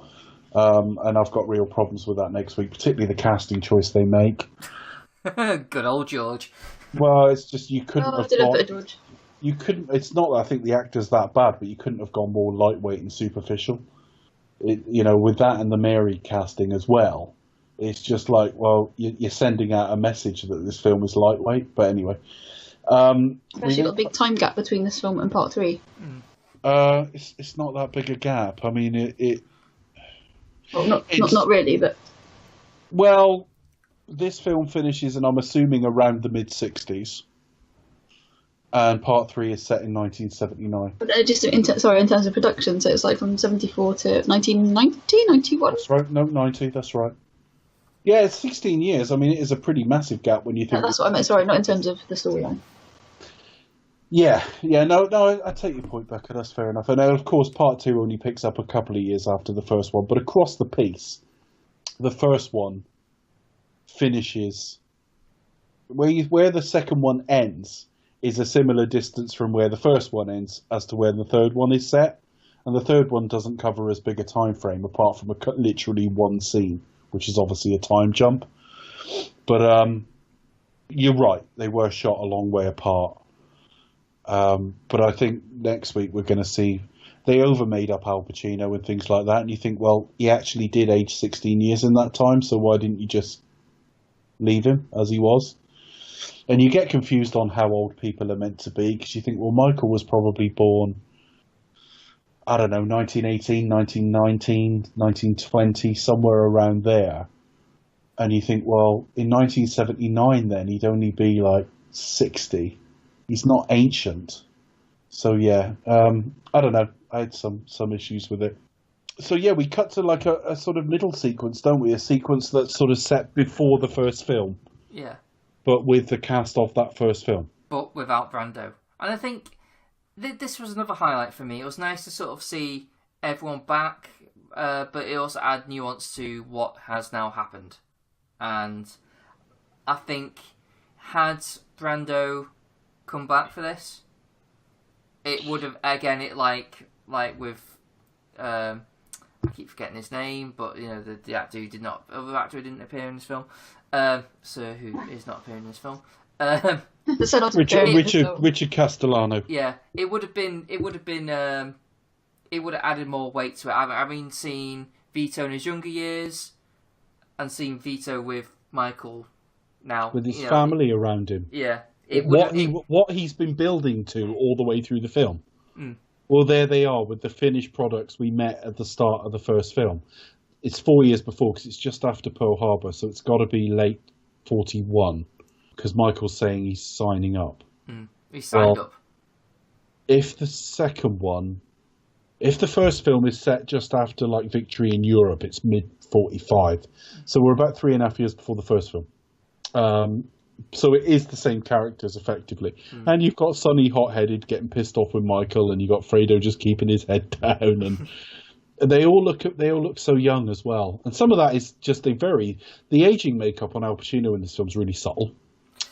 And I've got real problems with that next week, particularly the casting choice they make. Good old George. Well, it's just you couldn't have gone... George. You couldn't... It's not that I think the actor's that bad, but you couldn't have gone more lightweight and superficial. With that and the Mary casting as well, it's just like, well, you're sending out a message that this film is lightweight. But anyway, especially got a big time gap between this film and part 3. It's not that big a gap. I mean, well, not really, but well, this film finishes, and I'm assuming around the mid-60s. And part 3 is set in 1979. But just in terms of production, so it's like from 74 to 1990, 91? That's right, no, 90, that's right. Yeah, it's 16 years. I mean, it is a pretty massive gap when you think... That's what I meant, sorry, not in terms of the storyline. Yeah, no, I take your point, Becca, that's fair enough. And of course, part 2 only picks up a couple of years after the first one, but across the piece, the first one finishes... Where the second one ends... is a similar distance from where the first one ends as to where the third one is set. And the third one doesn't cover as big a time frame apart from literally one scene, which is obviously a time jump. But you're right, they were shot a long way apart. But I think next week we're going to see they overmade up Al Pacino and things like that. And you think, well, he actually did age 16 years in that time, so why didn't you just leave him as he was? And you get confused on how old people are meant to be because you think, well, Michael was probably born, I don't know, 1918, 1919, 1920, somewhere around there. And you think, well, in 1979 then, he'd only be like 60. He's not ancient. So, yeah, I don't know. I had some issues with it. So, yeah, we cut to like a sort of middle sequence, don't we? A sequence that's sort of set before the first film. Yeah. But with the cast of that first film. But without Brando. And I think this was another highlight for me. It was nice to sort of see everyone back, but it also added nuance to what has now happened. And I think had Brando come back for this, it would have, again, like with... I keep forgetting his name, but the actor who didn't appear in this film. Sir who is not appearing in this film. Richard Castellano. Yeah, it would have added more weight to it. Having seen Vito in his younger years, and seen Vito with Michael now with his family around him. Yeah, what he's been building to all the way through the film. Mm. Well, there they are with the finished products we met at the start of the first film. It's 4 years before because it's just after Pearl Harbor, so it's got to be late 41 because Michael's saying he's signing up. He signed up. If the first film is set just after like Victory in Europe, it's mid 45, so we're about 3.5 years before the first film. So it is the same characters effectively, and you've got Sonny hot-headed getting pissed off with Michael, and you got Fredo just keeping his head down, and they all look so young as well. And some of that is just the aging makeup on Al Pacino in this film is really subtle.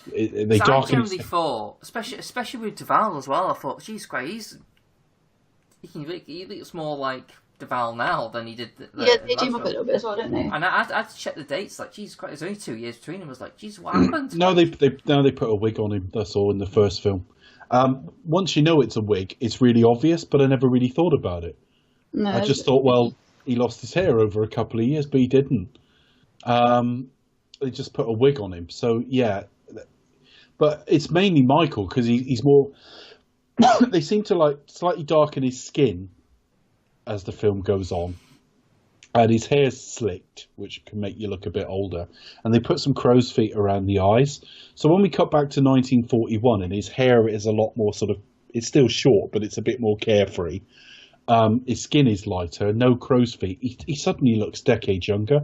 They so darken. I generally thought, especially with Duvall as well, I thought, geez, Christ, he looks more like Duvall now than he did. Yeah, they team up a little bit as well, don't they? And I had to check the dates. Like, geez, there's only 2 years between them. I was like, geez, what happened? No, they put a wig on him. That's all in the first film. Once you know it's a wig, it's really obvious. But I never really thought about it. No, I just thought, well, he lost his hair over a couple of years, but he didn't. They just put a wig on him. So yeah, but it's mainly Michael because he's more. They seem to like slightly darken his skin as the film goes on, and his hair's slicked, which can make you look a bit older. And they put some crow's feet around the eyes. So when we cut back to 1941, and his hair is a lot more sort of, it's still short, but it's a bit more carefree. His skin is lighter, no crow's feet. He suddenly looks decades younger.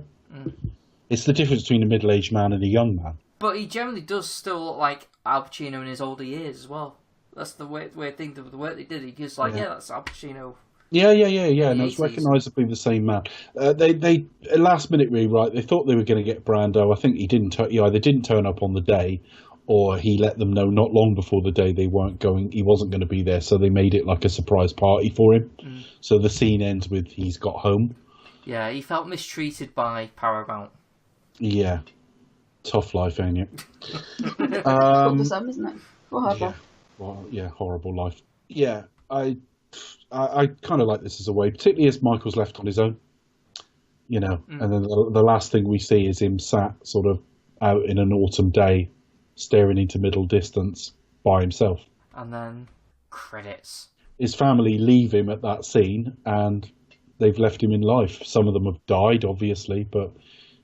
It's the difference between a middle-aged man and a young man. But he generally does still look like Al Pacino in his older years as well. That's the weird thing, the work they did. He goes like, yeah, that's Al Pacino. Yeah. And it's recognisably the same man. They last minute rewrite. They thought they were going to get Brando. I think he didn't. He either didn't turn up on the day, or he let them know not long before the day he wasn't going to be there. So they made it like a surprise party for him. So the scene ends with he's got home. Yeah, he felt mistreated by Paramount. Yeah, tough life, ain't it? For some, isn't it? Or horrible. Yeah. Well, yeah, horrible life. Yeah, I kind of like this as a way, particularly as Michael's left on his own, and then the last thing we see is him sat sort of out in an autumn day, staring into middle distance by himself. And then credits. His family leave him at that scene, and they've left him in life. Some of them have died, obviously, but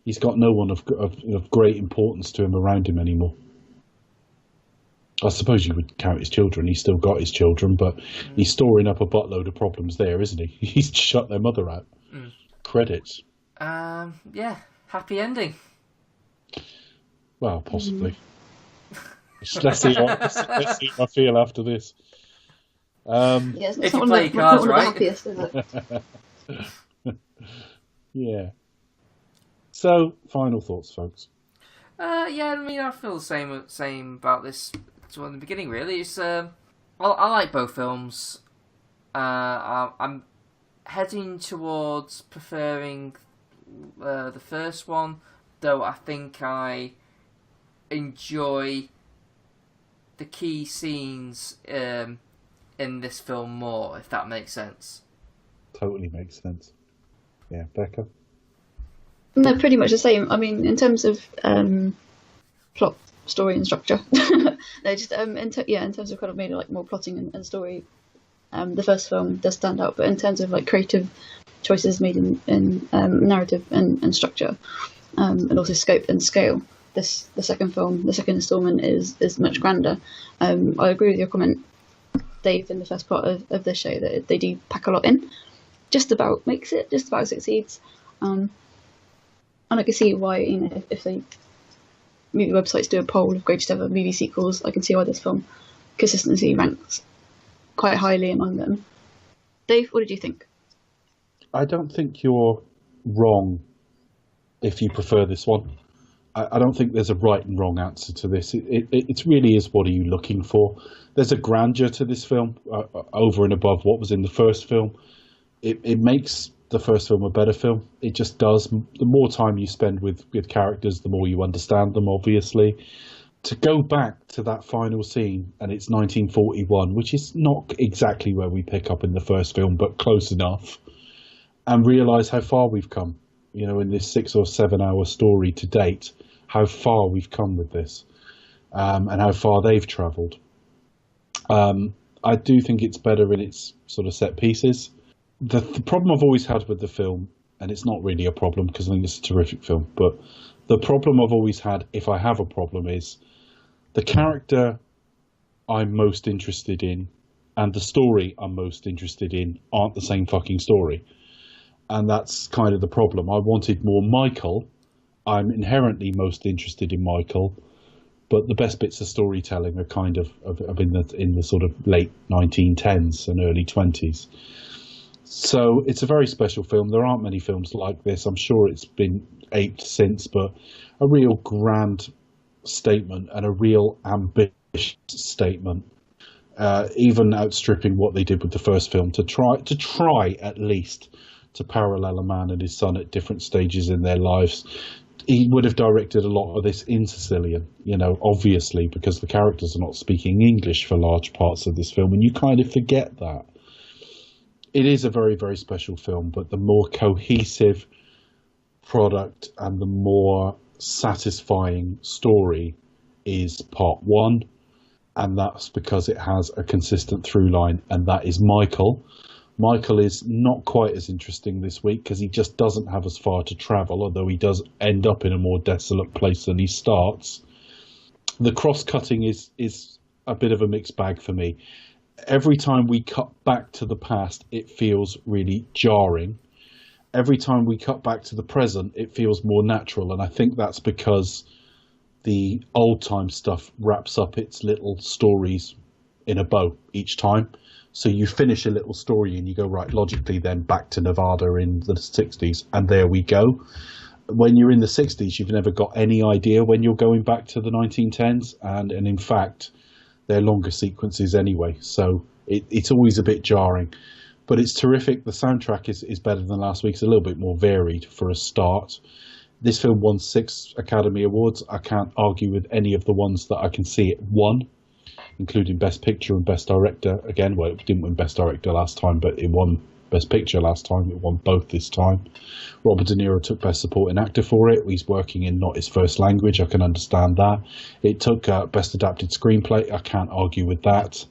he's got no one of great importance to him around him anymore. I suppose you would count his children. He's still got his children, but he's storing up a buttload of problems there, isn't he? He's shut their mother out. Credits. Yeah, happy ending. Well, possibly. Let's see how I feel after this. Yes, if you play cards right. Happiest, is it? Yeah. So, final thoughts, folks. Yeah, I mean, I feel the same about this in the beginning, really. It's I like both films. I'm heading towards preferring the first one, though I think I enjoy the key scenes in this film more, if that makes sense. Totally makes sense. Yeah, Becca? No, pretty much the same. I mean, in terms of plot, story, and structure, no, just in terms of kind of maybe like more plotting and story, the first film does stand out. But in terms of like creative choices made in narrative and structure, and also scope and scale, the second film, the second installment is much grander. I agree with your comment, Dave, in the first part of this show that they do pack a lot in. Just about makes it, just about succeeds. And I can see why, if they movie websites do a poll of greatest ever movie sequels, I can see why this film consistency ranks quite highly among them. Dave, what did you think? I don't think you're wrong if you prefer this one. I don't think there's a right and wrong answer to this. It really is, what are you looking for? There's a grandeur to this film over and above what was in the first film. It makes the first film a better film. It just does. The more time you spend with characters, the more you understand them, obviously. To go back to that final scene, and it's 1941, which is not exactly where we pick up in the first film, but close enough, and realise how far we've come, in this 6 or 7 hour story to date, how far we've come with this, and how far they've travelled. I do think it's better in its sort of set pieces. The problem I've always had with the film, and it's not really a problem because I think it's a terrific film, but the problem I've always had, if I have a problem, is the character I'm most interested in and the story I'm most interested in aren't the same fucking story. And that's kind of the problem. I wanted more Michael. I'm inherently most interested in Michael. but the best bits of storytelling are kind of in the sort of late 1910s and early 20s. So it's a very special film. There aren't many films like this. I'm sure it's been aped since, but a real grand statement and a real ambitious statement, even outstripping what they did with the first film, to try at least to parallel a man and his son at different stages in their lives. He would have directed a lot of this in Sicilian, obviously, because the characters are not speaking English for large parts of this film, and you kind of forget that. It is a very, very special film, but the more cohesive product and the more satisfying story is part one, and that's because it has a consistent through line, and that is Michael. Michael is not quite as interesting this week because he just doesn't have as far to travel, although he does end up in a more desolate place than he starts. The cross-cutting is a bit of a mixed bag for me. Every time we cut back to the past, it feels really jarring. Every time we cut back to the present, it feels more natural, and I think that's because the old-time stuff wraps up its little stories in a bow each time. So you finish a little story and you go, right, logically then back to Nevada in the 60s, and there we go. When you're in the 60s, you've never got any idea when you're going back to the 1910s, and in fact, they're longer sequences anyway, so it's always a bit jarring. But it's terrific. The soundtrack is better than last week's, a little bit more varied for a start. This film won 6 Academy Awards. I can't argue with any of the ones that I can see it won, including Best Picture and Best Director. Again, well, it didn't win Best Director last time, but it won Best Picture last time. It won both this time. Robert De Niro took Best Supporting Actor for it. He's working in not his first language. I can understand that. It took Best Adapted Screenplay. I can't argue with that.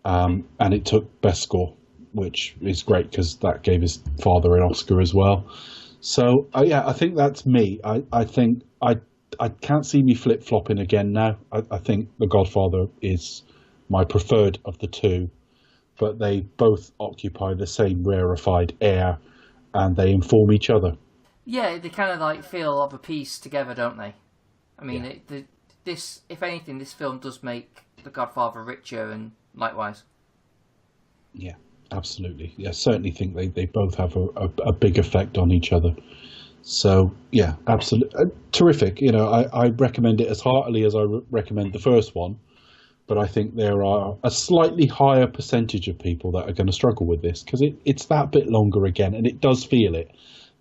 And it took Best Score, which is great because that gave his father an Oscar as well. So, yeah, I think that's me. I think I can't see me flip-flopping again now. I think The Godfather is my preferred of the two, but they both occupy the same rarefied air, and they inform each other. Yeah, they kind of like feel of a piece together, don't they? I mean, Yeah. this, if anything, this film does make The Godfather richer, and likewise. Yeah, absolutely. Yeah, certainly think they both have a big effect on each other. So, yeah, absolutely. Terrific. I recommend it as heartily as I recommend the first one, but I think there are a slightly higher percentage of people that are going to struggle with this because it's that bit longer again, and it does feel it.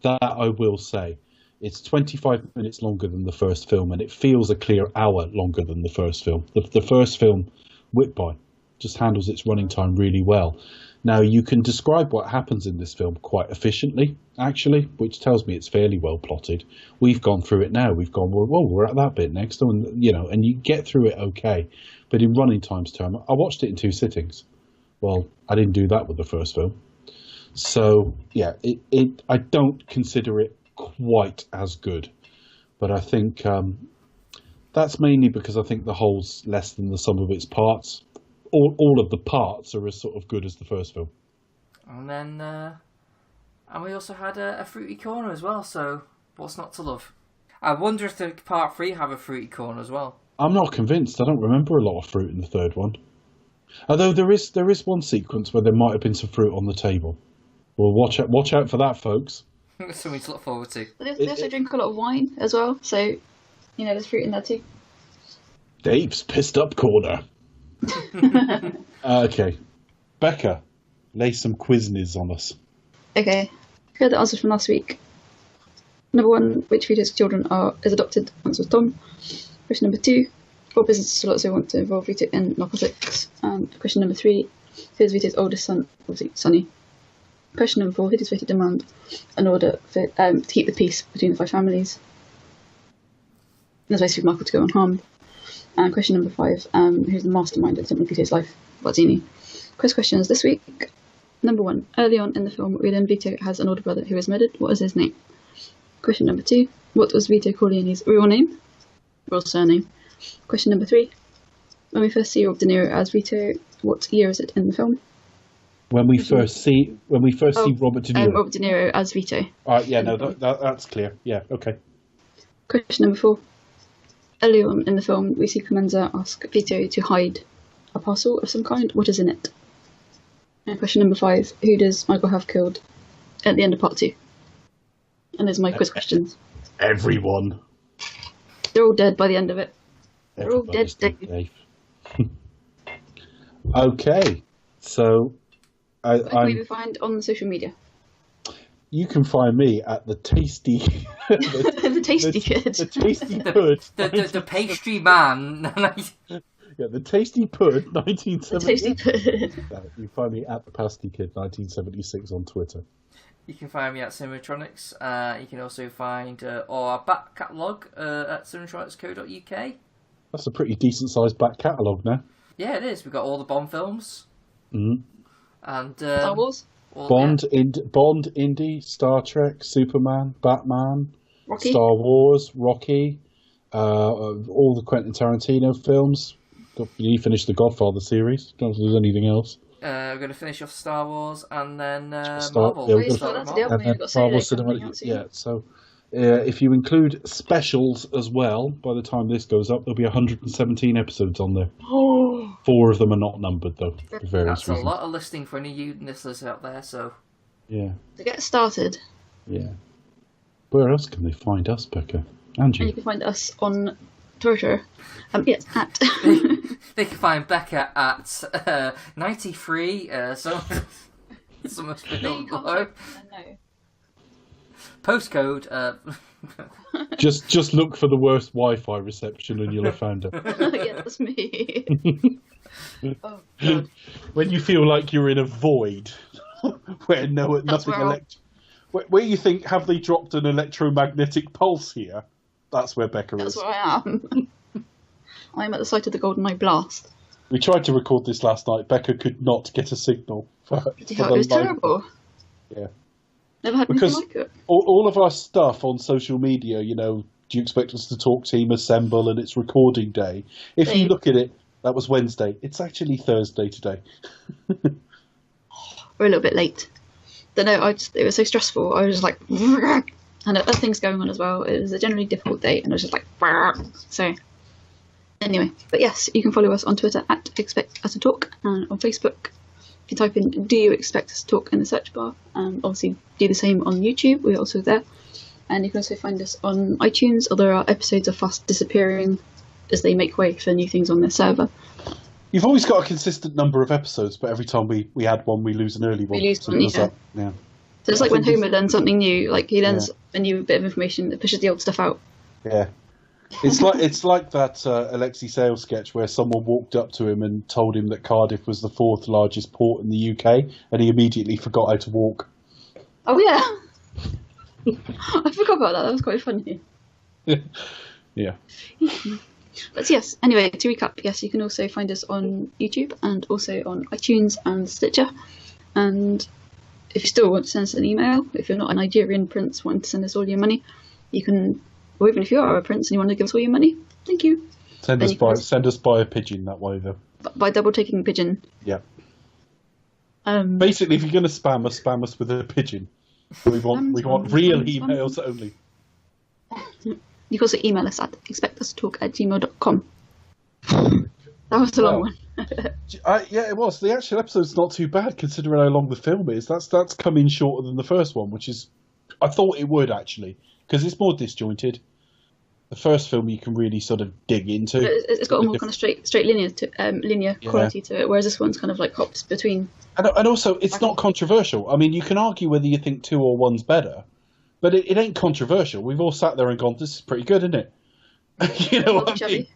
That I will say. It's 25 minutes longer than the first film, and it feels a clear hour longer than the first film. The first film, Whip By, just handles its running time really well. Now, you can describe what happens in this film quite efficiently, actually, which tells me it's fairly well plotted. We've gone through it now. We've gone, well, we're at that bit next, and you get through it okay. But in running times term, I watched it in 2 sittings. Well, I didn't do that with the first film. So, yeah, I don't consider it quite as good. But I think that's mainly because I think the whole's less than the sum of its parts. All of the parts are as sort of good as the first film. And then, and we also had a fruity corner as well, so what's not to love? I wonder if the part 3 have a fruity corner as well. I'm not convinced. I don't remember a lot of fruit in the third one. Although there is one sequence where there might have been some fruit on the table. Well, watch out for that, folks. Something to look forward to. They also drink a lot of wine as well, so, there's fruit in there too. Dave's pissed up corner. Okay. Becca, lay some quizness on us. Okay. Here are the answers from last week. Number 1, which Vito's children is adopted? Answer was Tom. Question number 2, what businesses does Lotso want to involve Vito in narcotics? And question number 3, who is Vito's oldest son? Obviously, Sonny. Question number 4, who does Vito demand an order to keep the peace between the 5 families? There's basically Michael to go unharmed. And question number 5, who's the mastermind of Vito's life? Barzini. Quiz questions this week. Number 1, early on in the film, we learn Vito has an older brother who is murdered. What is his name? Question number 2, what was Vito Corleone's real name? Real surname. Question number 3, when we first see Rob De Niro as Vito, what year is it in the film? When we first see Robert De Niro. Robert De Niro as Vito. Yeah, no, that's clear. Yeah, okay. Question number 4, early on in the film, we see Clemenza ask Vito to hide a parcel of some kind. What is in it? And question number 5, who does Michael have killed at the end of part 2? And there's my quiz questions. Everyone. They're all dead by the end of it. They're all dead, Dave. Okay, so Where can we find on social media? you can find me at the tasty, the tasty kid, the tasty pud, the pastry man. yeah, the tasty pud, 1976. the tasty kid. You find me at the pasty kid, 1976 on Twitter. You can find me at Cinematronics. You can also find our back catalogue at cinematronics.co.uk. That's a pretty decent sized back catalogue now. Yeah, it is. We've got all the Bond films. Mm-hmm. And Star Wars. Bond, Indy, Star Trek, Superman, Batman, Rocky. Star Wars, Rocky, all the Quentin Tarantino films. You finished the Godfather series. Don't know if there's anything else. We're going to finish off Star Wars and then Marvel. Marvel. Marvel Cinematic. Yeah, so if you include specials as well, by the time this goes up, there'll be 117 episodes on there. 4 of them are not numbered, though, for various reasons. That's a lot of listing for any you listeners out there, so... Yeah. To get started. Yeah. Where else can they find us, Becca? Angie? And you can find us on Twitter. Yes, at... They can find Becca at 93, some must be below. Postcode... Just look for the worst Wi-Fi reception and you'll have found her. Yeah, that's me. Oh, God. When you feel like you're in a void where where you think, have they dropped an electromagnetic pulse here? That's where Becca is. That's where I am. I'm at the site of the GoldenEye blast. We tried to record this last night. Becca could not get a signal. It was terrible. Yeah. Never had anything like it. All of our stuff on social media, you know, do you expect us to talk team assemble and it's recording day? If you look at it, that was Wednesday. It's actually Thursday today. We're a little bit late. But no, it was so stressful. I was just like, and other things going on as well. It was a generally difficult day, and I was just like, so. Anyway, but yes, you can follow us on Twitter at Expect Us to Talk, and on Facebook, if you type in "Do you expect us to talk" in the search bar, and obviously do the same on YouTube. We're also there, and you can also find us on iTunes. Although our episodes are fast disappearing as they make way for new things on their server. You've always got a consistent number of episodes, but every time we add one, we lose an early one. We lose one, yeah. Yeah. So it's like when Homer learns something new, like he learns a new bit of information that pushes the old stuff out. Yeah. It's like that Alexi Sales sketch where someone walked up to him and told him that Cardiff was the 4th largest port in the UK, and he immediately forgot how to walk. Oh yeah, I forgot about that. That was quite funny. Yeah. But yes, anyway, to recap, yes, you can also find us on YouTube and also on iTunes and Stitcher. And if you still want to send us an email, if you're not a Nigerian prince wanting to send us all your money, you can. Or even if you are a prince and you want to give us all your money, thank you. Send us by a pigeon that way, though. By double taking pigeon. Yeah. Basically, if you're going to spam us with a pigeon. We want real emails only. You can also email us at expectustalk@gmail.com. That was a long one. Yeah, it was. The actual episode's not too bad considering how long the film is. That's come in shorter than the first one, which is... I thought it would, actually, because it's more disjointed. The first film you can really sort of dig into. It's got a more kind of straight linear quality to it, whereas this one's kind of like hops between. And also, it's not controversial. I mean, you can argue whether you think 2 or 1's better, but it ain't controversial. We've all sat there and gone, "This is pretty good, isn't it?" You know what I mean?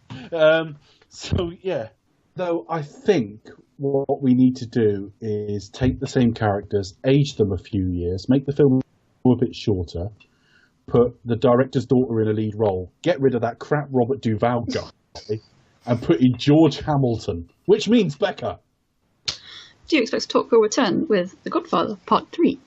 So yeah. Though I think what we need to do is take the same characters, age them a few years, make the film a bit shorter. Put the director's daughter in a lead role, get rid of that crap Robert Duvall guy, and put in George Hamilton, which means Becca. Do you expect to talk will return with The Godfather Part 3?